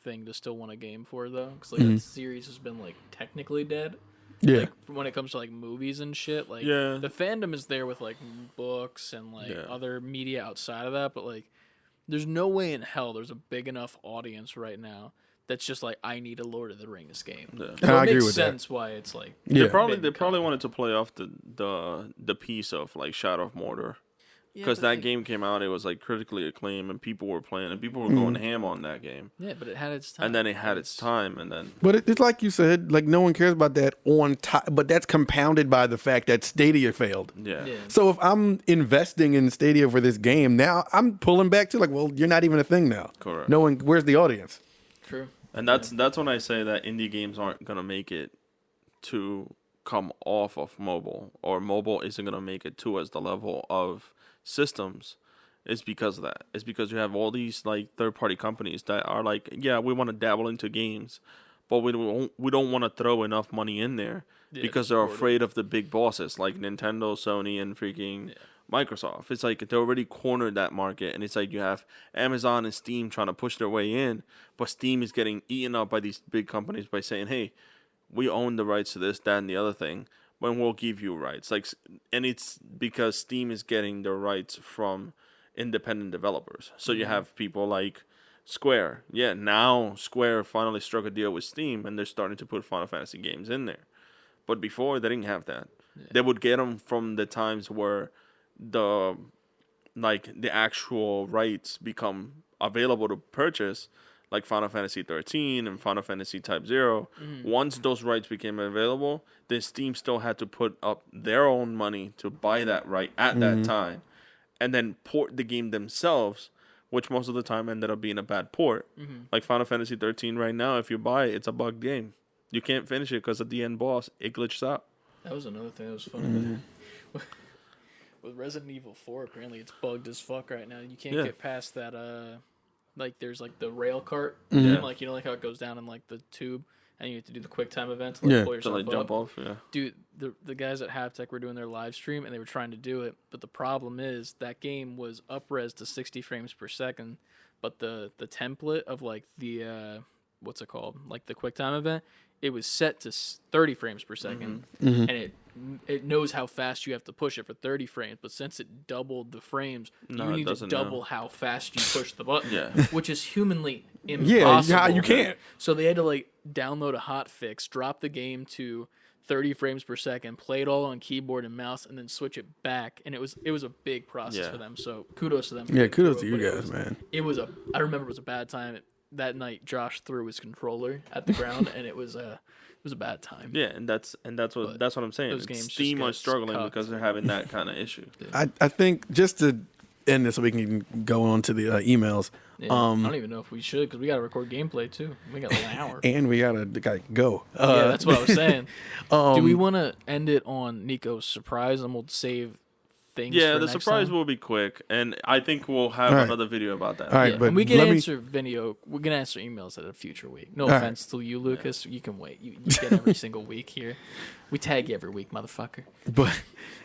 thing to still want a game for, though, because like that series has been like technically dead. Yeah, Like when it comes to like movies and shit, like Yeah. the fandom is there with like books and like Yeah. other media outside of that, but like there's no way in hell there's a big enough audience right now that's just like, I need a Lord of the Rings game. Yeah. So And it I agree makes with that. sense why it's like Yeah. They probably wanted to play off the piece of like Shadow of Mordor. Because that game came out, it was like critically acclaimed, and people were playing, and people were going ham on that game. Yeah, but it had its time. And then it had its time, and then but it's like you said, like no one cares about that on top. But that's compounded by the fact that Stadia failed. yeah, So if I'm investing in Stadia for this game, now I'm pulling back to like, well, you're not even a thing now. Correct. No one. Where's the audience? True. and that's when I say that indie games aren't gonna make it to come off of mobile, or mobile isn't gonna make it to as the level of systems. It's because of that. It's because you have all these like third party companies that are like, yeah, we want to dabble into games, but we don't want to throw enough money in there because they're support it. afraid of the big bosses like Nintendo, Sony, and freaking Microsoft. It's like they already cornered that market, and it's like you have Amazon and Steam trying to push their way in, but Steam is getting eaten up by these big companies by saying, hey, we own the rights to this, that, and the other thing, when we'll give you rights. Like, and it's because Steam is getting the rights from independent developers. So you have people like Square. Yeah, now Square finally struck a deal with Steam, and they're starting to put Final Fantasy games in there. But before, they didn't have that. Yeah. They would get them from the times where the actual rights become available to purchase, like Final Fantasy 13 and Final Fantasy Type 0. Once those rights became available, then Steam still had to put up their own money to buy that right at that time, and then port the game themselves, which most of the time ended up being a bad port. Like Final Fantasy 13 right now, if you buy it, it's a bugged game. You can't finish it because at the end boss, it glitches out. That was another thing that was funny. With Resident Evil 4, apparently it's bugged as fuck right now. You can't get past that, like, there's, like, the rail cart. Yeah. Like, you know, like how it goes down in, like, the tube. and you have to do the quick time event to pull To yourself like up. jump off, yeah. Dude, the guys at Haptech were doing their live stream and they were trying to do it, but the problem is that game was up-res to 60 frames per second, but the template of like the what's it called, like the quick time event, it was set to 30 frames per second, and it knows how fast you have to push it for 30 frames, but since it doubled the frames, you need to double how fast you push the button, which is humanly impossible. Yeah, you can't. So they had to like download a hotfix, drop the game to 30 frames per second, play it all on keyboard and mouse, and then switch it back. And it was a big process for them. So kudos to them. Yeah, kudos to you guys, man. I remember it was a bad time. That night, Josh threw his controller at the ground, and it was a bad time. Yeah, and that's what I'm saying. those games Steam just are get struggling cucked. because they're having that kind of issue. I think just to end this so we can go on to the emails. Yeah, I don't even know if we should, because we got to record gameplay too. We got like an hour. And we gotta go. Yeah, that's what I was saying. Do we want to end it on Nico's surprise, and we'll save things? Yeah, for the next surprise time? will be quick, and I think we'll have another video about that. All right, Yeah, but and we can let me- answer video. We're gonna answer emails at a future week. No right. offense to you, Lucas. You can wait. You get every single week here. We tag you every week, motherfucker. But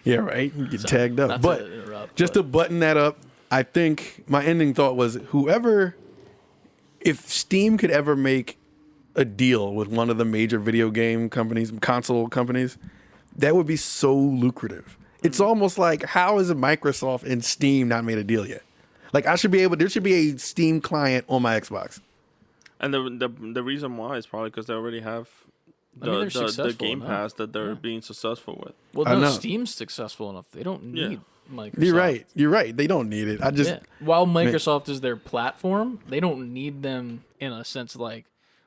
yeah, right. You get tagged up. Not But to interrupt, just but- to button that up, I think my ending thought was if Steam could ever make a deal with one of the major video game companies, console companies, that would be so lucrative. It's almost like, how is Microsoft and Steam not made a deal yet? Like, there should be a Steam client on my Xbox. And the reason why is probably because they already have I mean, they're the successful Game enough. Pass that they're being successful with. Well, I no, know. Steam's successful enough. They don't need Microsoft. You're right. They don't need it. I just, While Microsoft is their platform, they don't need them in a sense like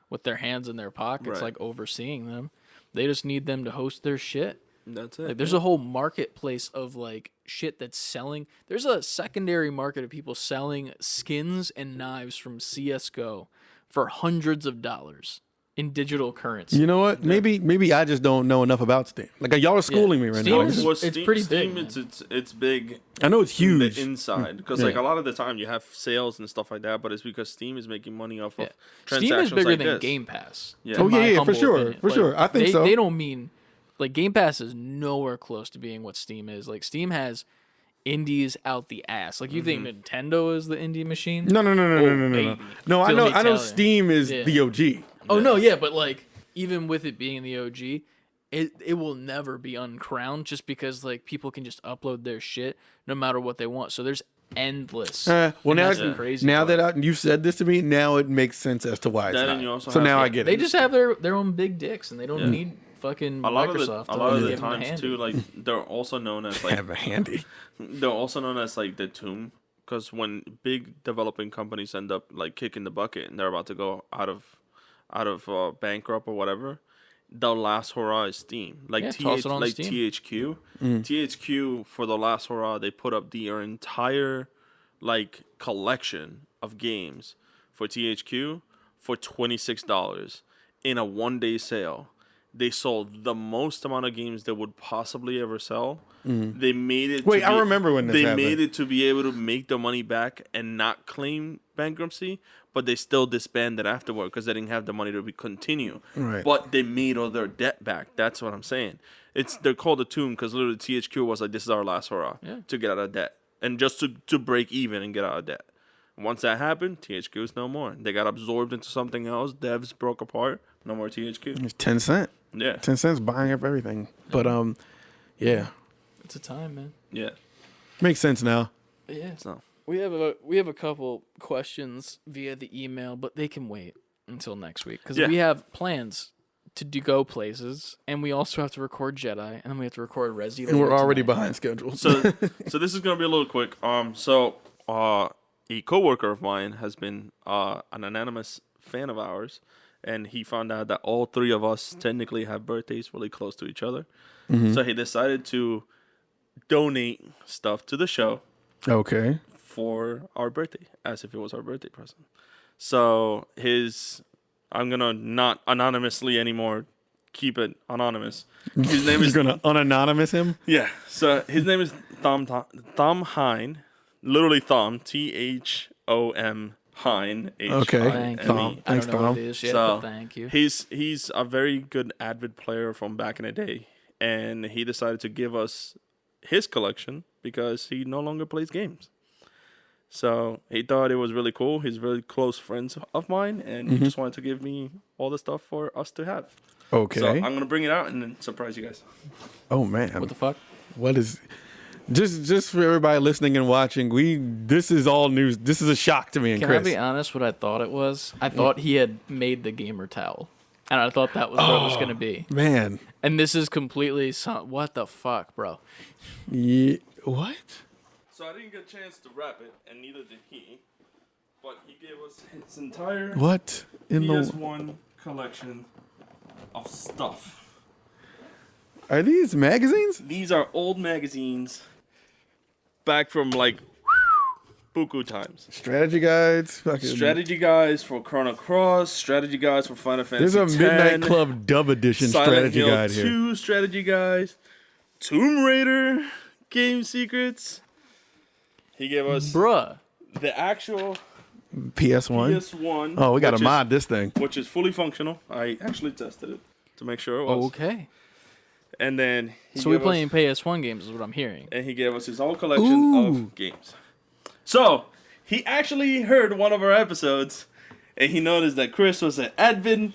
with their hands in their pockets, Right. like overseeing them. They just need them to host their shit. That's it. Like, there's a whole marketplace of like shit that's selling. There's a secondary market of people selling skins and knives from CS:GO for hundreds of dollars in digital currency. you know what? Maybe I just don't know enough about Steam. Like, y'all are schooling me right Steam now. is- Well, it's pretty Steam, big, it's big. I know it's huge. The inside, because like a lot of the time you have sales and stuff like that, but it's because Steam is making money off of transactions Steam is bigger like than this. Game Pass. Yeah. in Oh, yeah, my yeah, for humble sure, opinion. for Like, sure. I think so. They don't mean like Game Pass is nowhere close to being what Steam is. Like Steam has indies out the ass. Like you think Nintendo is the indie machine? No. baby. No, I Let me know tell you. Steam is Yeah. the OG. Oh no, yeah, but like even with it being the OG, it will never be uncrowned just because like people can just upload their shit no matter what they want. So there's endless. Well, And now, that's the crazy now part. that you've said this to me, now it makes sense as to why it's That not. and you also So have- now Yeah. I get they it. just have their own big dicks and they don't need fucking A lot Microsoft. of the give them a times hand. too, like they're also known as like have a handy. they're also known as like the tomb, because when big developing companies end up like kicking the bucket and they're about to go out of bankrupt or whatever, the last hurrah is Steam. Like Yeah, toss it on like Steam. THQ, THQ for the last hurrah, they put up their entire like collection of games for THQ for $26 in a 1-day sale. They sold the most amount of games they would possibly ever sell. They made it. Wait, I remember when this they happened. made it to be able to make the money back and not claim bankruptcy, but they still disbanded afterward because they didn't have the money to continue. Right. But they made all their debt back. That's what I'm saying. They're called a tomb because literally THQ was like, this is our last hurrah to get out of debt and just to break even and get out of debt. Once that happened, THQ is no more. They got absorbed into something else. Devs broke apart. No more THQ. It's 10 cents. Yeah. 10 cents buying up everything. But yeah, It's a time, man. Yeah. makes sense now. Yeah. So We have a couple questions via the email, but they can wait until next week because we have plans to go places, and we also have to record Jedi, and then we have to record Resident. And we're already tonight. behind schedule. so this is gonna be a little quick. A coworker of mine has been an anonymous fan of ours, and he found out that all three of us technically have birthdays really close to each other. So he decided to donate stuff to the show Okay. for our birthday, as if it was our birthday present. So I'm gonna not anonymously anymore, keep it anonymous. His name is You're going to unanonymous him? Yeah. So his name is Thom Hine, literally Thom, Thom Hein. Okay. Thank you. Thom. I Thanks, don't know what Thom. it is yet, So but thank you. he's a very good avid player from back in the day, and he decided to give us his collection because he no longer plays games. So he thought it was really cool. He's really close friends of mine, and he just wanted to give me all the stuff for us to have. Okay. So I'm gonna bring it out and then surprise you guys. Oh man. What the fuck? What is? Just for everybody listening and watching, this is all news. This is a shock to me and Can Chris. I be honest? What I thought it was? I thought he had made the gamer towel, and I thought that was what it was gonna be. Man. And this is completely what the fuck, bro? Yeah, what? So I didn't get a chance to wrap it, and neither did he. But he gave us his entire What in the? PS1 collection of stuff. Are these magazines? These are old magazines back from like buku times. Strategy guides. Fucking. Strategy guides for Chrono Cross, strategy guides for Final There's Fantasy a Midnight 10, Club Dub Edition Silent strategy Hill guide 2 here. strategy guides, Tomb Raider game secrets. He gave us Bruh. the actual PS1. PS1. Oh, we got to which is- mod this thing. which is fully functional. I actually tested it to make sure it was. Okay. And then So we're playing PS1 games, is what I'm hearing. and he gave us his whole collection Ooh. of games. So he actually heard one of our episodes, and he noticed that Chris was an avid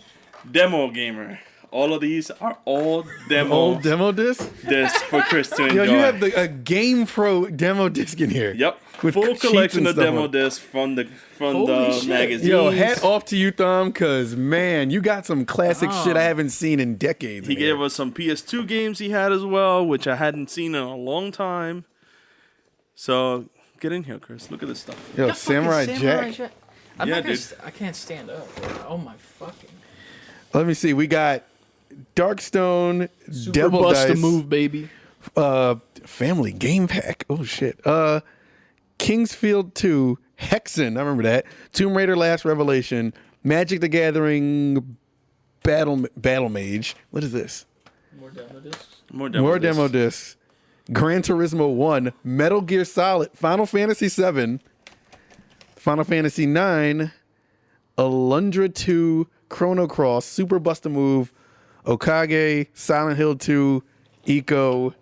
demo gamer. All of these are all demo Old demo disc. discs for Chris to enjoy. Yo, you have a Game Pro demo disc in here. Yep, With full sheets collection and of stuff demo on. discs from the Holy shit. magazines. Yo, hat off to you, Thom, because, man, you got some classic shit I haven't seen in decades. He gave us some PS2 games he had as well, which I hadn't seen in a long time. So get in here, Chris. Look at this stuff. Yo, Samurai Jack. I'm Yeah, not gonna dude. I can't stand up. Oh my fucking. Let me see. We got Darkstone, Super Devil bust a Dice, move, baby. Family Game Pack. Oh, shit. Kingsfield 2, Hexen. I remember that. Tomb Raider Last Revelation, Magic the Gathering, Battle Mage. What is this? More demo discs. More More demo discs. Gran Turismo 1, Metal Gear Solid, Final Fantasy 7, Final Fantasy 9, Alundra 2, Chrono Cross, Super Bust a Move, Okage, Silent Hill 2, Eco,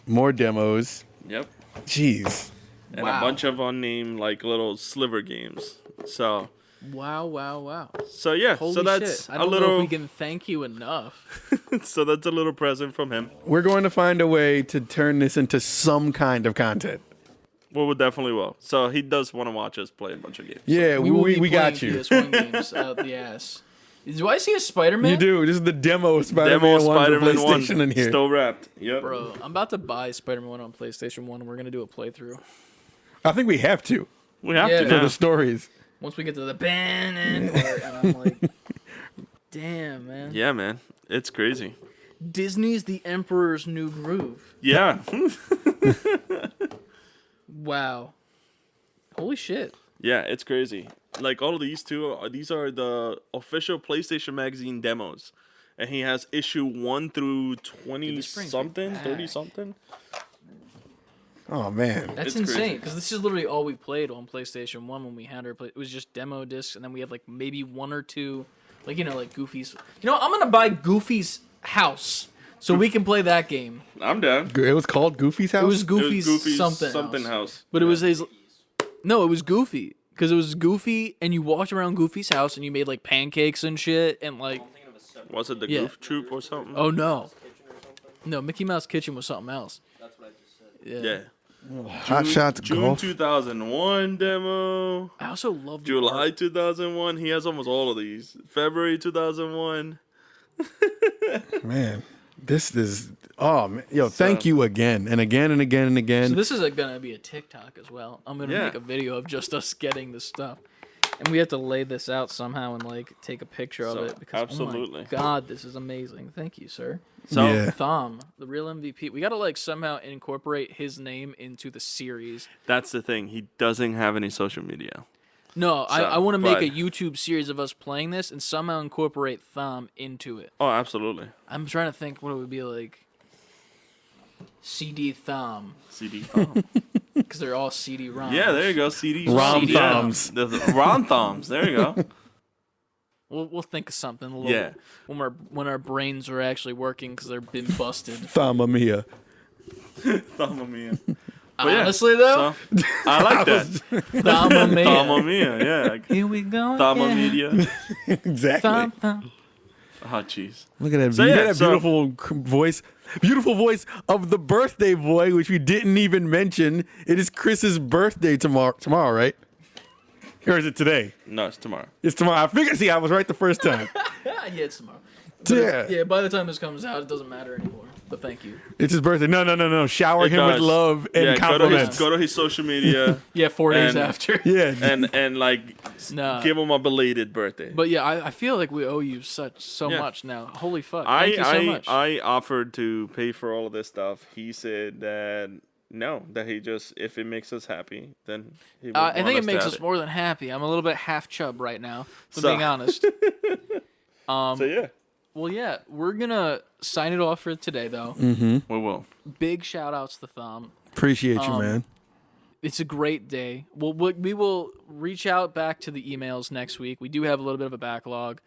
more demos. Yep. Jeez. And Wow. a bunch of unnamed like little sliver games. So Wow. yeah. Holy so that's shit. I a don't know little. if we can thank you enough. So that's a little present from him. We're going to find a way to turn this into some kind of content. Well, we definitely will. So he does want to watch us play a bunch of games. Yeah, will be we got playing you. PS1 games out the ass. Do I see a Spider-Man? You do. This is the demo of Spider-Man Demo 1 for Spider-Man 1 PlayStation in here. still wrapped. Yep. Bro, I'm about to buy Spider-Man 1 on PlayStation 1, and we're going to do a playthrough. I think we have to We have Yeah. to for now. the stories. Once we get to the band, and I'm like, damn, man. Yeah, man. It's crazy. Disney's The Emperor's New Groove. Yeah. Wow. Holy shit. Yeah, it's crazy. Like all of these these are the official PlayStation Magazine demos. And he has issue 1 through 20 this brings me something, back. 30 something. Oh, man. That's It's insane, crazy. because this is literally all we played on PlayStation 1 when we had our play. It was just demo discs, and then we had, like, maybe one or two, like, like Goofy's. You know, I'm going to buy Goofy's house so we can play that game. I'm down. It was called Goofy's House? It was Goofy's, It was Goofy's something house. house. But it was his... No, it was Goofy. Because it was Goofy, and you walked around Goofy's house, and you made, like, pancakes and shit, and, like... Was it the Yeah. Goof Troop or something? Oh, no. No, Mickey Mouse Kitchen was something else. That's what I just said. Yeah. Yeah. Hot Shots June Golf. 2001 demo. I also love the July art. 2001. He has almost all of these. February 2001. Man, this is... Oh, man. Yo, So- thank you again and again and again and again. So this is going to be a TikTok as well. I'm going to Yeah. make a video of just us getting the stuff. And we have to lay this out somehow and, like, take a picture of So, it. Because, absolutely. oh my God, this is amazing. Thank you, sir. So Yeah. Thom, the real MVP. We got to, like, somehow incorporate his name into the series. that's the thing. He doesn't have any social media. No, So, I want to make a but- YouTube series of us playing this and somehow incorporate Thom into it. Oh, absolutely. I'm trying to think what it would be like. CD Thom. CD Thom. because they're all CD-ROMs. Yeah, there you go. CDs. Rom-thoms. Yeah, the rom-thoms. There you go. We'll think of something. Yeah. When our brains are actually working because they've been busted. Mamma mia. Mamma mia. But yeah, Honestly, though, so, I like that. Mamma mia. Mamma mia, yeah. Here we go. Mamma again. media. Exactly. Thumb, thumb. Oh, jeez. Look at that. So, You yeah, hear that so- beautiful voice. Beautiful voice of the birthday boy, which we didn't even mention. It is Chris's birthday tomorrow, right? Or is it today? No, it's tomorrow. It's tomorrow. I figured. See, I was right the first time. Yeah, it's tomorrow. Yeah. By the time this comes out, it doesn't matter anymore. But thank you. It's his birthday. No. Shower It him with does. love and Yeah, compliments. go to his social media Yeah, 4 days And- after. Yeah. and like Nah. give him a belated birthday. But yeah, I feel like we owe you so Yeah. much now. Holy fuck. Thank you so much. I offered to pay for all of this stuff. He said that no, that he just if it makes us happy, then he would I want think it to makes have us more than happy. I'm a little bit half chub right now, for So- being honest. So yeah, Well, yeah, we're going to sign it off for today, though. we will. Big shout outs to Thumb. Appreciate you, man. It's a great day. We will reach out back to the emails next week. We do have a little bit of a backlog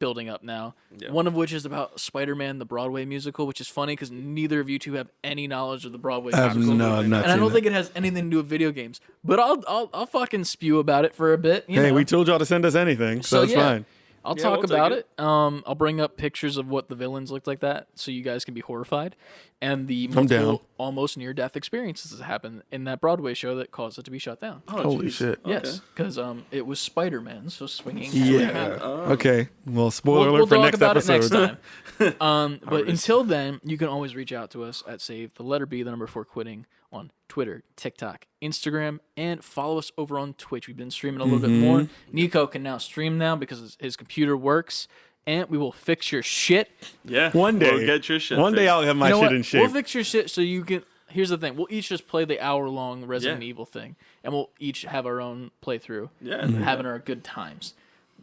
building up now. Yeah. One of which is about Spider-Man, the Broadway musical, which is funny because neither of you two have any knowledge of the Broadway musical. I've not and I seen don't it. think it has anything to do with video games. But I'll fucking spew about it for a bit. You Hey, know? we told y'all to send us anything, so it's yeah, fine. I'll Yeah, talk we'll take about it. it. I'll bring up pictures of what the villains looked like that, so you guys can be horrified, and the I'm down. multiple almost near-death experiences that happened in that Broadway show that caused it to be shut down. Oh, Holy jeez. shit. Yes, because it was Spider-Man, so swinging. Yeah. Okay. Well, spoiler We'll alert for talk next about episode. it next time. But until then, you can always reach out to us at savebeforequitting on Twitter, TikTok, Instagram, and follow us over on Twitch. We've been streaming a little bit more. Nico can now stream now because his computer works, and we will fix your shit. Yeah, One day. we'll get your shit. One day fixed. I'll have my You know shit what? in shape. We'll fix your shit so you can. Here's the thing: we'll each just play the hour-long Resident Yeah. Evil thing, and we'll each have our own playthrough. Yeah. Having our good times.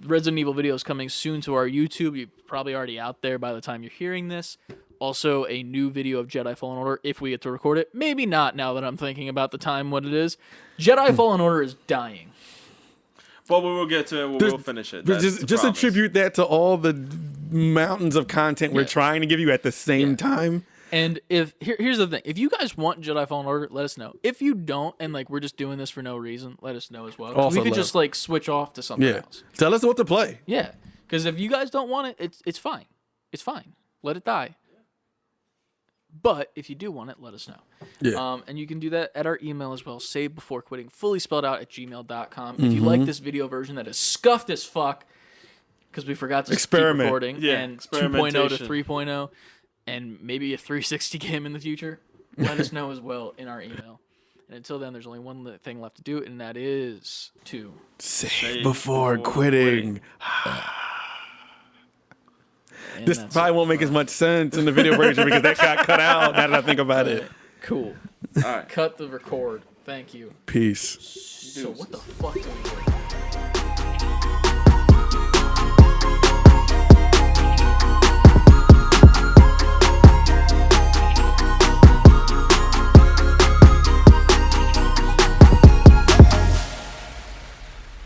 Resident Evil video is coming soon to our YouTube. You're probably already out there by the time you're hearing this. Also, a new video of Jedi Fallen Order if we get to record it. Maybe not now that I'm thinking about the time, what it is. Jedi Fallen Order is dying. But we will get to it. We'll finish it. But That's the just promise. attribute that to all the mountains of content we're Yeah. trying to give you at the same time. And here's the thing: if you guys want Jedi Fallen Order, let us know. If you don't, and like we're just doing this for no reason, let us know as well. 'Cause Also we could let just us- like switch off to something Yeah. else. Tell us what to play. Yeah, because if you guys don't want it, it's fine. It's fine. Let it die. But if you do want it, let us know. Yeah. And you can do that at our email as well, savebeforequitting, fully spelled out at gmail.com. If you like this video version that is scuffed as fuck, because we forgot to Experiment. keep recording, Yeah, and 2.0 to experimentation. 3.0, and maybe a 360 game in the future, let us know as well in our email. And until then, there's only one thing left to do, and that is to... Save before quitting. and This that's probably it. won't make as much sense in the video version because that got cut out now that I think about it. Cool. All right. Cut the record. Thank you. Peace. So what the fuck do we do?